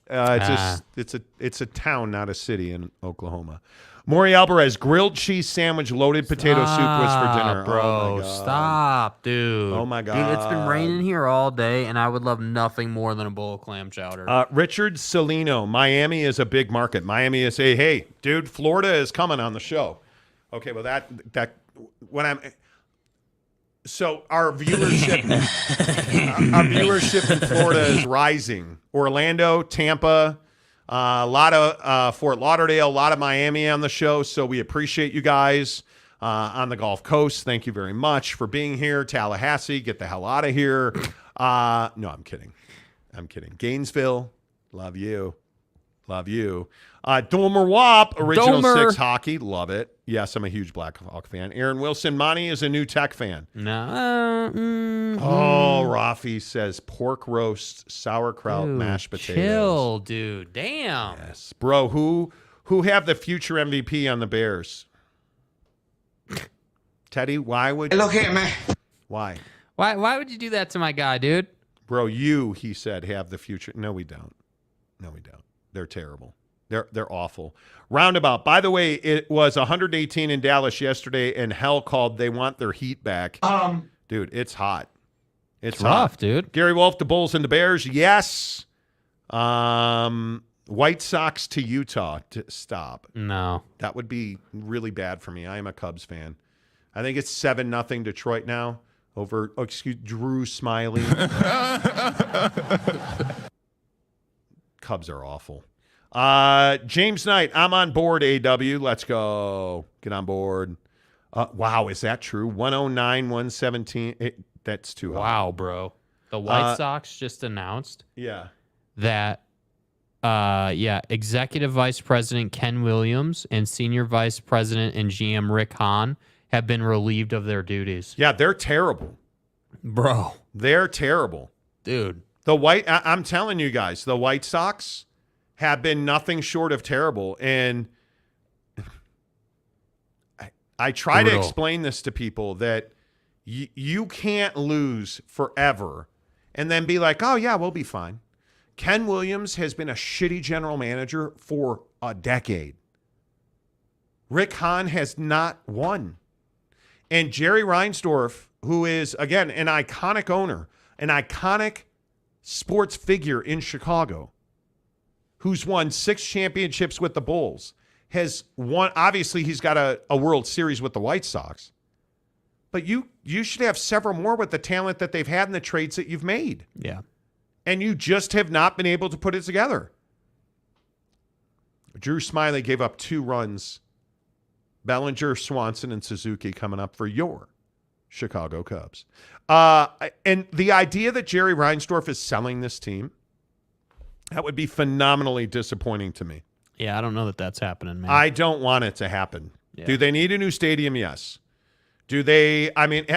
It's a town, not a city in Oklahoma. Maury Alvarez, grilled cheese sandwich, loaded potato soup was for dinner. Bro, oh my God. Stop, dude. Oh my God. Dude, it's been raining here all day, and I would love nothing more than a bowl of clam chowder. Richard Salino, Miami is a big market. Miami is hey, dude, Florida is coming on the show. Okay, well so our viewership in Florida is rising. Orlando, Tampa, a lot of Fort Lauderdale, a lot of Miami on the show. So we appreciate you guys on the Gulf Coast. Thank you very much for being here. Tallahassee, get the hell out of here. No, I'm kidding. Gainesville, love you. Domer Wop, Original Domer. 6 hockey, love it. Yes, I'm a huge Blackhawk fan. Aaron Wilson, Monty is a new Tech fan. No. Oh, Rafi says pork roast, sauerkraut, Dude, mashed potatoes. Chill, dude. Damn. Yes, bro. Who have the future MVP on the Bears? Teddy, why would? Look here, man. Why? Why would you do that to my guy, dude? Bro, he said, have the future. No, we don't. They're terrible. They're awful. Roundabout. By the way, it was 118 in Dallas yesterday, and hell called. They want their heat back. Dude, it's hot. It's rough, hot. dude. Gary Wolf, the Bulls and the Bears. Yes. White Sox to Utah. Stop. No. That would be really bad for me. I am a Cubs fan. I think it's 7-0 Detroit now over, Drew Smiley. Cubs are awful. James Knight, I'm on board, AW. Let's go. Get on board. Wow, is that true? 109, 117. That's too high. Wow, bro. The White Sox just announced that Executive Vice President Ken Williams and Senior Vice President and GM Rick Hahn have been relieved of their duties. Yeah, they're terrible. Bro. They're terrible. Dude. I'm telling you guys, the White Sox have been nothing short of terrible. And I try to explain this to people that you can't lose forever and then be like, oh, yeah, we'll be fine. Ken Williams has been a shitty general manager for a decade. Rick Hahn has not won. And Jerry Reinsdorf, who is, again, an iconic owner, an iconic sports figure in Chicago, who's won 6 championships with the Bulls, has won. Obviously, he's got a World Series with the White Sox. But you should have several more with the talent that they've had and the trades that you've made. Yeah. And you just have not been able to put it together. Drew Smiley gave up 2 runs. Bellinger, Swanson, and Suzuki coming up for your Chicago Cubs. And the idea that Jerry Reinsdorf is selling this team, that would be phenomenally disappointing to me. Yeah, I don't know that that's happening, man. I don't want it to happen. Yeah. Do they need a new stadium? Yes. Do they, I mean,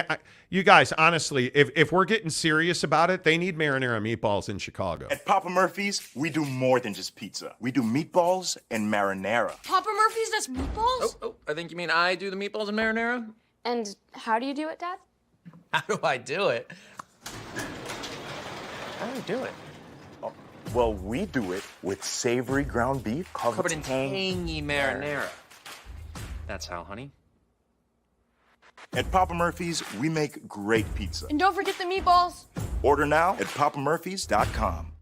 you guys, honestly, if we're getting serious about it, they need marinara meatballs in Chicago. At Papa Murphy's, we do more than just pizza. We do meatballs and marinara. Papa Murphy's does meatballs? Oh, I think you mean I do the meatballs and marinara? And how do you do it, Dad? How do I do it? How do I do it? Oh, well, we do it with savory ground beef Covered in tangy marinara. That's how, honey. At Papa Murphy's, we make great pizza. And don't forget the meatballs. Order now at papamurphys.com.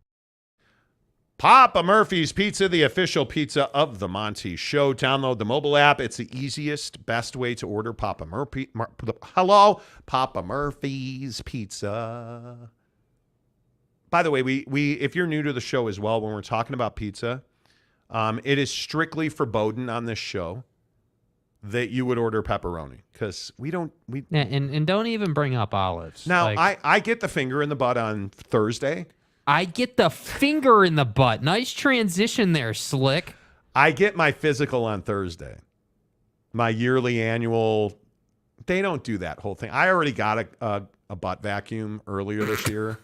Papa Murphy's Pizza, the official pizza of the Monty Show. Download the mobile app. It's the easiest, best way to order Papa Murphy's Pizza. By the way, we if you're new to the show as well, when we're talking about pizza, it is strictly forbidden on this show that you would order pepperoni because we and don't even bring up olives. Now, I get the finger in the butt on Thursday. I get the finger in the butt. Nice transition there, Slick. I get my physical on Thursday. My yearly annual. They don't do that whole thing. I already got a butt vacuum earlier this year.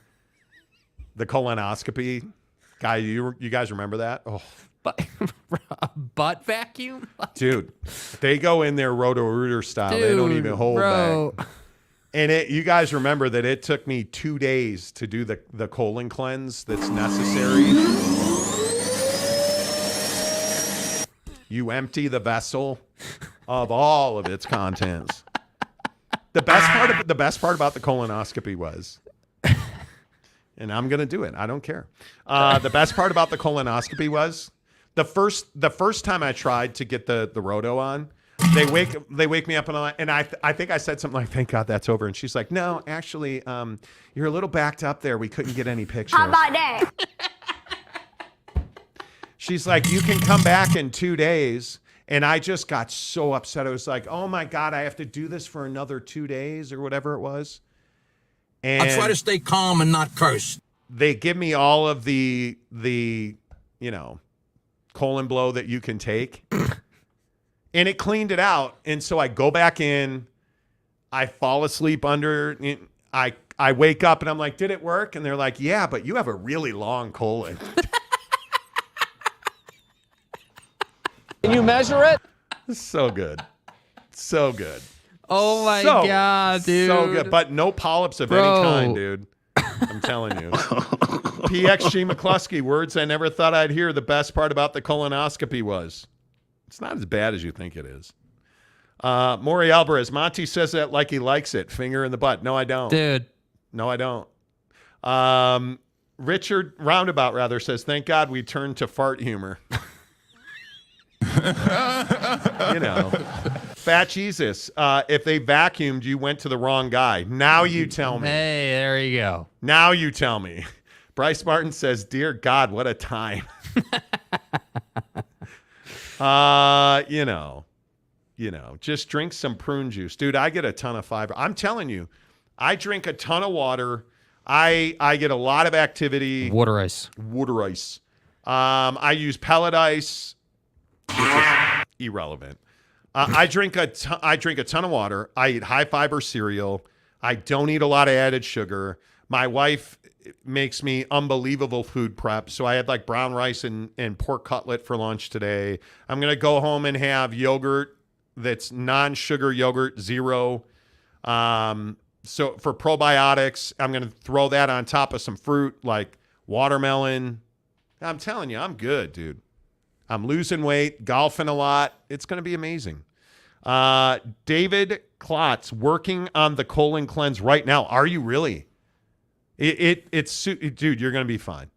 The colonoscopy. Guy, you guys remember that? Oh. A butt vacuum? Dude, they go in there Roto-Rooter style. Dude, they don't even hold back. And you guys remember that it took me 2 days to do the colon cleanse that's necessary. You empty the vessel of all of its contents. The best part about the colonoscopy was, and I'm gonna do it. I don't care. The best part about the colonoscopy was the first time I tried to get the roto on. They wake me up and I think I said something like, "Thank God that's over." And she's like, "No, actually, you're a little backed up there. We couldn't get any pictures." How about that? She's like, "You can come back in 2 days." And I just got so upset. I was like, "Oh my God, I have to do this for another 2 days or whatever it was." And I try to stay calm and not curse. They give me all of the colon blow that you can take. And it cleaned it out. And so I go back in, I fall asleep under, I wake up and I'm like, "Did it work?" And they're like, "Yeah, but you have a really long colon." Can you measure it? So good. So good. Oh my God, dude. So good. But no polyps of any kind, dude. I'm telling you. PXG McCluskey, words I never thought I'd hear. The best part about the colonoscopy was it's not as bad as you think it is. Maury Alvarez, Monty says that like he likes it. Finger in the butt. No, I don't. Dude. No, I don't. Richard Roundabout, rather, says, "Thank God we turned to fart humor." Fat Jesus. If they vacuumed, you went to the wrong guy. Now you tell me. Hey, there you go. Now you tell me. Bryce Martin says, "Dear God, what a time." Just drink some prune juice. Dude, I get a ton of fiber. I'm telling you, I drink a ton of water. I get a lot of activity. Water ice. I use pellet ice. Irrelevant. I drink a ton of water. I eat high fiber cereal. I don't eat a lot of added sugar. My wife makes me unbelievable food prep. So I had like brown rice and pork cutlet for lunch today. I'm going to go home and have yogurt that's non-sugar yogurt, zero. So for probiotics, I'm going to throw that on top of some fruit like watermelon. I'm telling you, I'm good, dude. I'm losing weight, golfing a lot. It's going to be amazing. David Klotz, working on the colon cleanse right now. Are you really? It's dude, you're going to be fine.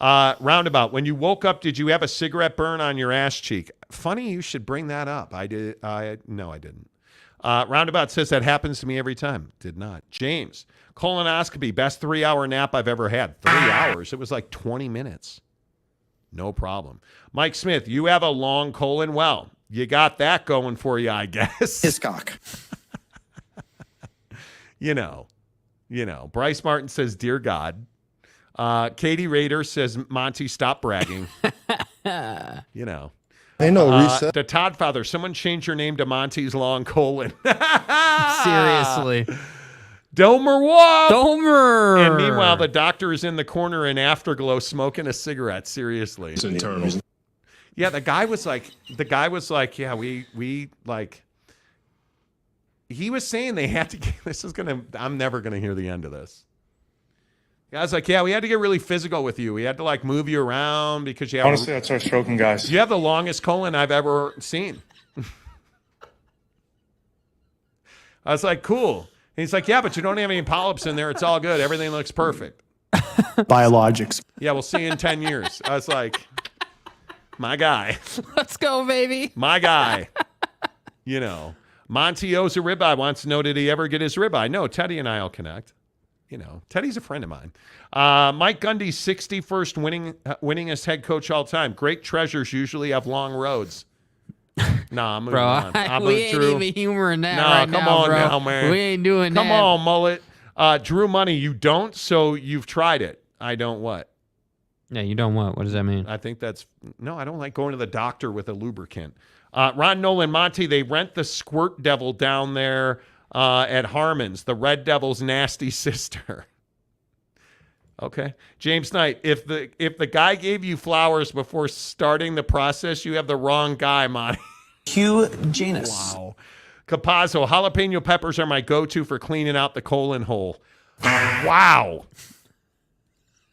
Roundabout, when you woke up, did you have a cigarette burn on your ass cheek? Funny you should bring that up. No, I didn't. Roundabout says that happens to me every time. Did not. James, colonoscopy, best 3-hour nap I've ever had. 3 hours. It was like 20 minutes. No problem. Mike Smith, you have a long colon. Well, you got that going for you, I guess. His cock. You know. Bryce Martin says, dear God. Katie Rader says, Monty, stop bragging. You know. Ain't no reset. The Todd Father, someone change your name to Monty's Long Colon. Seriously. Domer what? Domer. And meanwhile, the doctor is in the corner in Afterglow smoking a cigarette. Seriously. It's internal. Yeah, the guy was like, yeah, we like, he was saying they had to get, I'm never going to hear the end of this. The guy's like, yeah, we had to get really physical with you. We had to like move you around because you have, Honestly, I'd start stroking guys. you have the longest colon I've ever seen. I was like, cool. And he's like, yeah, but you don't have any polyps in there. It's all good. Everything looks perfect. Biologics. Yeah, we'll see you in 10 years. I was like, my guy. Let's go, baby. My guy. You know, Monty owes a ribeye, wants to know, did he ever get his ribeye? No, Teddy and I will connect. You know, Teddy's a friend of mine. Mike Gundy, 61st winningest head coach all time. Great treasures usually have long roads. Nah, I'm moving on. We ain't even humoring that come now, on bro. now, man. We ain't doing Come that. on, mullet. Drew Money, you don't, so you've tried it. I don't what? Yeah, you don't what? What does that mean? I think that's, no, I don't like going to the doctor with a lubricant. Ron Nolan, Monty, they rent the Squirt Devil down there at Harmon's, the Red Devil's nasty sister. Okay. James Knight, if the guy gave you flowers before starting the process, you have the wrong guy, Monty. Hugh Janus. Wow. Capazzo, jalapeno peppers are my go-to for cleaning out the colon hole. Wow.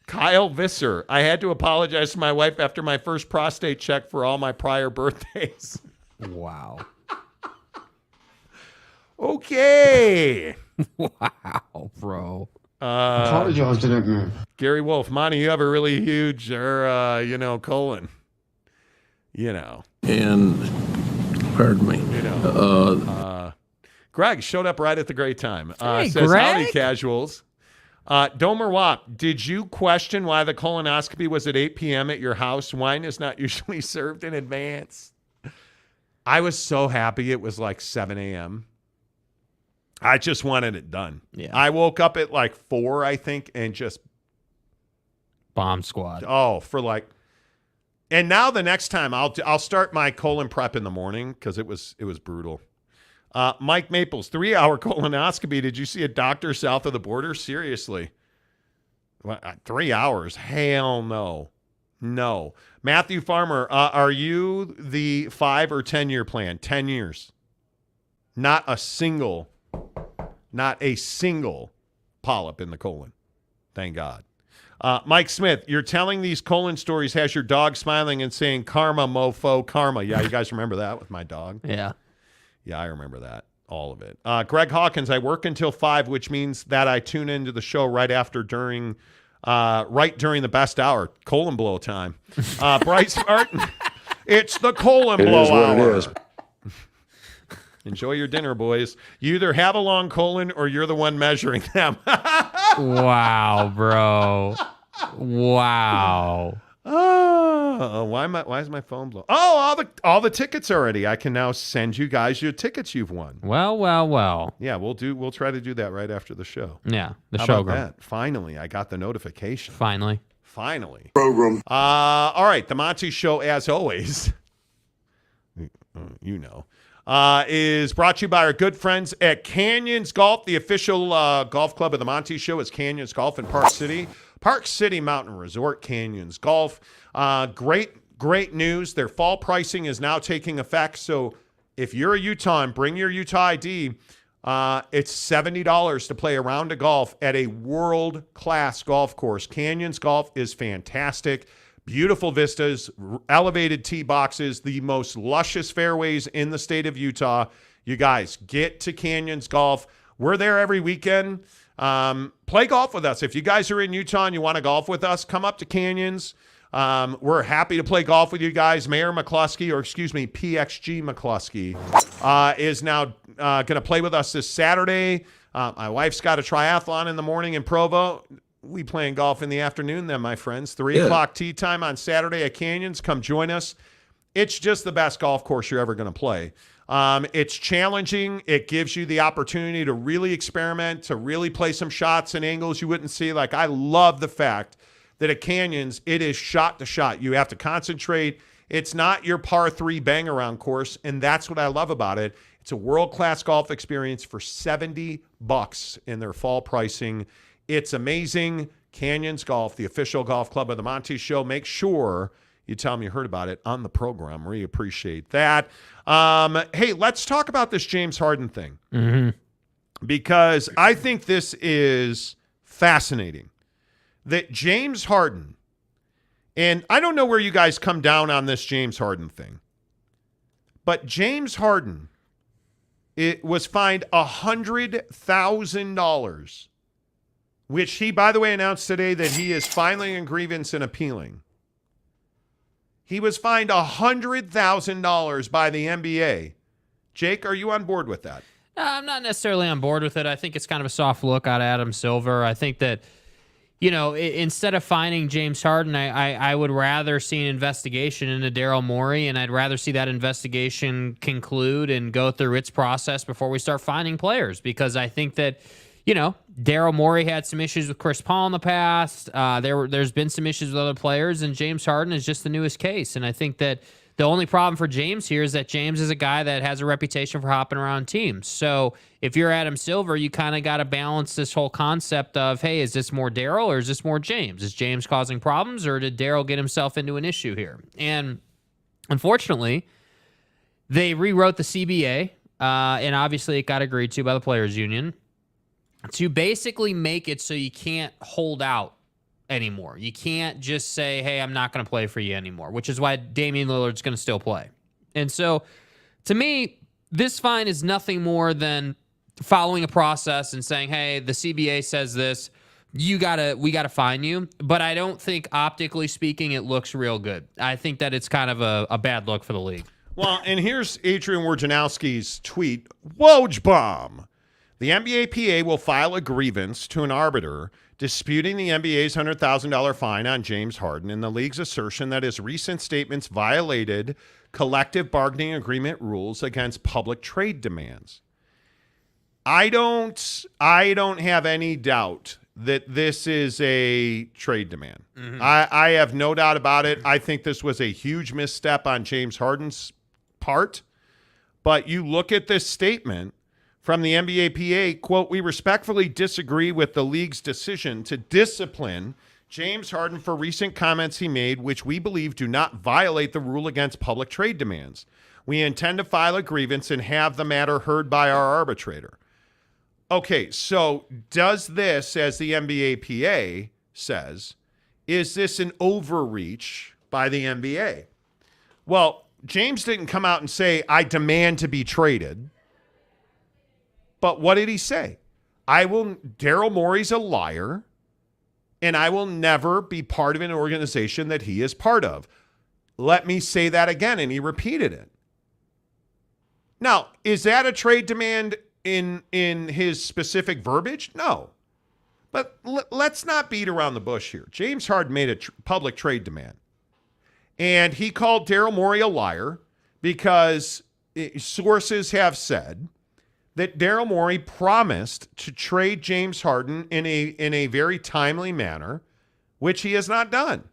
Kyle Visser, I had to apologize to my wife after my first prostate check for all my prior birthdays. Wow. Okay. Wow, bro. Apologize to that man. Gary Wolf, Monty, you have a really huge, colon. You know. And, pardon me. You know. Greg showed up right at the great time. Hey, says, Greg. howdy, casuals. Domer Wap, did you question why the colonoscopy was at 8 p.m. at your house? Wine is not usually served in advance. I was so happy it was like 7 a.m. I just wanted it done. Yeah. I woke up at like 4, I think, and just Bomb squad. Oh, for like, and now the next time I'll start my colon prep in the morning because it was brutal. Mike Maples, 3-hour colonoscopy. Did you see a doctor south of the border? Seriously, 3 hours? Hell no, no. Matthew Farmer, are you the 5 or 10 year plan? 10 years. Not a single polyp in the colon. Thank God. Mike Smith, you're telling these colon stories has your dog smiling and saying, karma, mofo, karma. Yeah, you guys remember that with my dog? Yeah. Yeah, I remember that. All of it. Greg Hawkins, I work until 5, which means that I tune into the show right during the best hour. Colon blow time. Bryce Martin, it's the colon blow hour. It is. Enjoy your dinner, boys. You either have a long colon or you're the one measuring them. Wow, bro. Wow. Oh, why is my phone blowing? Oh, all the tickets already. I can now send you guys your tickets you've won. Well. Yeah, we'll try to do that right after the show. Yeah, the How show. about that? Finally, I got the notification. Finally. Program. All right, the Monty Show, as always. You know. is brought to you by our good friends at Canyons Golf. The official golf club of the Monty Show is Canyons Golf in Park City. Park City Mountain Resort, Canyons Golf. Great news. Their fall pricing is now taking effect. So if you're a Utah, bring your Utah ID. It's $70 to play a round of golf at a world-class golf course. Canyons Golf is fantastic. Beautiful vistas, elevated tee boxes, the most luscious fairways in the state of Utah. You guys, get to Canyons Golf. We're there every weekend. Play golf with us. If you guys are in Utah and you want to golf with us, come up to Canyons. We're happy to play golf with you guys. Mayor McCluskey, PXG McCluskey, is now going to play with us this Saturday. My wife's got a triathlon in the morning in Provo. We playing golf in the afternoon then, my friends. 3 o'clock tee time on Saturday at Canyons. Come join us. It's just the best golf course you're ever going to play. It's challenging. It gives you the opportunity to really experiment, to really play some shots and angles you wouldn't see. Like, I love the fact that at Canyons, it is shot to shot. You have to concentrate. It's not your par 3 bang-around course, and that's what I love about it. It's a world-class golf experience for $70 in their fall pricing. It's amazing. Canyons Golf, the official golf club of the Monty Show. Make sure you tell them you heard about it on the program. We appreciate that. Hey, let's talk about this James Harden thing. Because I think this is fascinating. That James Harden, and I don't know where you guys come down on this James Harden thing, but James Harden was fined $100,000, which he, by the way, announced today that he is filing a grievance and appealing. He was fined $100,000 by the NBA. Jake, are you on board with that? I'm not necessarily on board with it. I think it's kind of a soft look out of Adam Silver. I think that, you know, instead of fining James Harden, I would rather see an investigation into Daryl Morey, and I'd rather see that investigation conclude and go through its process before we start fining players, because I think that, you know, Daryl Morey had some issues with Chris Paul in the past. There's been some issues with other players, and James Harden is just the newest case. And I think that the only problem for James here is that James is a guy that has a reputation for hopping around teams. So if you're Adam Silver, you kind of got to balance this whole concept of, hey, is this more Daryl or is this more James? Is James causing problems, or did Daryl get himself into an issue here? And unfortunately, they rewrote the CBA, and obviously it got agreed to by the Players Union, to basically make it so you can't hold out anymore. You can't just say, hey, I'm not going to play for you anymore, which is why Damian Lillard's going to still play. And so, to me, this fine is nothing more than following a process and saying, hey, the CBA says this, we gotta fine you. But I don't think, optically speaking, it looks real good. I think that it's kind of a bad look for the league. Well, and here's Adrian Wojnarowski's tweet. Woj bomb. The NBA PA will file a grievance to an arbiter disputing the NBA's $100,000 fine on James Harden and the league's assertion that his recent statements violated collective bargaining agreement rules against public trade demands. I don't have any doubt that this is a trade demand. Mm-hmm. I have no doubt about it. I think this was a huge misstep on James Harden's part. But you look at this statement from the NBA PA, quote, we respectfully disagree with the league's decision to discipline James Harden for recent comments he made, which we believe do not violate the rule against public trade demands. We intend to file a grievance and have the matter heard by our arbitrator. Okay, so does this, as the NBA PA says, is this an overreach by the NBA? Well, James didn't come out and say, I demand to be traded. But what did he say? Daryl Morey's a liar, and I will never be part of an organization that he is part of. Let me say that again, and he repeated it. Now, is that a trade demand in his specific verbiage? No. But let's not beat around the bush here. James Harden made a public trade demand, and he called Daryl Morey a liar because sources have said that Daryl Morey promised to trade James Harden in a very timely manner, which he has not done.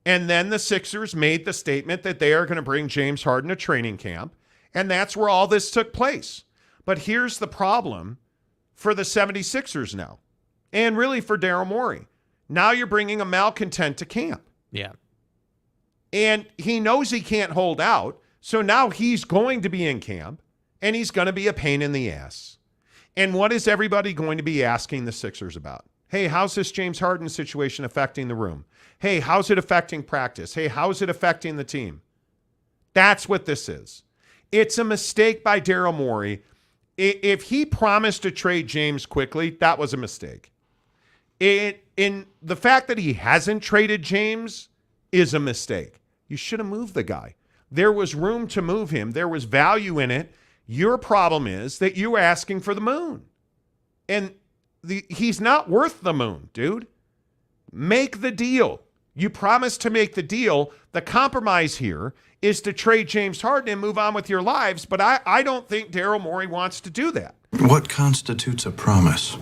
And then the Sixers made the statement that they are going to bring James Harden to training camp. And that's where all this took place. But here's the problem for the 76ers now, and really for Daryl Morey. Now you're bringing a malcontent to camp. Yeah. And he knows he can't hold out, so now he's going to be in camp, and he's going to be a pain in the ass. And what is everybody going to be asking the Sixers about? Hey, how's this James Harden situation affecting the room? Hey, how's it affecting practice? Hey, how's it affecting the team? That's what this is. It's a mistake by Daryl Morey. If he promised to trade James quickly, that was a mistake. In the fact that he hasn't traded James is a mistake. You should have moved the guy. There was room to move him. There was value in it. Your problem is that you're asking for the moon. And he's not worth the moon, dude. Make the deal. You promised to make the deal. The compromise here is to trade James Harden and move on with your lives, but I don't think Daryl Morey wants to do that. What constitutes a promise?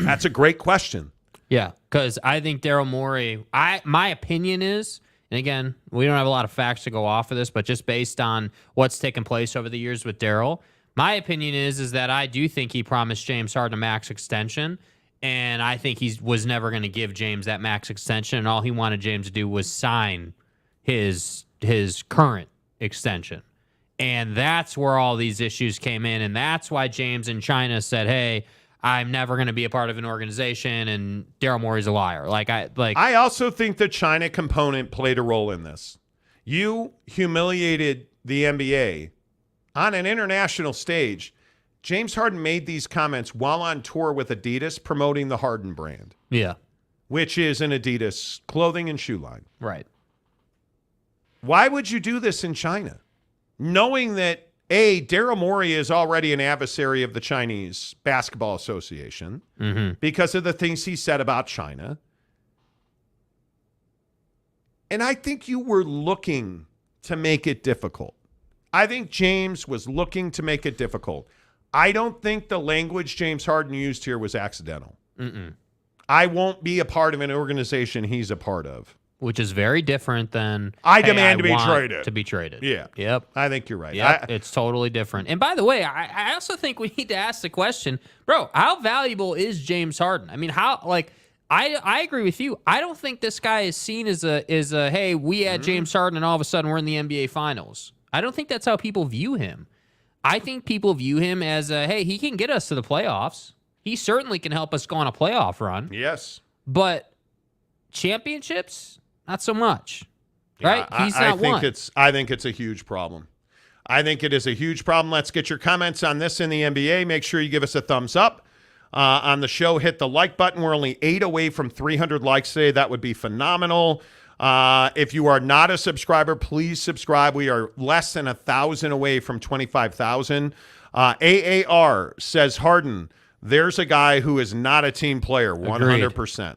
That's a great question. Yeah, because I think Daryl Morey, my opinion is, and again, we don't have a lot of facts to go off of this, but just based on what's taken place over the years with Daryl, my opinion is that I do think he promised James Harden a max extension, and I think he was never going to give James that max extension, and all he wanted James to do was sign his current extension. And that's where all these issues came in, and that's why James in China said, hey, I'm never going to be a part of an organization, and Daryl Morey's a liar. I also think the China component played a role in this. You humiliated the NBA on an international stage. James Harden made these comments while on tour with Adidas promoting the Harden brand. Yeah. Which is an Adidas clothing and shoe line. Right. Why would you do this in China? Knowing that, A, Daryl Morey is already an adversary of the Chinese Basketball Association because of the things he said about China. And I think you were looking to make it difficult. I think James was looking to make it difficult. I don't think the language James Harden used here was accidental. I won't be a part of an organization he's a part of. Which is very different than I demand to be traded. To be traded. Yeah. Yep. I think you're right. Yep. It's totally different. And by the way, I also think we need to ask the question, bro, how valuable is James Harden? I mean, I agree with you. I don't think this guy is seen as a hey, we had James Harden and all of a sudden we're in the NBA Finals. I don't think that's how people view him. I think people view him as hey, he can get us to the playoffs. He certainly can help us go on a playoff run. Yes. But championships, not so much, right? He's not one. I think it's a huge problem. I think it is a huge problem. Let's get your comments on this in the NBA. Make sure you give us a thumbs up on the show. Hit the like button. We're only 8 away from 300 likes today. That would be phenomenal. If you are not a subscriber, please subscribe. We are less than 1,000 away from 25,000. AAR says, Harden, there's a guy who is not a team player, 100%.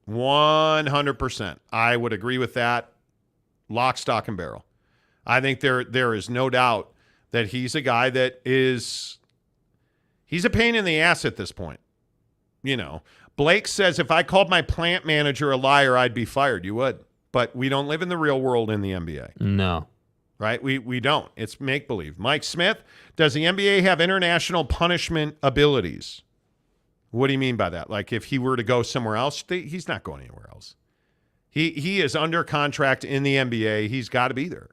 100%. I would agree with that. Lock, stock, and barrel. I think there is no doubt that he's a guy that he's a pain in the ass at this point. You know, Blake says, if I called my plant manager a liar, I'd be fired. You would. But we don't live in the real world in the NBA. No. Right? We don't. It's make-believe. Mike Smith, does the NBA have international punishment abilities? What do you mean by that? Like if he were to go somewhere else, he's not going anywhere else. He is under contract in the NBA. He's got to be there.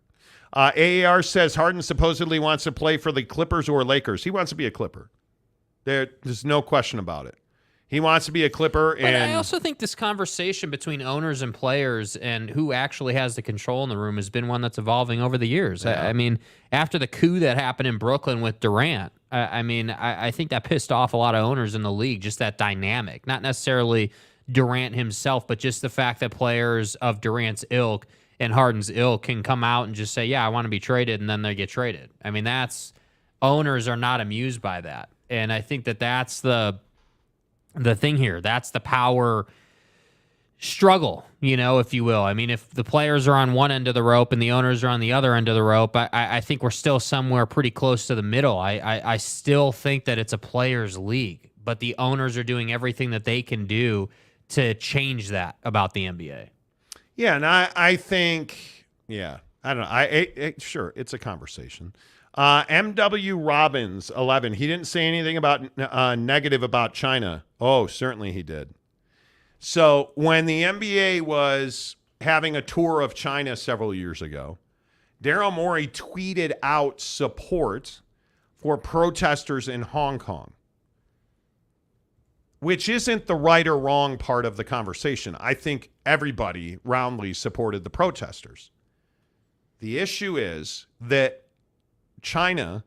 AAR says Harden supposedly wants to play for the Clippers or Lakers. He wants to be a Clipper. There's no question about it. He wants to be a Clipper. But I also think this conversation between owners and players and who actually has the control in the room has been one that's evolving over the years. Yeah. I mean, after the coup that happened in Brooklyn with Durant, I think that pissed off a lot of owners in the league, just that dynamic. Not necessarily Durant himself, but just the fact that players of Durant's ilk and Harden's ilk can come out and just say, yeah, I want to be traded, and then they get traded. I mean, owners are not amused by that. And I think that's the thing here. That's the power struggle, if you will. I mean, if the players are on one end of the rope and the owners are on the other end of the rope, I think we're still somewhere pretty close to the middle. I still think that it's a players' league, but the owners are doing everything that they can do to change that about the NBA. Yeah, and I think, I don't know. Sure, it's a conversation. MW Robbins, 11. He didn't say anything about negative about China. Oh, certainly he did. So when the NBA was having a tour of China several years ago, Daryl Morey tweeted out support for protesters in Hong Kong, which isn't the right or wrong part of the conversation. I think everybody roundly supported the protesters. The issue is that China,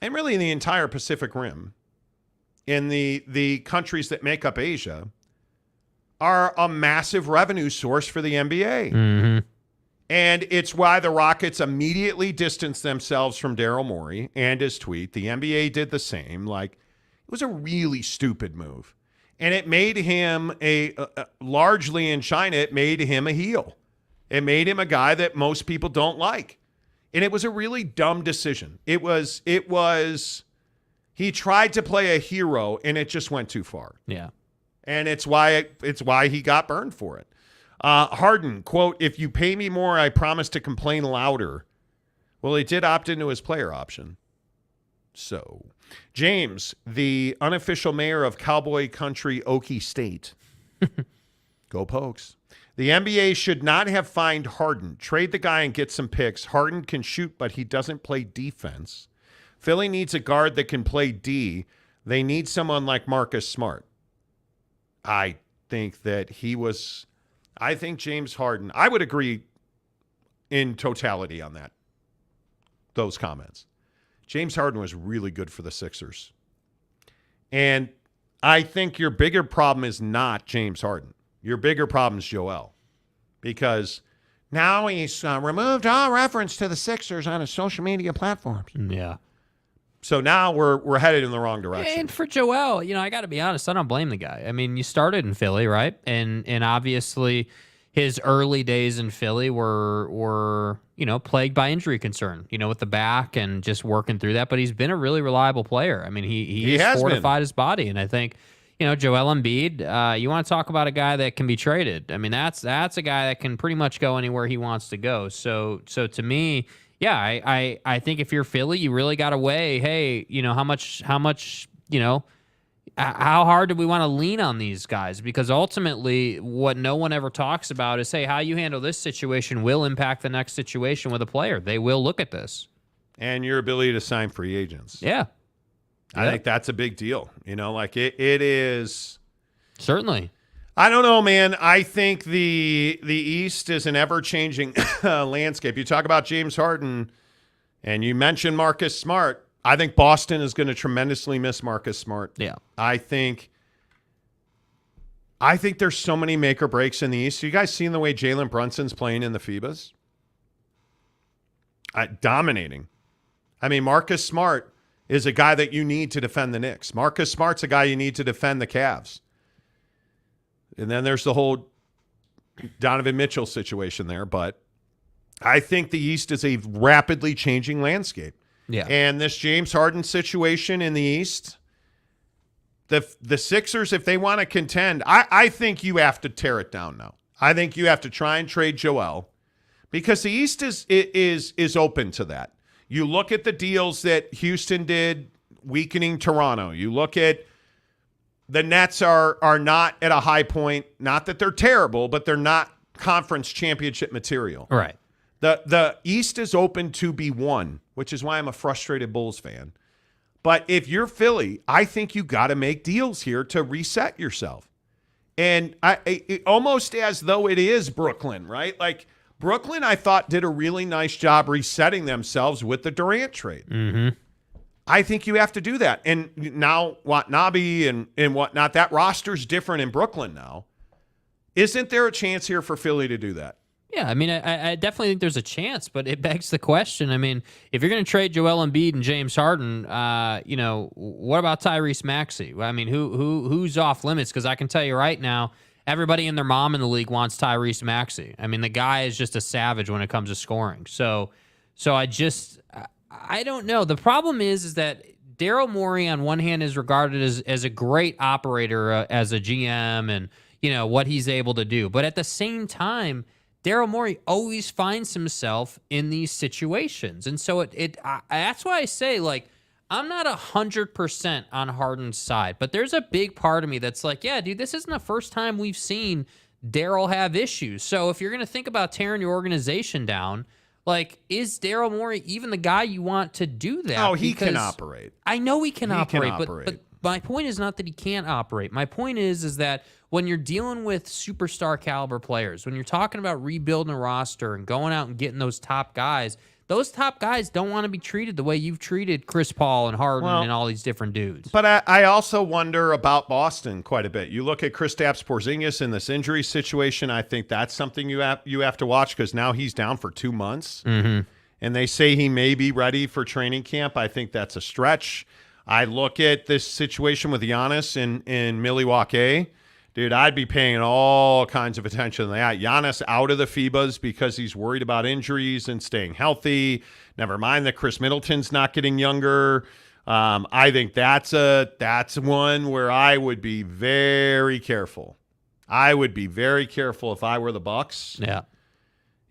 and really the entire Pacific Rim, in the countries that make up Asia, are a massive revenue source for the NBA. Mm-hmm. And it's why the Rockets immediately distanced themselves from Daryl Morey and his tweet. The NBA did the same. Like, it was a really stupid move. And it made him largely in China, it made him a heel. It made him a guy that most people don't like. And it was a really dumb decision. It was, he tried to play a hero and it just went too far. Yeah. And it's why he got burned for it. Harden, quote, "If you pay me more, I promise to complain louder." Well, he did opt into his player option. So, James, the unofficial mayor of cowboy country Okie State. Go Pokes. The NBA should not have fined Harden. Trade the guy and get some picks. Harden can shoot, but he doesn't play defense. Philly needs a guard that can play D. They need someone like Marcus Smart. I think James Harden, I would agree in totality on those comments. James Harden was really good for the Sixers. And I think your bigger problem is not James Harden. Your bigger problem is Joel. Because now he's removed all reference to the Sixers on his social media platforms. Yeah. So now we're headed in the wrong direction. And for Joel, I got to be honest, I don't blame the guy. I mean, you started in Philly, right? And obviously his early days in Philly were plagued by injury concern, with the back and just working through that. But he's been a really reliable player. I mean, he has fortified his body. And I think, Joel Embiid, you want to talk about a guy that can be traded. I mean, that's a guy that can pretty much go anywhere he wants to go. So to me, yeah, I think if you're Philly, you really got to weigh, hey, how hard do we want to lean on these guys? Because ultimately, what no one ever talks about is, hey, how you handle this situation will impact the next situation with a player. They will look at this. And your ability to sign free agents. Yeah. I think that's a big deal. It is. Certainly. I don't know, man. I think the East is an ever-changing landscape. You talk about James Harden, and you mentioned Marcus Smart. I think Boston is going to tremendously miss Marcus Smart. Yeah. I think there's so many make or breaks in the East. You guys seen the way Jalen Brunson's playing in the FIBAs? Dominating. I mean, Marcus Smart is a guy that you need to defend the Knicks. Marcus Smart's a guy you need to defend the Cavs. And then there's the whole Donovan Mitchell situation there. But I think the East is a rapidly changing landscape. Yeah. And this James Harden situation in the East, the Sixers, if they want to contend, I think you have to tear it down now. I think you have to try and trade Joel because the East is open to that. You look at the deals that Houston did, weakening Toronto. You look at the Nets are not at a high point. Not that they're terrible, but they're not conference championship material. Right. The East is open to be won, which is why I'm a frustrated Bulls fan. But if you're Philly, I think you got to make deals here to reset yourself. And it almost as though it is Brooklyn, right? Like Brooklyn, I thought, did a really nice job resetting themselves with the Durant trade. Mm-hmm. I think you have to do that. And now Watanabe and whatnot, that roster's different in Brooklyn now. Isn't there a chance here for Philly to do that? Yeah, I mean, I definitely think there's a chance, but it begs the question. I mean, if you're going to trade Joel Embiid and James Harden, what about Tyrese Maxey? I mean, who's off limits? Because I can tell you right now, everybody and their mom in the league wants Tyrese Maxey. I mean, the guy is just a savage when it comes to scoring. So I don't know. The problem is that Daryl Morey, on one hand, is regarded as a great operator as a GM and, what he's able to do. But at the same time, Daryl Morey always finds himself in these situations. And so that's why I say, like, I'm not 100% on Harden's side, but there's a big part of me that's like, yeah, dude, this isn't the first time we've seen Daryl have issues. So if you're going to think about tearing your organization down, like, is Daryl Morey even the guy you want to do that? Oh, he can operate. I know he can operate. But my point is not that he can't operate. My point is that when you're dealing with superstar caliber players, when you're talking about rebuilding a roster and going out and getting those top guys don't want to be treated the way you've treated Chris Paul and Harden and all these different dudes. But I also wonder about Boston quite a bit. You look at Kristaps Porzingis in this injury situation. I think that's something you have to watch because now he's down for 2 months. Mm-hmm. And they say he may be ready for training camp. I think that's a stretch. I look at this situation with Giannis in Milwaukee. Dude, I'd be paying all kinds of attention to that. Giannis out of the FIBAs because he's worried about injuries and staying healthy. Never mind that Chris Middleton's not getting younger. I think that's one where I would be very careful. I would be very careful if I were the Bucks. Yeah.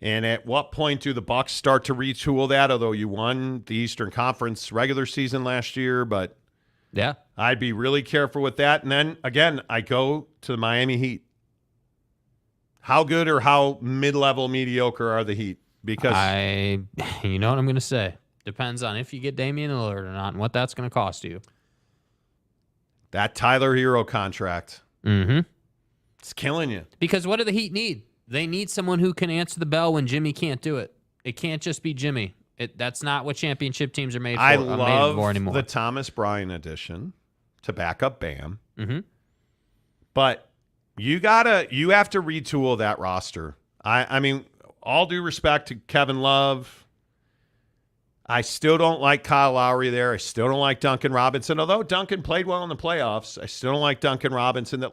And at what point do the Bucks start to retool that? Although you won the Eastern Conference regular season last year, but yeah, I'd be really careful with that. And then, again, I go to the Miami Heat. How good or how mid-level mediocre are the Heat? Because you know what I'm going to say. Depends on if you get Damian Lillard or not and what that's going to cost you. That Tyler Hero contract. Mm-hmm. It's killing you. Because what do the Heat need? They need someone who can answer the bell when Jimmy can't do it. It can't just be Jimmy. That's not what championship teams are made for. I made love for anymore. the Thomas Bryant addition to back up Bam. Mm-hmm. But you have to retool that roster. I mean, all due respect to Kevin Love, I still don't like Kyle Lowry there. I still don't like Duncan Robinson. Although Duncan played well in the playoffs, I still don't like Duncan Robinson.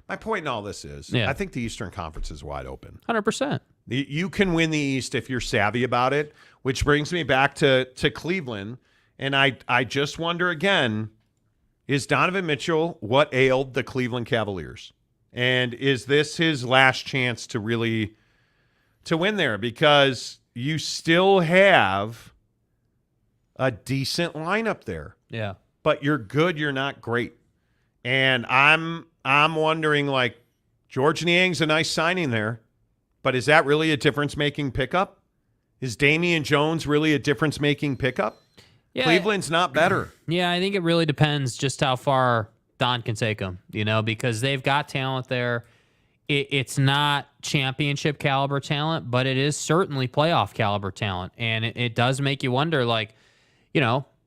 My point in all this is, I think the Eastern Conference is wide open. 100%. You can win the East if you're savvy about it, which brings me back to Cleveland. And I just wonder again, is Donovan Mitchell what ailed the Cleveland Cavaliers? And is this his last chance to really to win there? Because you still have a decent lineup there. Yeah. But you're good, you're not great. And I'm wondering, like, George Niang's a nice signing there, but is that really a difference-making pickup? Is Damian Jones really a difference-making pickup? Yeah, Cleveland's not better. Yeah, I think it really depends just how far Don can take them, because they've got talent there. It's not championship caliber talent, but it is certainly playoff caliber talent. And it does make you wonder, like,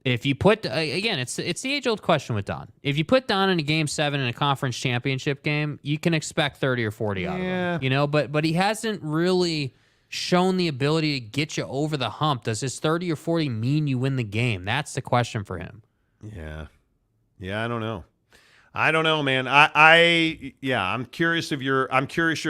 if you put, again, it's the age-old question with Don. If you put Don in a Game 7 in a conference championship game, you can expect 30 or 40 out of him. But he hasn't really shown the ability to get you over the hump. Does his 30 or 40 mean you win the game? That's the question for him. Yeah, I don't know. I don't know, man. I'm curious your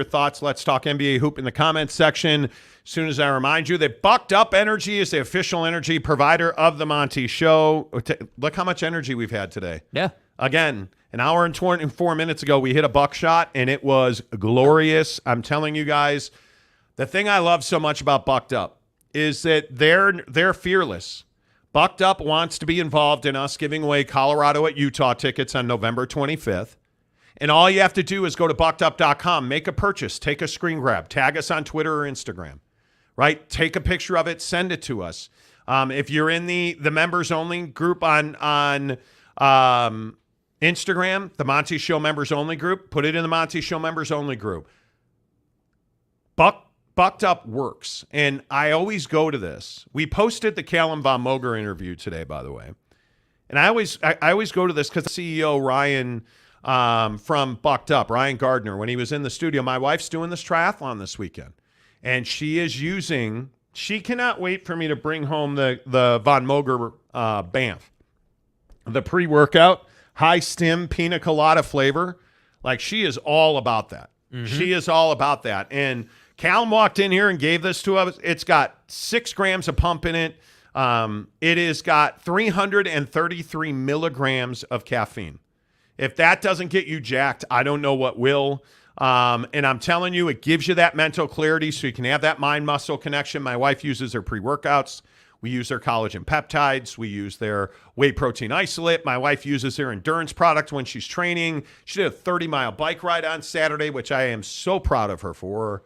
thoughts. Let's talk NBA hoop in the comments section. As soon as I remind you that Bucked Up Energy is the official energy provider of the Monty Show. Look how much energy we've had today. Yeah. Again, an hour and 24 minutes ago, we hit a buckshot, and it was glorious. I'm telling you guys, the thing I love so much about Bucked Up is that they're fearless. Bucked Up wants to be involved in us giving away Colorado at Utah tickets on November 25th. And all you have to do is go to buckedup.com, make a purchase, take a screen grab, tag us on Twitter or Instagram, right? Take a picture of it, send it to us. If you're in the members only group on Instagram, the Monty Show members only group, put it in the Monty Show members only group. Bucked Up works, and I always go to this. We posted the Callum Von Moger interview today, by the way, and I always go to this because the CEO Ryan from Bucked Up, Ryan Gardner, when he was in the studio, my wife's doing this triathlon this weekend, and she cannot wait for me to bring home the Von Moger Banff, the pre-workout high stim pina colada flavor. Like, she is all about that. Mm-hmm. She is all about that, and Callum walked in here and gave this to us. It's got 6 grams of pump in it. It has got 333 milligrams of caffeine. If that doesn't get you jacked, I don't know what will. And I'm telling you, it gives you that mental clarity so you can have that mind-muscle connection. My wife uses her pre-workouts. We use their collagen peptides. We use their whey protein isolate. My wife uses their endurance product when she's training. She did a 30-mile bike ride on Saturday, which I am so proud of her for.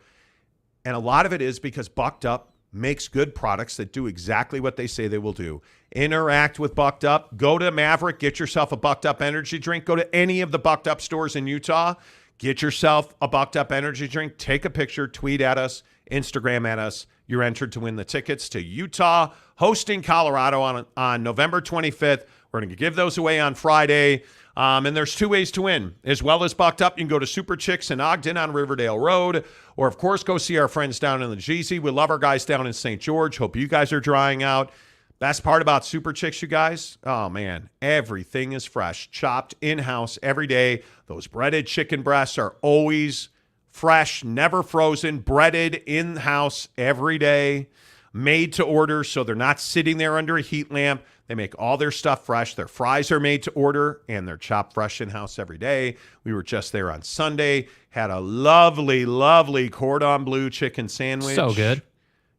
And a lot of it is because Bucked Up makes good products that do exactly what they say they will do. Interact with Bucked Up. Go to Maverick. Get yourself a Bucked Up energy drink. Go to any of the Bucked Up stores in Utah. Get yourself a Bucked Up energy drink. Take a picture. Tweet at us. Instagram at us. You're entered to win the tickets to Utah, hosting Colorado on November 25th. We're going to give those away on Friday. And there's 2 ways to win. As well as Bucked Up, you can go to Super Chicks in Ogden on Riverdale Road. Or, of course, go see our friends down in the Jeezy. We love our guys down in St. George. Hope you guys are drying out. Best part about Super Chicks, you guys, oh, man, everything is fresh. Chopped in-house every day. Those breaded chicken breasts are always fresh, never frozen, breaded in-house every day, made to order, so they're not sitting there under a heat lamp. They make all their stuff fresh. Their fries are made to order, and they're chopped fresh in-house every day. We were just there on Sunday, had a lovely, lovely cordon bleu chicken sandwich. So good.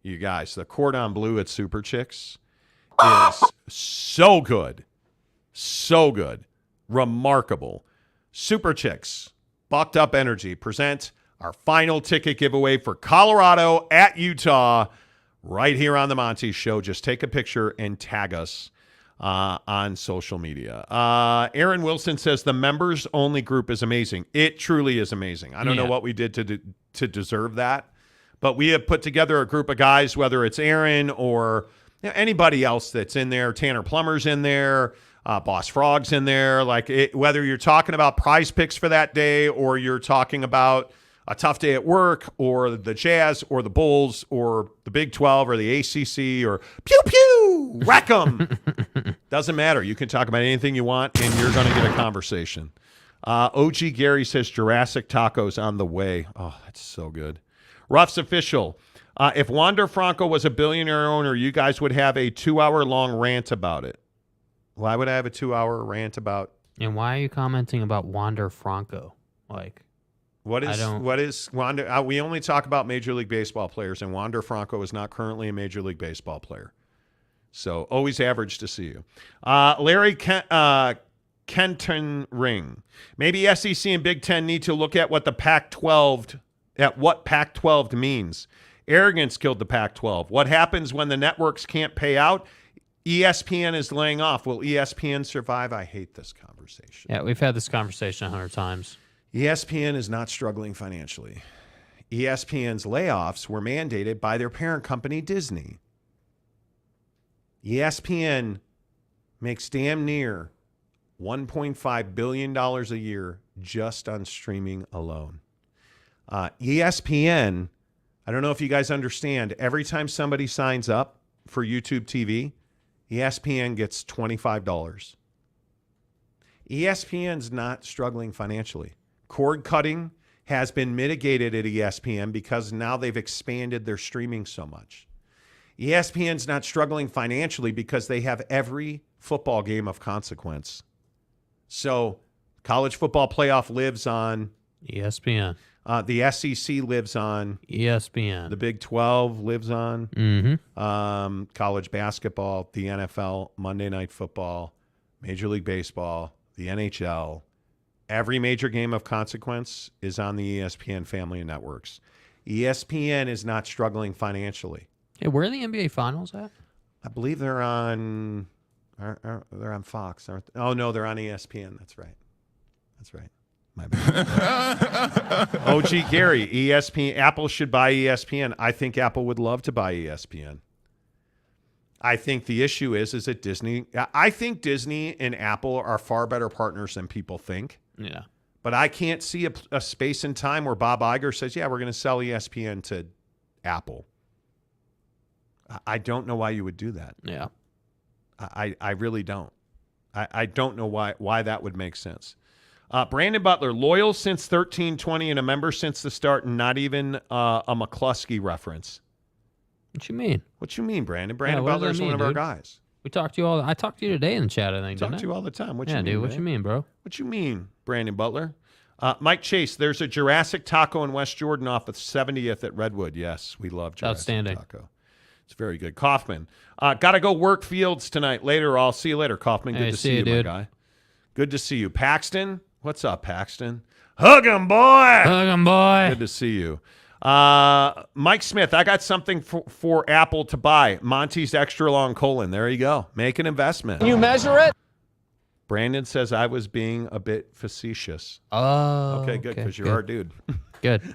You guys, the cordon bleu at Super Chicks is so good. So good. Remarkable. Super Chicks, Bucked Up Energy, present our final ticket giveaway for Colorado at Utah right here on the Monty Show. Just take a picture and tag us on social media. Aaron Wilson says the members-only group is amazing. It truly is amazing. I don't know what we did to deserve that, but we have put together a group of guys, whether it's Aaron or anybody else that's in there. Tanner Plummer's in there. Boss Frog's in there. Whether you're talking about prize picks for that day or you're talking about a tough day at work or the Jazz or the Bulls or the Big 12 or the ACC or pew pew, whack 'em. Doesn't matter. You can talk about anything you want and you're going to get a conversation. OG Gary says Jurassic Tacos on the way. Oh, that's so good. Ruff's Official. If Wander Franco was a billionaire owner, you guys would have a 2-hour-long rant about it. Why would I have a 2-hour rant about? And why are you commenting about Wander Franco? What is Wander? We only talk about Major League Baseball players, and Wander Franco is not currently a Major League Baseball player. So always average to see you. Larry Kenton Ring. Maybe SEC and Big Ten need to look at what Pac-12 means. Arrogance killed the Pac-12. What happens when the networks can't pay out? ESPN is laying off. Will ESPN survive? I hate this conversation. Yeah, we've had this conversation 100 times. ESPN is not struggling financially. ESPN's layoffs were mandated by their parent company, Disney. ESPN makes damn near $1.5 billion a year just on streaming alone. ESPN, I don't know if you guys understand, every time somebody signs up for YouTube TV, ESPN gets $25. ESPN's not struggling financially. Cord cutting has been mitigated at ESPN because now they've expanded their streaming so much. ESPN's not struggling financially because they have every football game of consequence. So college football playoff lives on ESPN. The SEC lives on ESPN. The Big 12 lives on college basketball, the NFL, Monday Night Football, Major League Baseball, the NHL. Every major game of consequence is on the ESPN family of networks. ESPN is not struggling financially. Hey, where are the NBA Finals at? I believe they're on. They're on Fox, aren't they? Oh no, they're on ESPN. That's right. My bad. OG Gary, ESPN. Apple should buy ESPN. I think Apple would love to buy ESPN. I think the issue is that Disney. I think Disney and Apple are far better partners than people think. Yeah. But I can't see a space in time where Bob Iger says, "Yeah, we're going to sell ESPN to Apple." I don't know why you would do that. Yeah. I really don't. I don't know why that would make sense. Brandon Butler, loyal since 1320 and a member since the start, and not even a McCluskey reference. What you mean? What you mean, Brandon? Brandon Butler is one of our guys. We talked to you all. I talked to you today in the chat, I think. Talk to you all the time. What you mean, dude? What man? you mean, bro? What you mean, Brandon Butler? Mike Chase, there's a Jurassic Taco in West Jordan off of 70th at Redwood. Yes, we love Jurassic Outstanding. Taco. It's very good. Kaufman, got to go work fields tonight. Later, I'll see you later, Kaufman. Good to see you, dude. my guy. Good to see you. Paxton, what's up, Paxton? Hug 'em, boy. Hug 'em, boy. Good to see you. Mike Smith, I got something for Apple to buy. Monty's extra long colon. There you go. Make an investment. You measure it? Brandon says I was being a bit facetious. Oh, okay, good, because you're our dude. Good.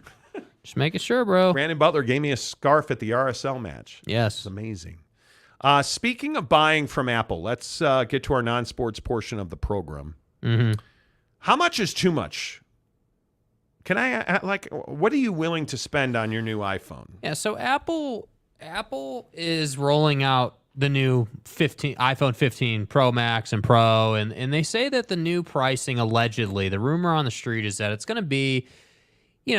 Just making sure, bro. Brandon Butler gave me a scarf at the RSL match. Yes. It's amazing. Speaking of buying from Apple, let's get to our non-sports portion of the program. Mm-hmm. How much is too much? Can I, what are you willing to spend on your new iPhone? Yeah, so Apple is rolling out the new iPhone 15 Pro Max and Pro, and they say that the new pricing, allegedly, the rumor on the street is that it's going to be,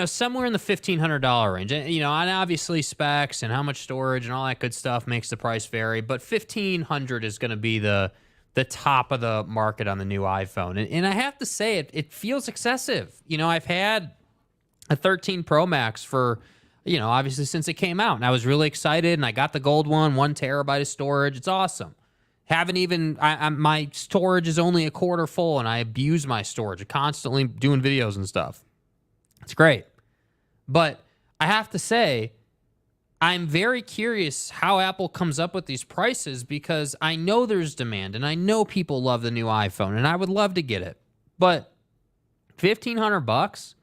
somewhere in the $1,500 range. And, and obviously specs and how much storage and all that good stuff makes the price vary, but $1,500 is going to be the top of the market on the new iPhone. And I have to say, it feels excessive. I've had a 13 Pro Max for, obviously since it came out, and I was really excited, and I got the gold one, 1 terabyte of storage. It's awesome. Haven't even, my storage is only a quarter full, and I abuse my storage. I'm constantly doing videos and stuff. It's great. But I have to say, I'm very curious how Apple comes up with these prices, because I know there's demand, and I know people love the new iPhone, and I would love to get it. But $1,500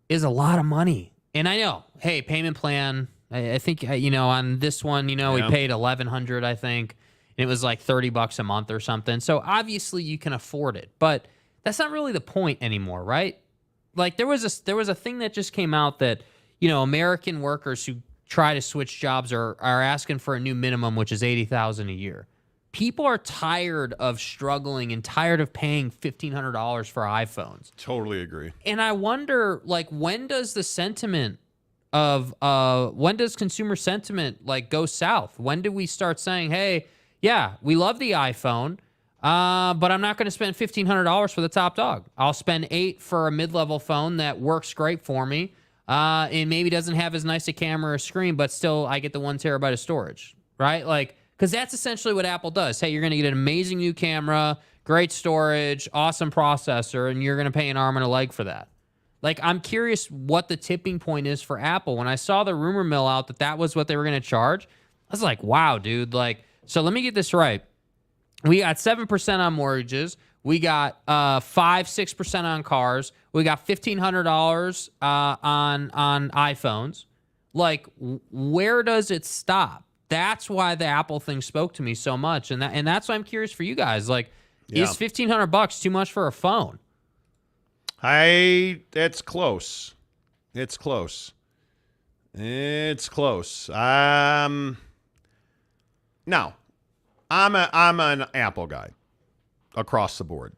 is a lot of money. And I know, hey, payment plan, I think, on this one, we paid $1,100, I think. And it was like $30 a month or something. So obviously you can afford it. But that's not really the point anymore, right? Like there was a thing that just came out that, American workers who try to switch jobs are asking for a new minimum, which is $80,000 a year. People are tired of struggling and tired of paying $1,500 for iPhones. Totally agree. And I wonder, when does the sentiment of when does consumer sentiment go south? When do we start saying, hey, yeah, we love the iPhone, but I'm not going to spend $1,500 for the top dog. I'll spend $800 for a mid-level phone that works great for me, and maybe doesn't have as nice a camera or screen, but still I get the 1 terabyte of storage, right? Because that's essentially what Apple does. Hey, you're going to get an amazing new camera, great storage, awesome processor, and you're going to pay an arm and a leg for that. I'm curious what the tipping point is for Apple. When I saw the rumor mill out that was what they were going to charge, I was like, wow, dude. So let me get this right. We got 7% on mortgages. We got 5-6% on cars. We got $1,500 on iPhones. Where does it stop? That's why the Apple thing spoke to me so much, and that's why I'm curious for you guys. Is $1,500 too much for a phone? It's close. It's close. No, I'm an Apple guy across the board.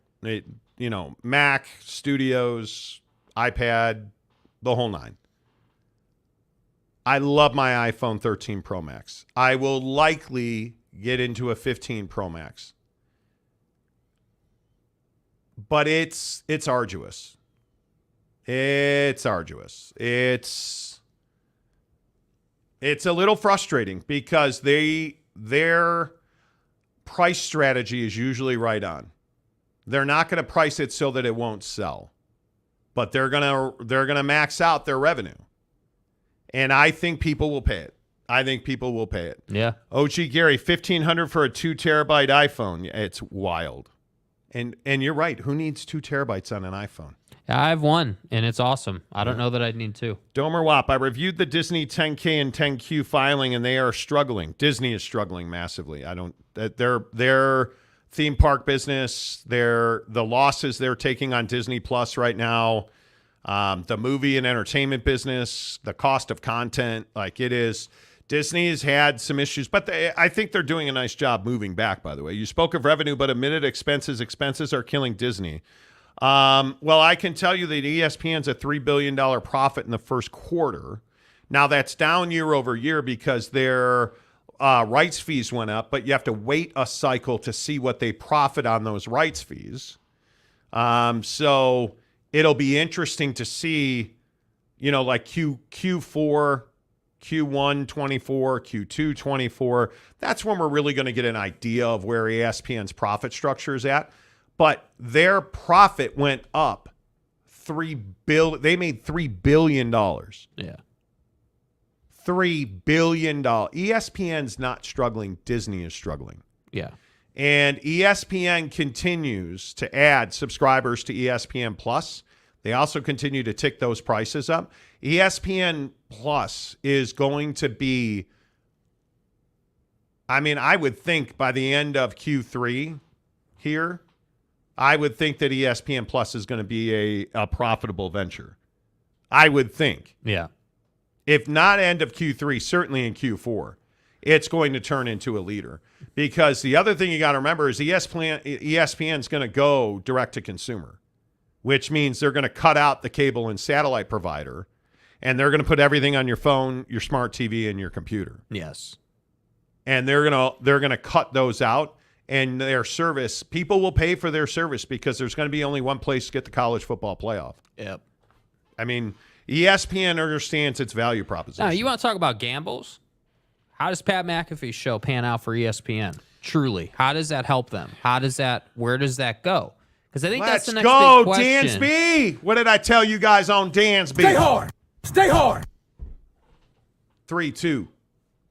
Mac, Studios, iPad, the whole nine. I love my iPhone 13 Pro Max. I will likely get into a 15 Pro Max. But it's arduous. It's arduous. It's a little frustrating because their price strategy is usually right on. They're not going to price it so that it won't sell. But they're going to max out their revenue. And I think people will pay it. Yeah. OG Gary, $1,500 for a 2 terabyte iPhone. It's wild. And you're right. Who needs 2 terabytes on an iPhone? I have one, and it's awesome. I don't know that I'd need 2. Domer Wap, I reviewed the Disney 10K and 10Q filing, and they are struggling. Disney is struggling massively. Their theme park business, the losses they're taking on Disney Plus right now, the movie and entertainment business, the cost of content, it is. Disney has had some issues, but I think they're doing a nice job moving back, by the way. You spoke of revenue, but admitted expenses. Expenses are killing Disney. Well, I can tell you that ESPN's a $3 billion profit in the first quarter. Now, that's down year over year because their rights fees went up, but you have to wait a cycle to see what they profit on those rights fees. So it'll be interesting to see, like Q4, Q1 24, Q2 24. That's when we're really going to get an idea of where ESPN's profit structure is at. But their profit went up they made $3 billion. Yeah. $3 billion. ESPN's not struggling. Disney is struggling. Yeah. And ESPN continues to add subscribers to ESPN Plus. They also continue to tick those prices up. ESPN Plus is going to be, I would think by the end of Q3 here, I would think that ESPN Plus is going to be a profitable venture. I would think. Yeah. If not end of Q3, certainly in Q4, it's going to turn into a leader. Because the other thing you got to remember is ESPN's going to go direct to consumer, which means they're going to cut out the cable and satellite provider, and they're going to put everything on your phone, your smart TV, and your computer. Yes. And they're going to cut those out, and their service, people will pay for their service because there's going to be only one place to get the college football playoff. Yep. ESPN understands its value proposition. Now, you want to talk about gambles? How does Pat McAfee's show pan out for ESPN? Truly, how does that help them? Where does that go? Because I think that's the next big question. Dansby! What did I tell you guys on Dansby? Stay hard! Stay hard! 3-2.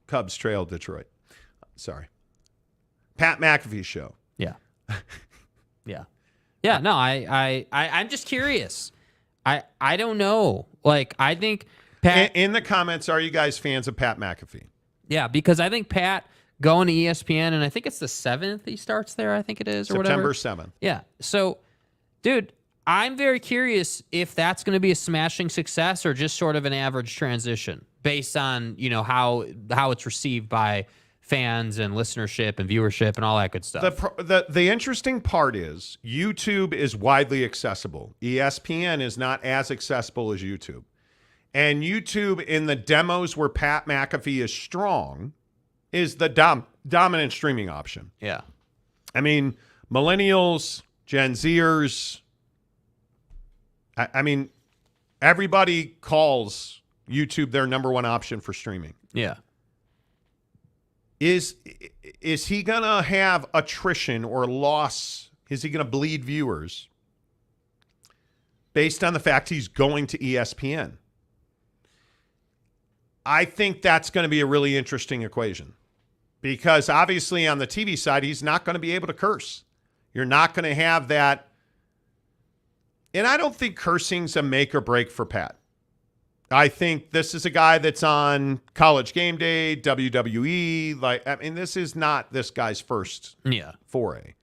Cubs trail Detroit. Sorry. Pat McAfee show. Yeah. Yeah. Yeah, no, I'm just curious. I don't know. I think Pat... In the comments, are you guys fans of Pat McAfee? Yeah, because I think Pat going to ESPN, and I think it's the 7th he starts there, I think it is, or whatever. September 7th. Yeah. So, dude, I'm very curious if that's going to be a smashing success or just sort of an average transition based on, how it's received by fans and listenership and viewership and all that good stuff. The interesting part is YouTube is widely accessible. ESPN is not as accessible as YouTube. And YouTube, in the demos where Pat McAfee is strong, is the dominant streaming option. Yeah. Millennials, Gen Zers, everybody calls YouTube their number one option for streaming. Yeah. Is he going to have attrition or loss? Is he going to bleed viewers based on the fact he's going to ESPN? I think that's going to be a really interesting equation because obviously on the TV side, he's not going to be able to curse. You're not going to have that. And I don't think cursing's a make or break for Pat. I think this is a guy that's on College Game Day, WWE. This is not this guy's first foray.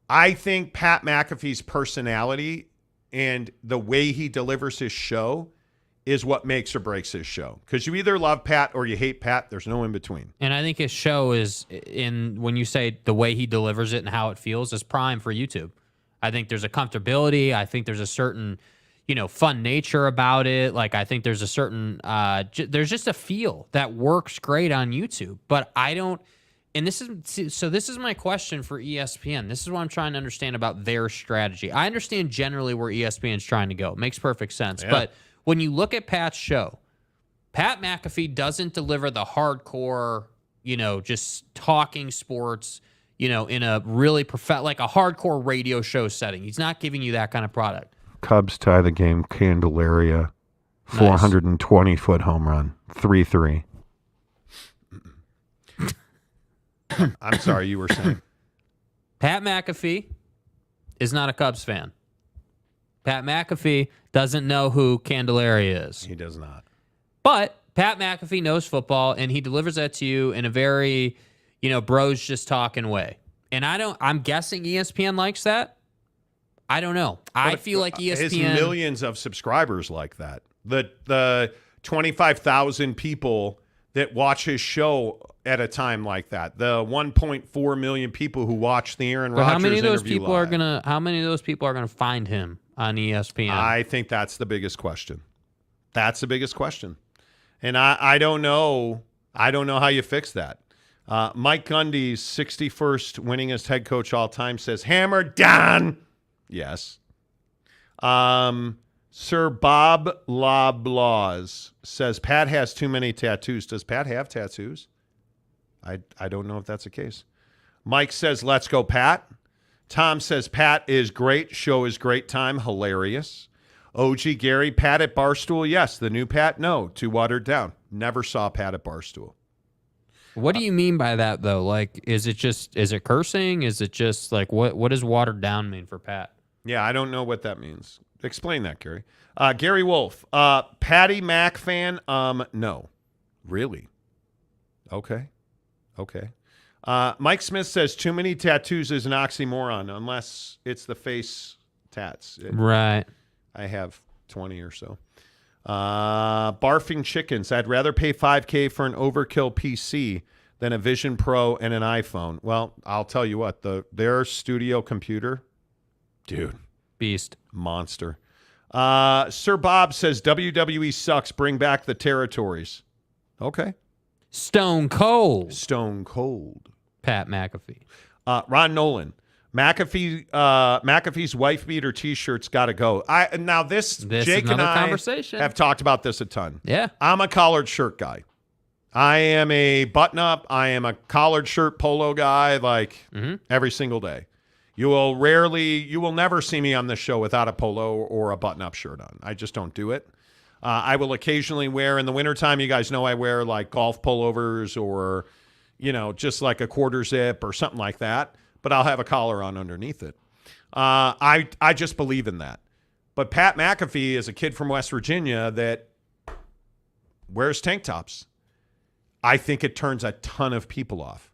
I think Pat McAfee's personality and the way he delivers his show is what makes or breaks his show. Because you either love Pat or you hate Pat. There's no in between. And I think his show is, when you say the way he delivers it and how it feels, is prime for YouTube. I think there's a comfortability. I think there's a certain, fun nature about it. I think there's a certain, there's just a feel that works great on YouTube. But I don't, and this is my question for ESPN. This is what I'm trying to understand about their strategy. I understand generally where ESPN's trying to go. It makes perfect sense. Yeah. But when you look at Pat's show, Pat McAfee doesn't deliver the hardcore, just talking sports, in a really a hardcore radio show setting. He's not giving you that kind of product. Cubs tie the game, Candelaria, 420-foot home run, 3-3. I'm sorry, you were saying. Pat McAfee is not a Cubs fan. Pat McAfee doesn't know who Candelaria is. He does not. But Pat McAfee knows football, and he delivers that to you in a very, bros just talking way. And I'm guessing ESPN likes that. I don't know. I feel like ESPN... His millions of subscribers like that. The 25,000 people that watch his show at a time like that. The 1.4 million people who watch the Aaron Rodgers interview live. How many of those people are gonna find him on ESPN? I think that's the biggest question. That's the biggest question. And I don't know. I don't know how you fix that. Mike Gundy's 61st winningest head coach all time says, hammer down. Yes. Sir Bob Loblaws says Pat has too many tattoos. Does Pat have tattoos? I don't know if that's the case. Mike says, let's go, Pat. Tom says, Pat is great. Show is great time. Hilarious. OG Gary, Pat at Barstool? Yes. The new Pat? No. Too watered down. Never saw Pat at Barstool. What do you mean by that, though? Like, is it cursing? Is it just like, what does watered down mean for Pat? Yeah, I don't know what that means. Explain that, Gary. Gary Wolf, Patty Mac fan? No. Really? Okay. Mike Smith says too many tattoos is an oxymoron unless it's the face tats. Right. I have 20 or so. Barfing Chickens. I'd rather pay $5,000 for an overkill PC than a Vision Pro and an iPhone. Well, I'll tell you what, their studio computer, dude. Beast. Monster. Sir Bob says WWE sucks. Bring back the territories. Okay. Stone Cold. Pat McAfee. Ron Nolan. McAfee's wife beater T-shirts got to go. This Jake and I conversation. Have talked about this a ton. Yeah. I'm a collared shirt guy. I am a button-up. I am a collared shirt polo guy, every single day. You will never see me on this show without a polo or a button-up shirt on. I just don't do it. I will occasionally wear, in the wintertime, you guys know I wear like golf pullovers or, just like a quarter zip or something like that. But I'll have a collar on underneath it. I just believe in that. But Pat McAfee is a kid from West Virginia that wears tank tops. I think it turns a ton of people off.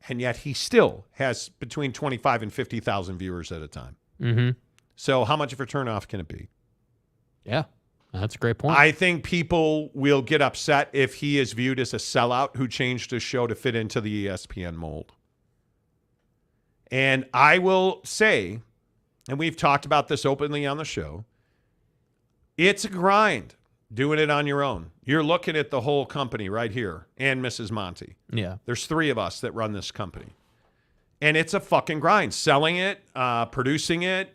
And yet he still has between 25 and 50,000 viewers at a time. Mm-hmm. So how much of a turnoff can it be? Yeah, that's a great point. I think people will get upset if he is viewed as a sellout who changed his show to fit into the ESPN mold. And I will say, and we've talked about this openly on the show, it's a grind doing it on your own. You're looking at the whole company right here and Mrs. Monty. Yeah. There's 3 of us that run this company. And it's a fucking grind. Selling it, producing it,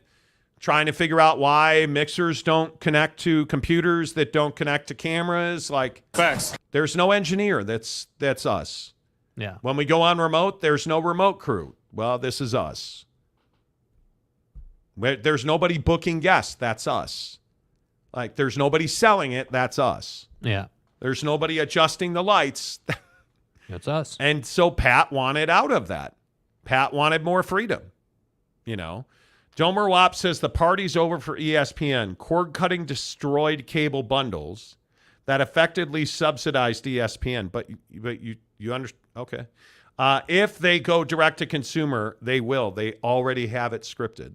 trying to figure out why mixers don't connect to computers that don't connect to cameras. Facts. There's no engineer. That's us. Yeah. When we go on remote, there's no remote crew. Well, this is us. There's nobody booking guests. That's us. There's nobody selling it. That's us. Yeah. There's nobody adjusting the lights. That's us. And so Pat wanted out of that. Pat wanted more freedom. Domer Wap says the party's over for ESPN. Cord cutting destroyed cable bundles that effectively subsidized ESPN. But you understand? Okay. If they go direct to consumer, they will. They already have it scripted.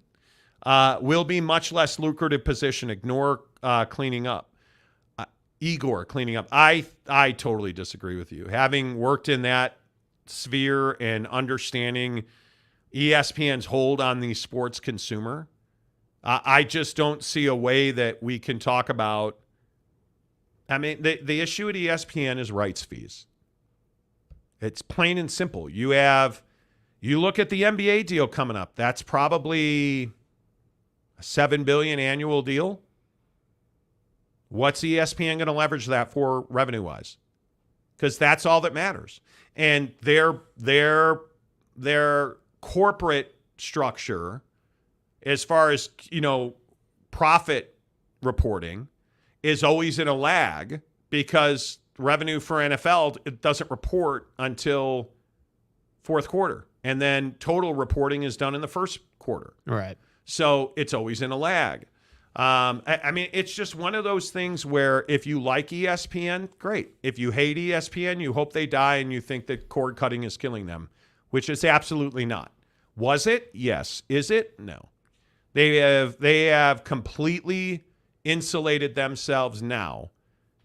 Will be much less lucrative position. Ignore cleaning up. Igor cleaning up. I totally disagree with you. Having worked in that sphere and understanding ESPN's hold on the sports consumer, I just don't see a way that we can talk about. I mean, the issue at ESPN is rights fees. It's plain and simple. You look at the NBA deal coming up. That's probably a $7 billion annual deal. What's ESPN going to leverage that for revenue-wise? Because that's all that matters. And their corporate structure, as far as profit reporting, is always in a lag because revenue for NFL, it doesn't report until fourth quarter. And then total reporting is done in the first quarter. Right. So it's always in a lag. I mean, it's just one of those things where if you like ESPN, great. If you hate ESPN, you hope they die and you think that cord cutting is killing them, which is absolutely not. Was it? Yes. Is it? No. They have completely insulated themselves now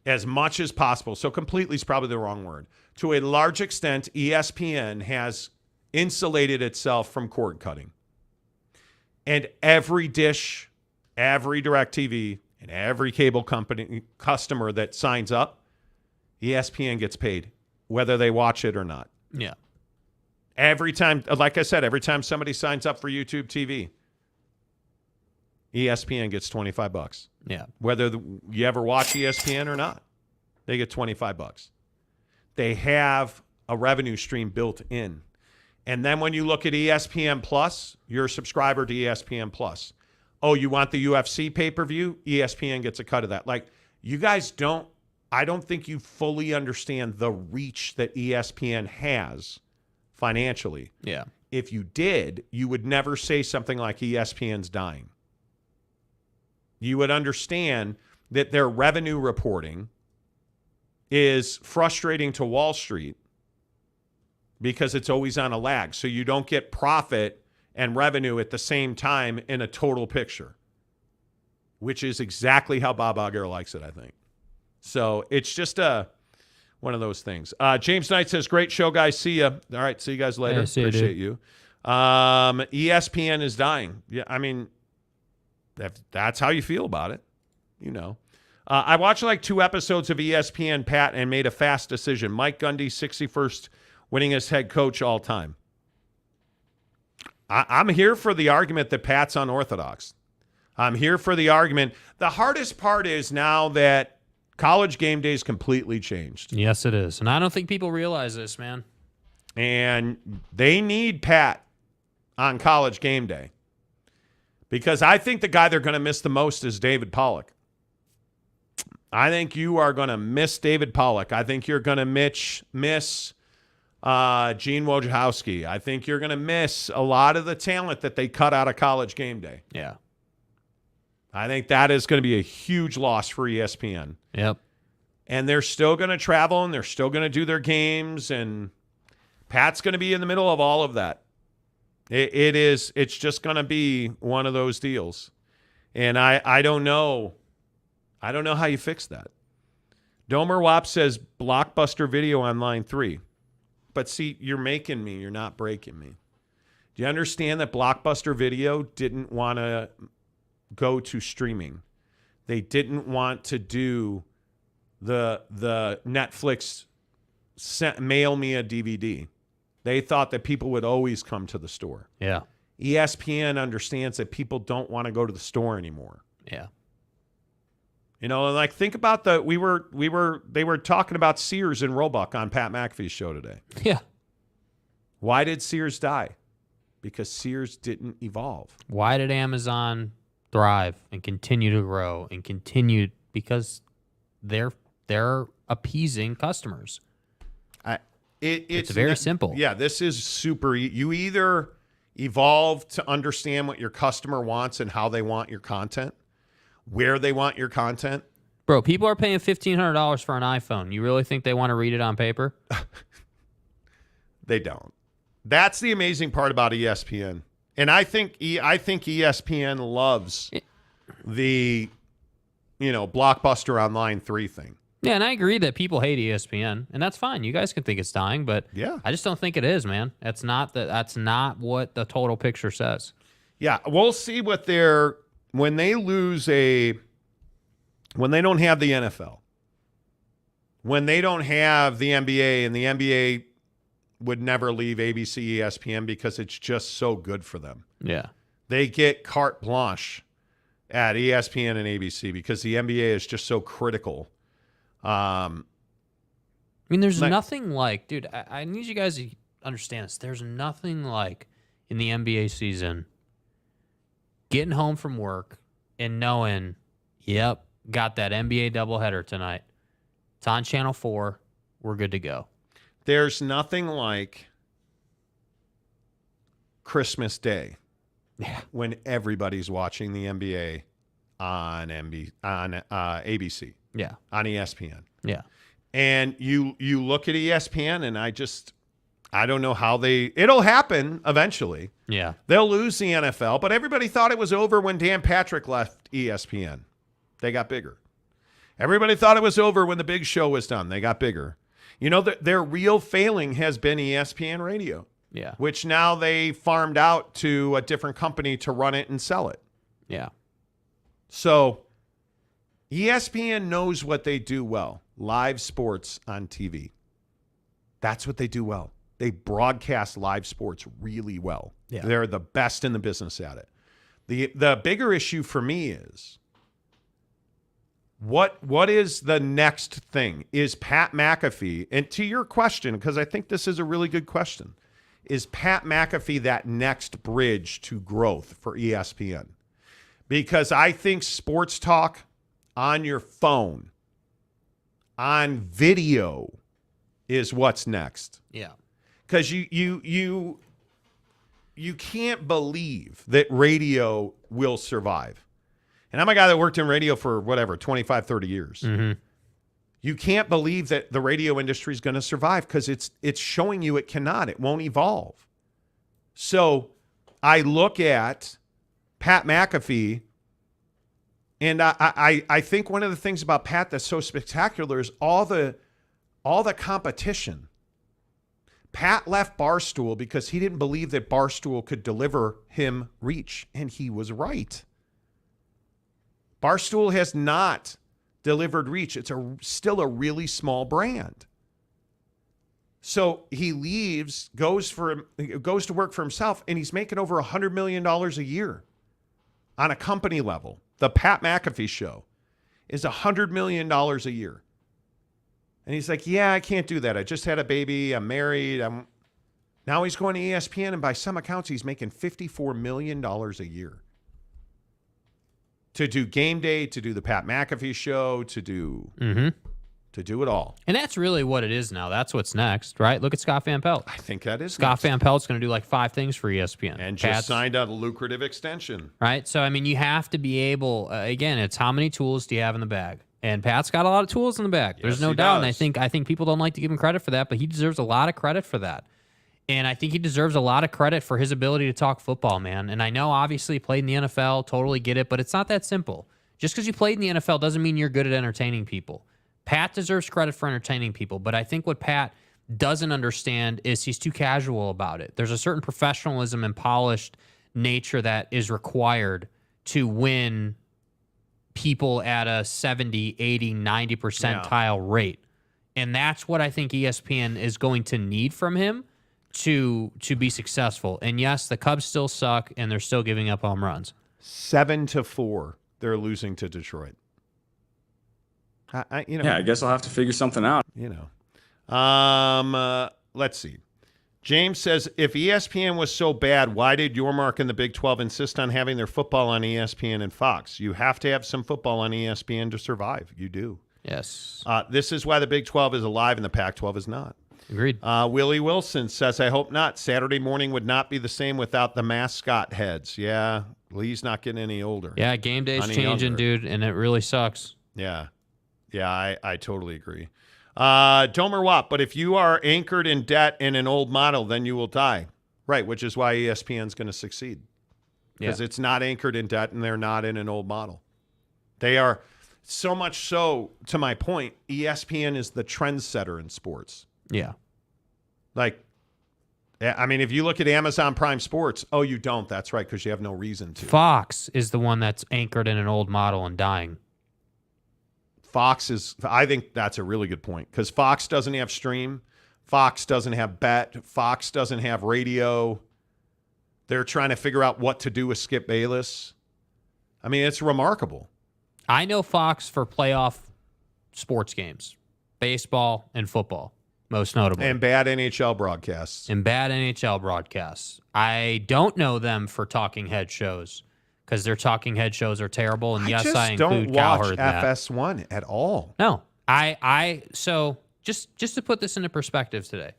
as much as possible. So completely is probably the wrong word. To a large extent, ESPN has insulated itself from cord cutting. And every dish, every DirecTV, and every cable company customer that signs up, ESPN gets paid, whether they watch it or not. Yeah. Every time, like I said, every time somebody signs up for YouTube TV, ESPN gets $25. Yeah. Whether you ever watch ESPN or not, they get $25. They have a revenue stream built in. And then when you look at ESPN Plus, you're a subscriber to ESPN Plus. Oh, you want the UFC pay-per-view? ESPN gets a cut of that. Like, you guys I don't think you fully understand the reach that ESPN has financially. Yeah. If you did, you would never say something like ESPN's dying. You would understand that their revenue reporting is frustrating to Wall Street because it's always on a lag. So you don't get profit and revenue at the same time in a total picture, which is exactly how Bob Iger likes it, I think. So it's just one of those things. James Knight says, great show, guys. See ya. All right, see you guys later. Hey, appreciate you. ESPN is dying. Yeah, I mean, that's how you feel about it. You know. I watched like 2 episodes of ESPN, Pat, and made a fast decision. Mike Gundy, 61st winningest head coach all time. I'm here for the argument that Pat's unorthodox. I'm here for the argument. The hardest part is now that College Game Day is completely changed. Yes, it is. And I don't think people realize this, man. And they need Pat on College Game Day. Because I think the guy they're going to miss the most is David Pollack. I think you are going to miss David Pollack. I think you're going to miss Gene Wojciechowski. I think you're going to miss a lot of the talent that they cut out of College Game Day. Yeah. I think that is going to be a huge loss for ESPN. Yep. And they're still going to travel, and they're still going to do their games, and Pat's going to be in the middle of all of that. It's just going to be one of those deals. And I don't know. I don't know how you fix that. Domer Wap says Blockbuster Video on line 3. But see, you're making me. You're not breaking me. Do you understand that Blockbuster Video didn't want to go to streaming? They didn't want to do the Netflix mail me a DVD. They thought that people would always come to the store. Yeah. ESPN understands that people don't want to go to the store anymore. Yeah. You know, like think about they were talking about Sears and Roebuck on Pat McAfee's show today. Yeah. Why did Sears die? Because Sears didn't evolve. Why did Amazon thrive and continue to grow and continue? Because they're appeasing customers. It's very simple. Yeah, this is super. You either evolve to understand what your customer wants and how they want your content, where they want your content. Bro, people are paying $1,500 for an iPhone. You really think they want to read it on paper? They don't. That's the amazing part about ESPN. And I think ESPN loves the, Blockbuster on line 3 thing. Yeah, and I agree that people hate ESPN, and that's fine. You guys can think it's dying, but yeah, I just don't think it is, man. That's not what the total picture says. Yeah, we'll see what when they don't have the NFL, when they don't have the NBA, and the NBA would never leave ABC, ESPN because it's just so good for them. Yeah. They get carte blanche at ESPN and ABC because the NBA is just so critical. I mean, there's nothing like, dude, I need you guys to understand this. There's nothing like in the NBA season getting home from work and knowing, yep, got that NBA doubleheader tonight. It's on Channel 4. We're good to go. There's nothing like Christmas Day when everybody's watching the NBA on ABC. Yeah. On ESPN. Yeah. And you look at ESPN, and I don't know how it'll happen eventually. Yeah. They'll lose the NFL, but everybody thought it was over when Dan Patrick left ESPN. They got bigger. Everybody thought it was over when the Big Show was done. They got bigger. Their real failing has been ESPN Radio. Yeah. Which now they farmed out to a different company to run it and sell it. Yeah. So ESPN knows what they do well. Live sports on TV. That's what they do well. They broadcast live sports really well. Yeah. They're the best in the business at it. The bigger issue for me is what is the next thing? Is Pat McAfee, and to your question, because I think this is a really good question, is Pat McAfee that next bridge to growth for ESPN? Because I think sports talk on your phone, on video, is what's next. Yeah. Because you can't believe that radio will survive. And I'm a guy that worked in radio for 25, 30 years. Mm-hmm. You can't believe that the radio industry is going to survive because it's showing you it cannot. It won't evolve. So I look at Pat McAfee, and I think one of the things about Pat that's so spectacular is all the competition. Pat left Barstool because he didn't believe that Barstool could deliver him reach, and he was right. Barstool has not delivered reach. It's still a really small brand. So he leaves, goes to work for himself, and he's making over $100 million a year on a company level. The Pat McAfee Show is $100 million a year. And he's like, yeah, I can't do that. I just had a baby. I'm married. Now he's going to ESPN, and by some accounts, he's making $54 million a year. To do game day, to do the Pat McAfee Show, to do it all. And that's really what it is now. That's what's next, right? Look at Scott Van Pelt. I think that is Scott Van Pelt's going to do like 5 things for ESPN. And just signed a lucrative extension. Right? So, I mean, you have to be able, again, it's how many tools do you have in the bag? And Pat's got a lot of tools in the bag. There's no doubt. Does. And I think people don't like to give him credit for that, but he deserves a lot of credit for that. And I think he deserves a lot of credit for his ability to talk football, man. And I know, obviously, he played in the NFL, totally get it, but it's not that simple. Just because you played in the NFL doesn't mean you're good at entertaining people. Pat deserves credit for entertaining people, but I think what Pat doesn't understand is he's too casual about it. There's a certain professionalism and polished nature that is required to win people at a 70, 80, 90 percentile rate. And that's what I think ESPN is going to need from him to be successful. And yes, the Cubs still suck, and they're still giving up home runs. 7-4, they're losing to Detroit. I guess I'll have to figure something out. Let's see. James says, if ESPN was so bad, why did Yormark and the Big 12 insist on having their football on ESPN and Fox? You have to have some football on ESPN to survive. You do. Yes. This is why the Big 12 is alive and the Pac-12 is not. Agreed. Willie Wilson says, I hope not. Saturday morning would not be the same without the mascot heads. Yeah, Lee's not getting any older. Yeah, game day's changing, dude, and it really sucks. Yeah. Yeah, I totally agree. Domer Watt, but if you are anchored in debt in an old model, then you will die. Right, which is why ESPN's going to succeed. Because it's not anchored in debt and they're not in an old model. They are so much so, to my point, ESPN is the trendsetter in sports. Yeah. Like, I mean, if you look at Amazon Prime Sports, oh, you don't. That's right, because you have no reason to. Fox is the one that's anchored in an old model and dying. Fox is, I think that's a really good point, because Fox doesn't have stream. Fox doesn't have bet. Fox doesn't have radio. They're trying to figure out what to do with Skip Bayless. I mean, it's remarkable. I know Fox for playoff sports games, baseball and football, most notably. And bad NHL broadcasts. I don't know them for talking head shows, because their talking head shows are terrible. And yes, I include Cowherd in that. I just don't watch FS1 at all. No, so just to put this into perspective today,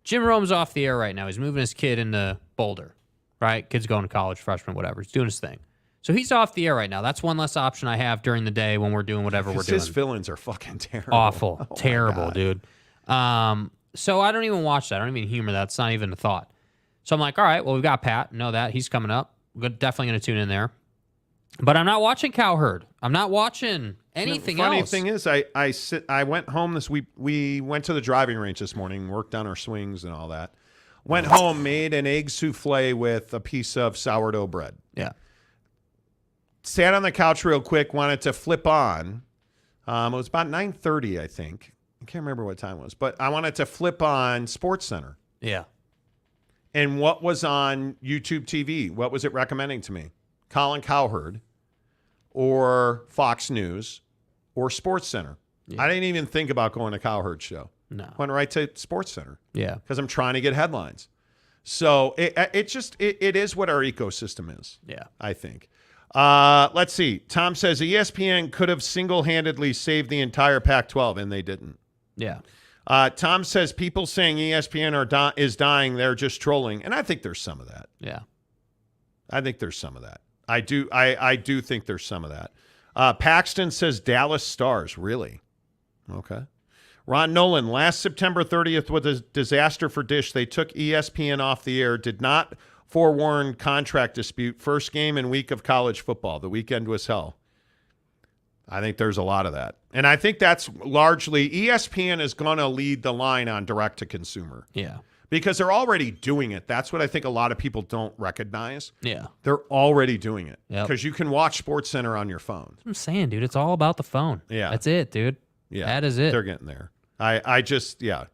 Jim Rome's off the air right now. He's moving his kid into Boulder, right? Kid's going to college, freshman, whatever. He's doing his thing. So he's off the air right now. That's one less option I have during the day when we're doing whatever we're doing. His fill-ins are fucking terrible. Awful. Terrible, dude. So I don't even watch that. I don't even humor that. It's not even a thought. So I'm like, all right, well, we've got Pat. Know that. He's coming up. We're definitely going to tune in there. But I'm not watching Cowherd. I'm not watching anything else. The funny thing is, I went home this week. We went to the driving range this morning, worked on our swings and all that. Went home, made an egg souffle with a piece of sourdough bread. Yeah. Sat on the couch real quick, wanted to flip on. It was about 9:30, I think. I can't remember what time it was, but I wanted to flip on SportsCenter. Yeah. And what was on YouTube TV? What was it recommending to me? Colin Cowherd or Fox News or SportsCenter. Yeah. I didn't even think about going to Cowherd's show. No. Went right to SportsCenter. Yeah. Because I'm trying to get headlines. So it is what our ecosystem is. Yeah. I think. Let's see. Tom says ESPN could have single-handedly saved the entire Pac-12, and they didn't. Yeah. Tom says people saying ESPN is dying, they're just trolling. And I think there's some of that. Yeah. I think there's some of that. I do think there's some of that. Paxton says Dallas Stars. Really? Okay. Ron Nolan, last September 30th was a disaster for Dish. They took ESPN off the air, did not forewarn contract dispute, first game and week of college football. The weekend was hell. I think there's a lot of that. And I think that's largely ESPN is going to lead the line on direct to consumer. Yeah. Because they're already doing it. That's what I think a lot of people don't recognize. Yeah. They're already doing it. Yep. Because you can watch SportsCenter on your phone. That's what I'm saying, dude. It's all about the phone. Yeah. That's it, dude. Yeah. That is it. They're getting there. I just, yeah.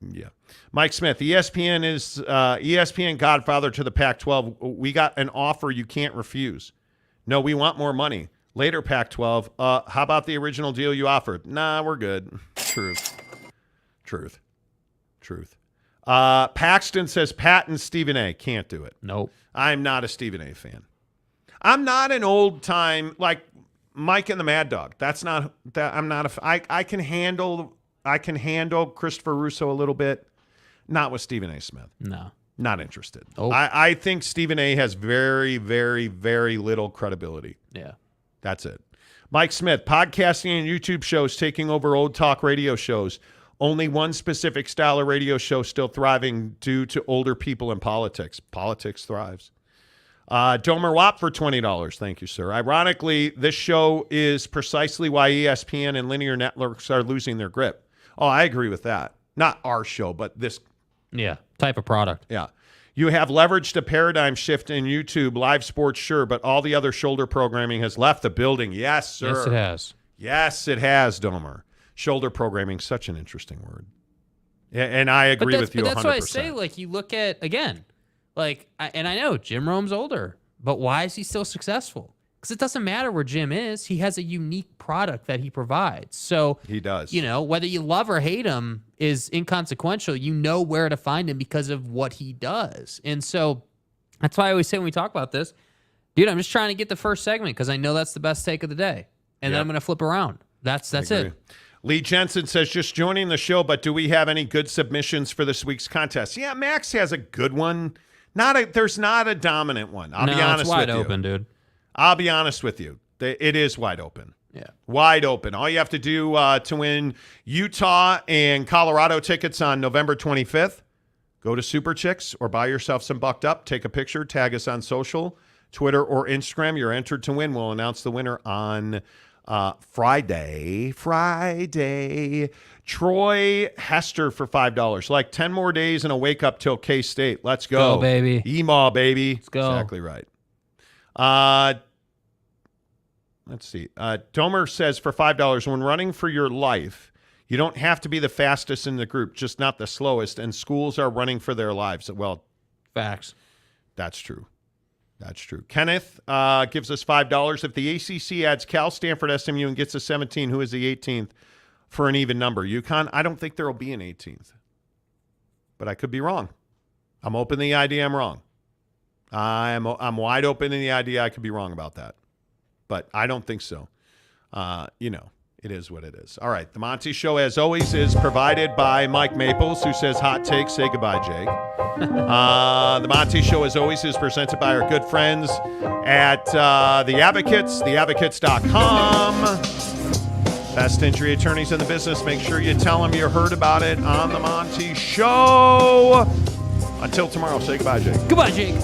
Yeah. Mike Smith, ESPN is ESPN godfather to the Pac-12. We got an offer you can't refuse. No, we want more money. Later, Pac-12, how about the original deal you offered? Nah, we're good. Truth. Paxton says Pat and Stephen A. Can't do it. Nope. I'm not a Stephen A. fan. I'm not an old time like Mike and the Mad Dog. That's not that. I'm not a. I can handle Christopher Russo a little bit. Not with Stephen A. Smith. No. Not interested. Oh. I think Stephen A. has very, very, very little credibility. Yeah. That's it. Mike Smith, podcasting and YouTube shows taking over old talk radio shows. Only one specific style of radio show still thriving due to older people in politics. Politics thrives. Domer Watt for $20. Thank you, sir. Ironically, this show is precisely why ESPN and linear networks are losing their grip. Oh, I agree with that. Not our show, but this. Yeah, type of product. Yeah. You have leveraged a paradigm shift in YouTube, live sports, sure, but all the other shoulder programming has left the building. Yes, sir. Yes, it has. Yes, it has, Domer. Shoulder programming, such an interesting word. And I agree with you 100%. But that's why I say, like, you look at, again, like, and I know Jim Rome's older, but why is he still successful? Because it doesn't matter where Jim is. He has a unique product that he provides. So he does. You know, whether you love or hate him is inconsequential. You know where to find him because of what he does. And so that's why I always say when we talk about this, dude, I'm just trying to get the first segment because I know that's the best take of the day. And then I'm going to flip around. That's it. Lee Jensen says, just joining the show, but do we have any good submissions for this week's contest? Yeah, Max has a good one. There's not a dominant one. I'll be honest with you. It's wide open, dude. I'll be honest with you. It is wide open. Yeah. Wide open. All you have to do to win Utah and Colorado tickets on November 25th, go to Super Chicks or buy yourself some Bucked Up. Take a picture. Tag us on social, Twitter or Instagram. You're entered to win. We'll announce the winner on Friday. Troy Hester for $5. Like 10 more days and a wake up till K-State. Let's go. Go, baby. Emaw, baby. Let's go. Exactly right. Let's see. Domer says for $5, when running for your life, you don't have to be the fastest in the group, just not the slowest. And schools are running for their lives. Well, facts. That's true. That's true. Kenneth gives us $5. If the ACC adds Cal, Stanford, SMU, and gets a 17, who is the 18th for an even number? UConn? I don't think there will be an 18th. But I could be wrong. I'm open to the idea I'm wrong. I'm wide open to the idea I could be wrong about that. But I don't think so. It is what it is. All right. The Monty Show, as always, is provided by Mike Maples, who says hot take. Say goodbye, Jake. The Monty Show, as always, is presented by our good friends at The Advocates, theadvocates.com. Best injury attorneys in the business. Make sure you tell them you heard about it on The Monty Show. Until tomorrow, say goodbye, Jake. Goodbye, Jake.